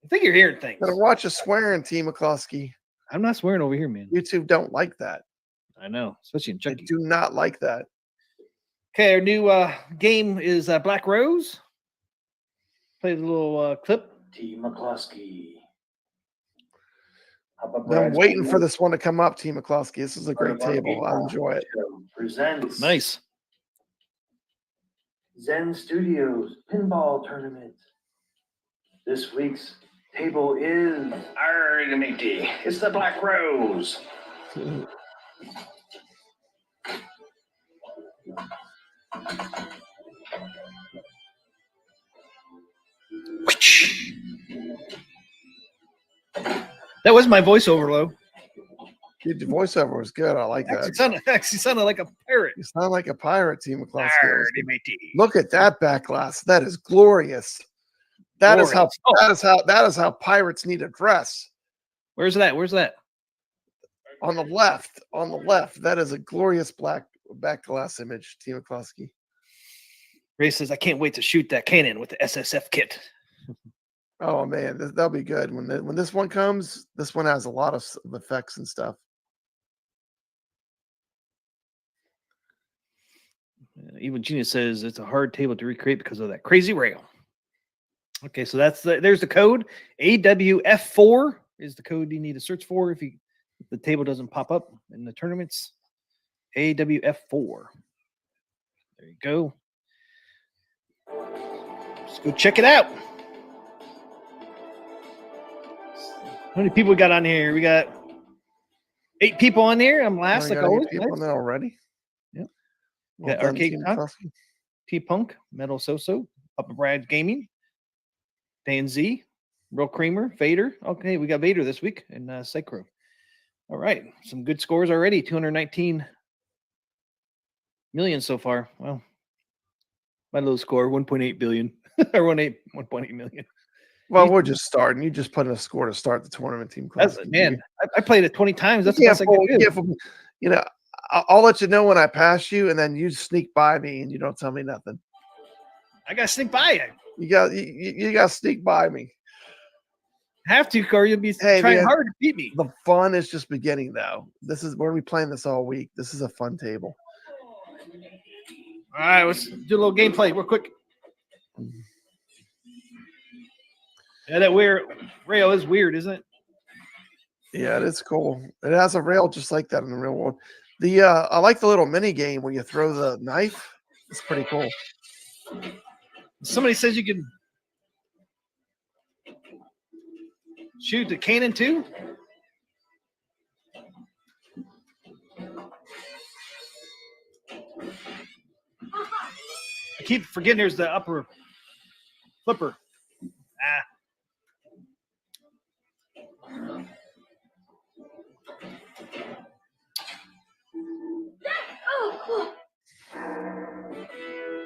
I think you're hearing things. Gotta watch a swearing, Team McCloskey. I'm not swearing over here, man. YouTube don't like that. I know, especially in Chucky. They do not like that. Okay, our new game is Black Rose. Play the little clip. Team McCloskey. I'm waiting for this one to come up, Team McCloskey. This is a great table. I enjoy it. Presents nice. Zen Studios Pinball Tournament. This week's table is matey. It's the Black Rose. That was my voiceover, Lo. Dude, the voiceover was good. I like that. Actually sounded like a pirate. You sound like a pirate, Team McCloskey. Look at that back glass. That is glorious. That is how pirates need to dress. Where's that? Where's that? On the left. On the left. That is a glorious black back glass image, Team McCloskey. Ray says, I can't wait to shoot that cannon with the SSF kit. Oh man, that'll be good. When this one comes, this one has a lot of effects and stuff. Even Gina says it's a hard table to recreate because of that crazy rail. Okay, so there's the code. AWF4 is the code you need to search for if the table doesn't pop up in the tournaments. AWF4. There you go. Let's go check it out. How many people we got on here? We got 8 people on here. I'm last, like always. People on there already. Yep. Well, got Arcade T-Punk, Metal So-So, Upper Brad Gaming, Dan Z, Real Creamer, Vader. Okay, we got Vader this week, and Psycho. All right, some good scores already. 219 million so far. Well, my low score, 1.8 billion or 1.8 million. Well, we're just starting. You just put in a score to start the tournament, Team class. Man, I played it 20 times. That's the best I can do. You know, I'll let you know when I pass you, and then you sneak by me, and you don't tell me nothing. I got to sneak by you. You got to sneak by me. Have to, or you'll be trying hard to beat me. The fun is just beginning, though. We're going to be playing this all week. This is a fun table. All right, let's do a little gameplay real quick. Yeah, that weird rail is weird, isn't it? Yeah, it is cool. It has a rail just like that in the real world. I like the little mini game where you throw the knife. It's pretty cool. Somebody says you can shoot the cannon too. I keep forgetting there's the upper flipper.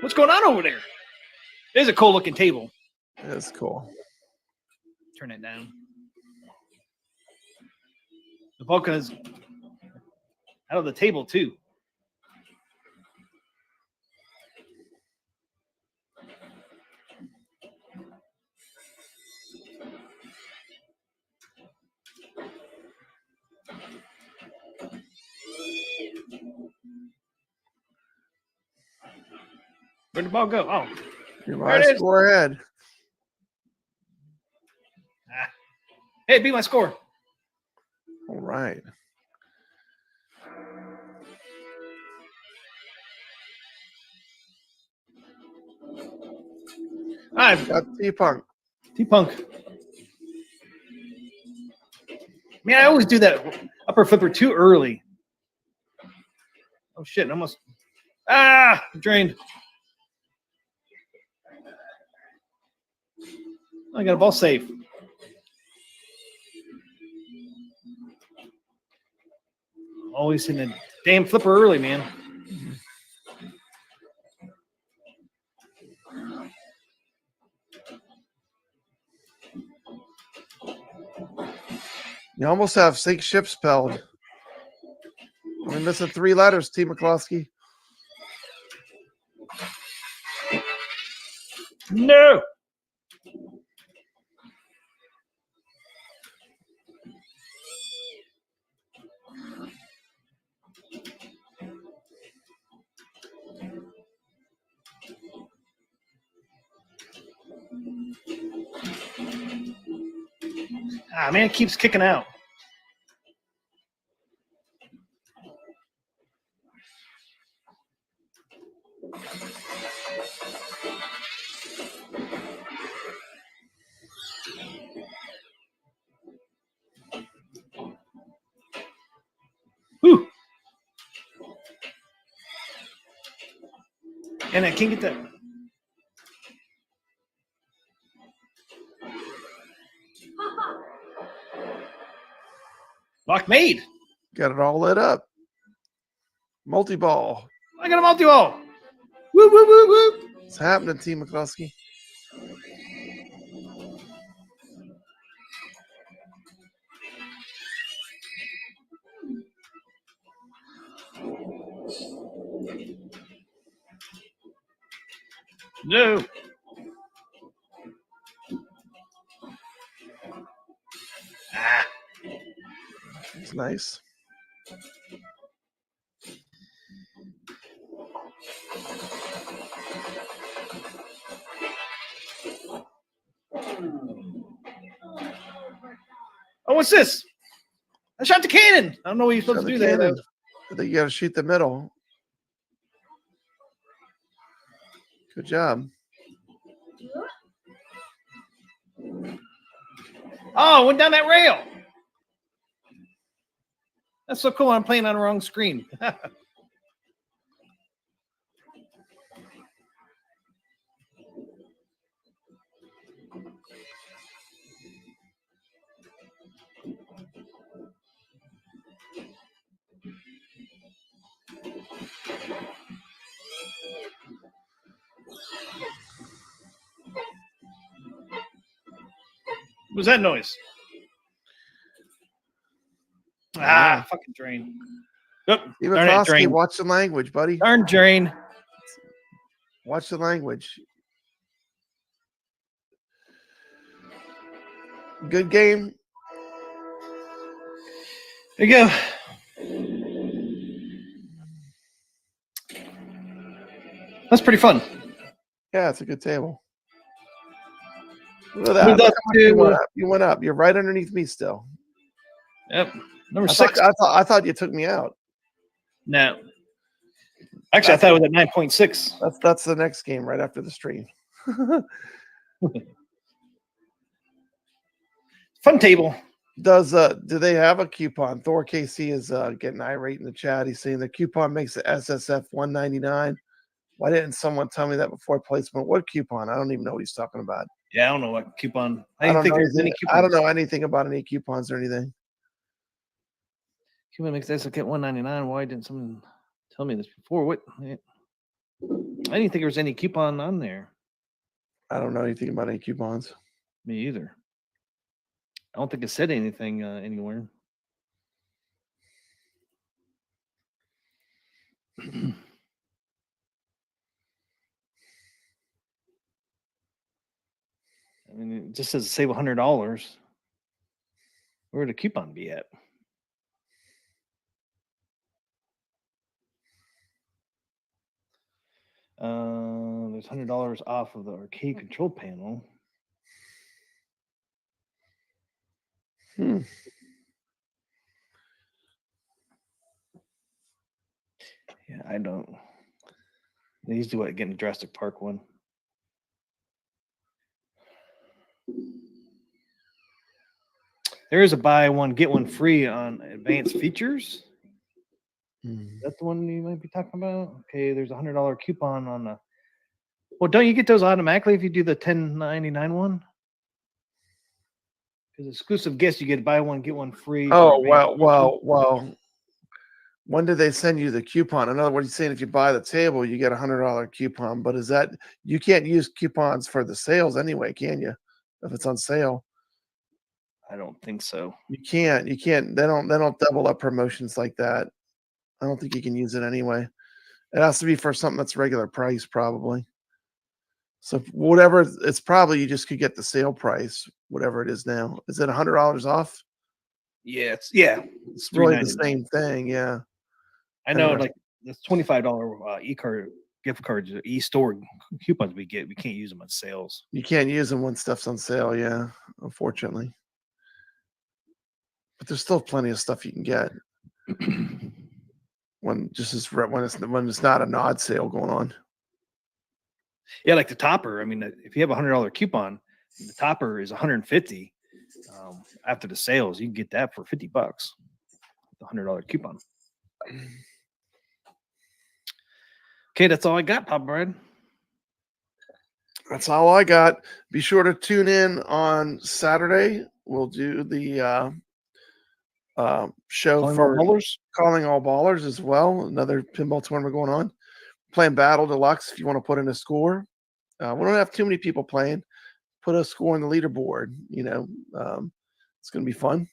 What's going on over there? There's a cool looking table. That's cool. Turn it down. The Vulcan is out of the table too. Where'd the ball go? Oh, You're There it my is. score ahead. hey, beat my score. All right. All right, Got T-Punk. T-Punk. Man, I always do that upper flipper too early. Oh shit! Almost. I'm drained. I got a ball safe. Always in the damn flipper early, man. You almost have 6 ships spelled. We're missing 3 letters, T. McCloskey. No. Man, it keeps kicking out. Whew. And I can't get that. Lock made. Got it all lit up. Multi-ball. I got a multi-ball. Woo, woo, woo, woo. What's happening, T. McCloskey? No. It's nice. Oh, what's this? I shot the cannon. I don't know what you're supposed to do there. Cannon. I think you got to shoot the middle. Good job. Oh, went down that rail. That's so cool. I'm playing on the wrong screen. What was that noise? Fucking drain. Oop, Even darn it, Klosky, drain. watch the language, buddy. Darn drain. Watch the language. Good game. There you go. That's pretty fun. Yeah, it's a good table. Look at that. Moved Look up how much you to- went up. You went up. You're right underneath me still. Yep. Number I 6. I thought you took me out. No. Actually, I thought it was at 9.6. That's the next game right after the stream. Fun table. Do they have a coupon? Thor KC is getting irate in the chat. He's saying the coupon makes it SSF $199. Why didn't someone tell me that before placement? What coupon? I don't even know what he's talking about. Yeah, I don't know what coupon. I didn't don't think know. there's any I don't coupons. know anything about any coupons or anything. Coupon makes this get $1.99. Why didn't someone tell me this before? What? I didn't think there was any coupon on there. I don't know anything about any coupons. Me either. I don't think it said anything anywhere. I mean, it just says save $100. Where would the coupon be at? There's $100 off of the arcade control panel. Hmm. Yeah, I don't. They used to get in the Jurassic Park one. There is a buy one get one free on advanced features. Is that the one you might be talking about? Okay, there's a $100 coupon on the. Well, don't you get those automatically if you do the $10.99 one? Because exclusive gifts, you get buy one get one free. Oh well. When did they send you the coupon? In other words, you're saying if you buy the table, you get $100 coupon. But is that you can't use coupons for the sales anyway, can you? If it's on sale, I don't think so. you can't. You can't. They don't double up promotions like that. I don't think you can use it anyway. It has to be for something that's regular price, probably. So whatever it's probably you just could get the sale price, whatever it is now. Is it $100 off? Yeah, it's It's really the $3.99. same thing, yeah. I know, like this $25 e-card gift cards, e-store coupons we get, we can't use them on sales. You can't use them when stuff's on sale, yeah, unfortunately. But there's still plenty of stuff you can get when it's not an odd sale going on. Yeah, like the topper. I mean, if you have a $100 coupon, the topper is $150. After the sales, you can get that for $50. The $100 coupon. Okay, that's all I got, Pop Bread. That's all I got. Be sure to tune in on Saturday. We'll do the show for Calling All Ballers as well. Another pinball tournament going on. Playing Battle Deluxe if you want to put in a score. We don't have too many people playing. Put a score on the leaderboard. It's going to be fun.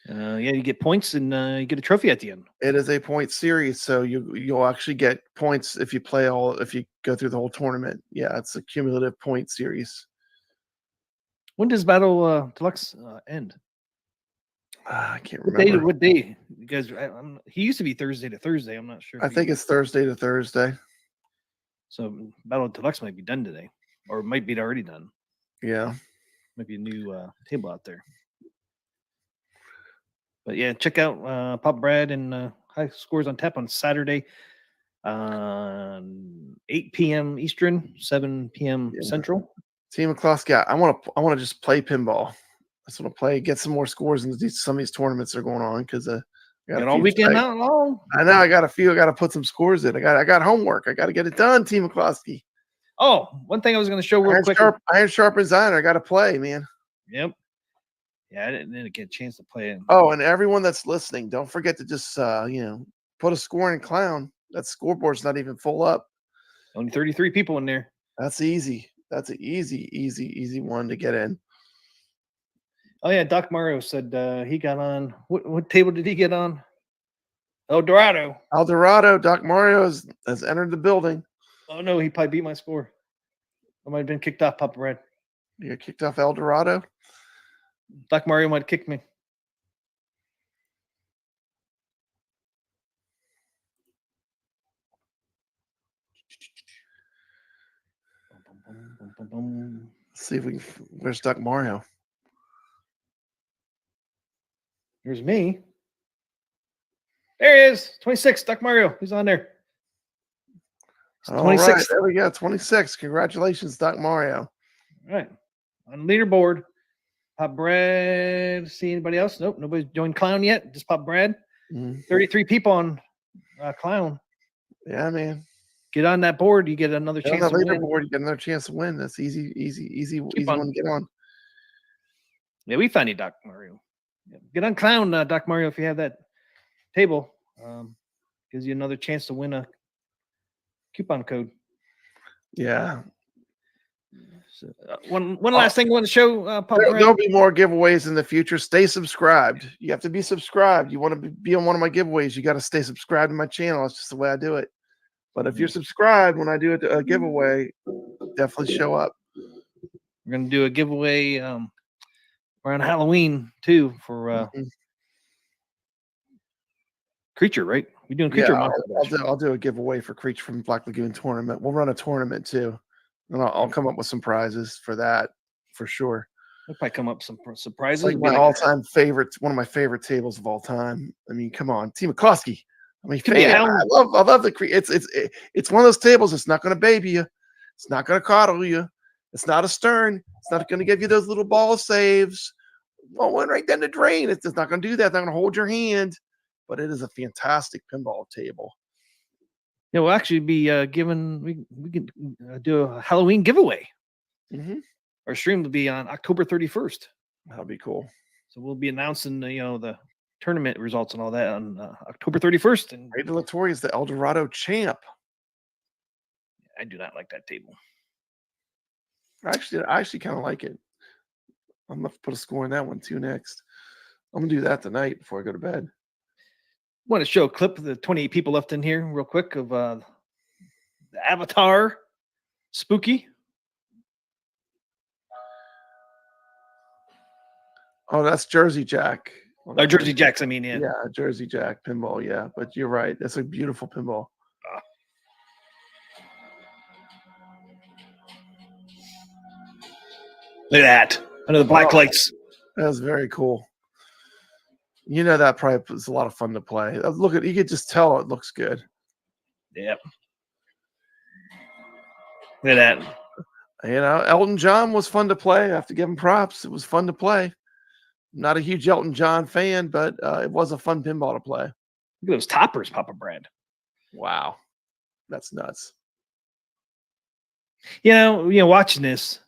Yeah, you get points and you get a trophy at the end. It is a point series, so you'll actually get points if you go through the whole tournament. Yeah, it's a cumulative point series. When does Battle Deluxe end? I can't remember. What day? You guys, he used to be Thursday to Thursday. I'm not sure. I think it's Thursday to Thursday. So Battle Deluxe might be done today, or it might be already done. Yeah, might be a new table out there. But yeah, check out Pop Brad and High Scores on Tap on Saturday, 8 p.m. Eastern, 7 p.m. Central. Team McCloskey, I want to just play pinball. I just want to play, get some more scores in some of these tournaments that are going on because got all weekend not long. I know I got a few. I got to put some scores in. I got homework. I got to get it done. Team McCloskey. Oh, one thing I was going to show real quick. Iron Sharp and Zion. I got to play, man. Yep. Yeah, I didn't get a chance to play it. Oh, and everyone that's listening, don't forget to just put a score in Clown. That scoreboard's not even full up. Only 33 people in there. That's easy. That's an easy one to get in. Oh yeah, Doc Mario said he got on. What table did he get on? El Dorado. Doc Mario has entered the building. Oh no, he probably beat my score. I might have been kicked off, Papa Red. You got kicked off El Dorado? Doc Mario might kick me. Let's see if we can. Where's Doc Mario? Here's me. There he is. 26. Doc Mario. He's on there. 26. Right, there we go. 26. Congratulations, Doc Mario. All right. On leaderboard. Pop Brad. See anybody else? Nope. Nobody's joined Clown yet. Just Pop Brad. 33 people on Clown. Yeah, man. get on that board, you get another Get on chance that to win. leaderboard, you get another chance to win. That's easy on. one to get on. Yeah, we found you, Doc Mario. Yeah, get on Clown, Doc Mario, if you have that table. Gives you another chance to win a coupon code. Yeah. So, one last thing I want to show, Pop Brad. There'll be more giveaways in the future. Stay subscribed. You have to be subscribed. You want to be on one of my giveaways, you got to stay subscribed to my channel. That's just the way I do it. But if you're subscribed, when I do a giveaway, definitely show up. We're going to do a giveaway around Halloween, too, for Creature, right? We're doing Creature. Yeah, I'll do a giveaway for Creature from Black Lagoon tournament. We'll run a tournament, too. And I'll come up with some prizes for that, for sure. We'll probably come up with some surprises. It's like my all-time favorite, one of my favorite tables of all time. I mean, come on, T. McCloskey. I mean, I love the it's one of those tables. It's not going to baby you. It's not going to coddle you. It's not a stern. It's not going to give you those little ball saves. Well, one right down the drain. It's not going to do that. It's not going to hold your hand. But it is a fantastic pinball table. Yeah, we'll actually be giving. We can do a Halloween giveaway. Our stream will be on October 31st. That'll be cool. So we'll be announcing the tournament results and all that on October 31st. And Ray DeLatorre is the El Dorado champ. I do not like that table. I actually kind of like it. I'm gonna put a score in that one too next. I'm gonna do that tonight before I go to bed. Want to show a clip of the 28 people left in here real quick of the Avatar Spooky. Oh, that's Jersey Jack. Or Jersey Jacks, I mean, yeah. Yeah, Jersey Jack pinball, yeah. But you're right. That's a beautiful pinball. Look at that. Under the black lights. That's very cool. You know, that probably was a lot of fun to play. Look at, you could just tell it looks good. Yep. Look at that. You know, Elton John was fun to play. I have to give him props. It was fun to play. Not a huge Elton John fan, but it was a fun pinball to play. Look at those toppers, Papa Brad. Wow. That's nuts. You know, watching this,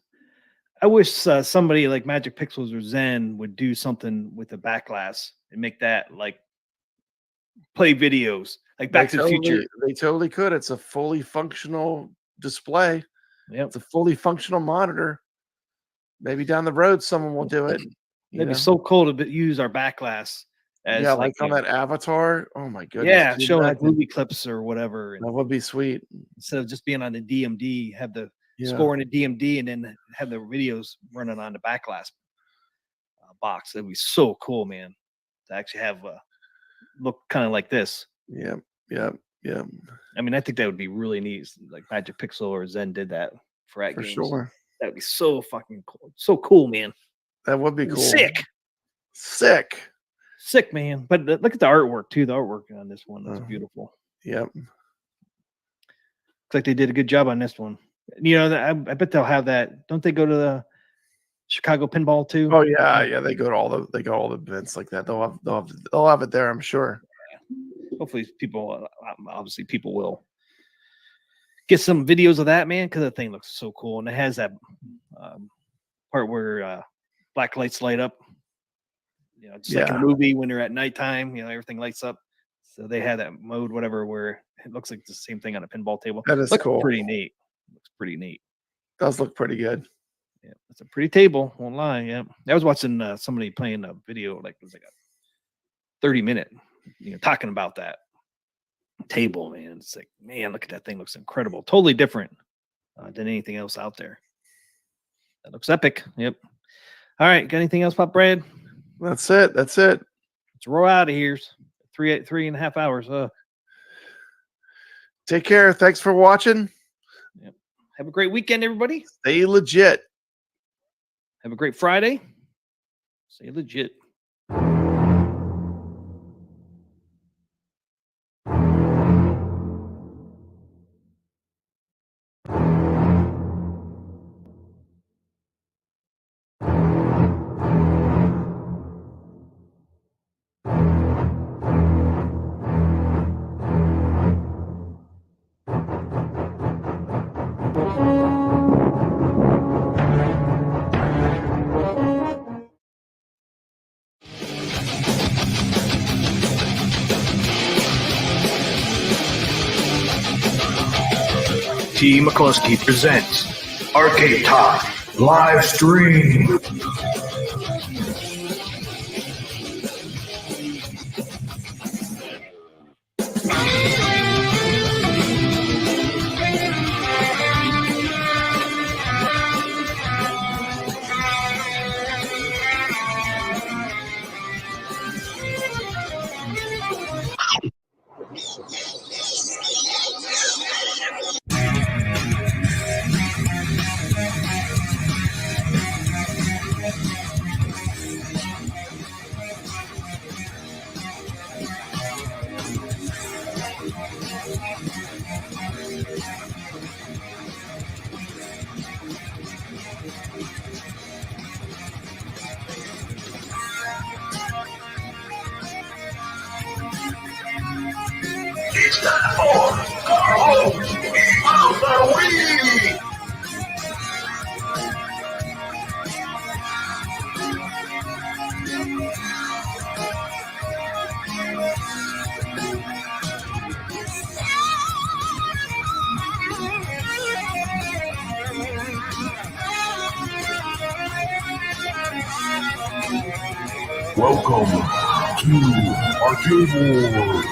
I wish somebody like Magic Pixels or Zen would do something with the back glass and make that like play videos, like Back to the Future. They totally could. It's a fully functional display. Yeah, it's a fully functional monitor. Maybe down the road, someone will do it. It'd be so cool to use our back glass. As like on that Avatar. Oh my goodness. Yeah, showing like movie clips or whatever. That would be sweet. Instead of just being on the DMD, have the score in a DMD and then have the videos running on the back glass box. That'd be so cool, man. To actually have look kind of like this. Yeah. I mean, I think that would be really neat. Like Magic Pixel or Zen did that for AtGames. For sure. That'd be so fucking cool. So cool, man. That would be cool. Sick, man. But look at the artwork too. The artwork on this one, that's beautiful. Yep. Looks like they did a good job on this one. You know, I bet they'll have that. Don't they go to the Chicago Pinball too? Oh yeah. They go to all the events like that. They'll have it there, I'm sure. Yeah. Hopefully, people will get some videos of that, man, because the thing looks so cool, and it has that part where black lights light up. You know, just like in a movie when they're at nighttime, you know, everything lights up. So they had that mode, whatever, where it looks like the same thing on a pinball table. That is cool. Pretty neat. Looks pretty neat. Does look pretty good. Yeah, it's a pretty table. Won't lie. Yeah, I was watching somebody playing a video, like it was like a 30-minute, talking about that table. Man, it's like, man, look at that thing. Looks incredible. Totally different than anything else out there. That looks epic. Yep. All right, got anything else, Pop Brad? That's it. Let's roll out of here. 3.5 hours. Take care. Thanks for watching. Yep. Have a great weekend, everybody. Stay legit. Have a great Friday. Stay legit. T. McCluskey presents Arcade Talk live stream. It's time for the Wii. Welcome to Arcade Wars.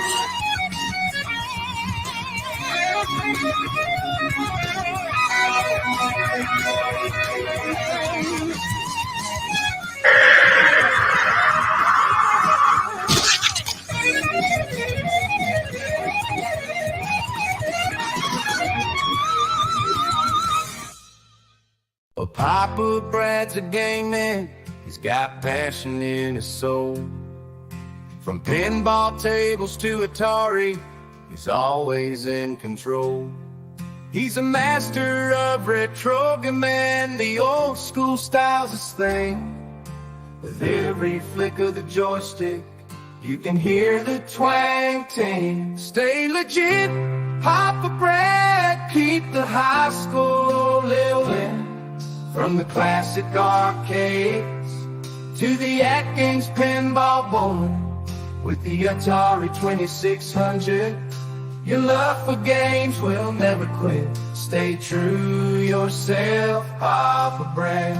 Well, Papa Brad's a gaming. He's got passion in his soul. From pinball tables to Atari, he's always in control. He's a master of retro and the old school style's his thing. With every flick of the joystick, you can hear the twang ting. Stay legit, Papa Brad, keep the high school living. From the classic arcades to the AtGames Pinball board. With the Atari 2600, your love for games will never quit. Stay true yourself, Papa Brad,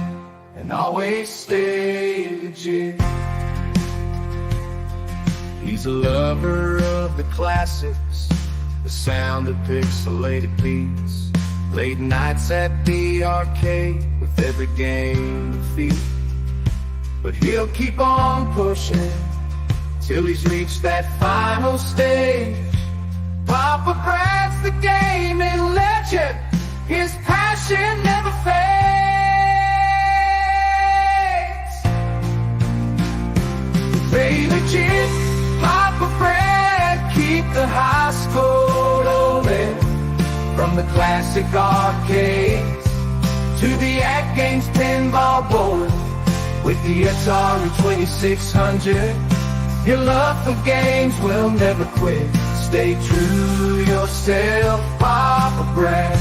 and always stay legit. He's a lover of the classics, the sound of pixelated beats. Late nights at the arcade with every game defeat. But he'll keep on pushing till he's reached that final stage. Papa Brad's the gaming legend, his passion never fades. Stay legit, Papa Brad, keep the high school rolling. From the classic arcades to the AtGames Pinball board. With the Atari 2600, your love for games will never quit. Stay true yourself, Papa Brad,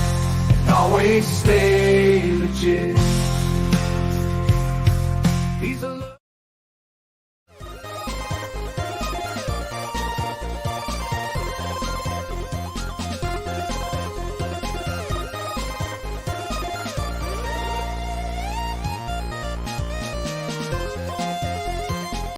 and always stay legit.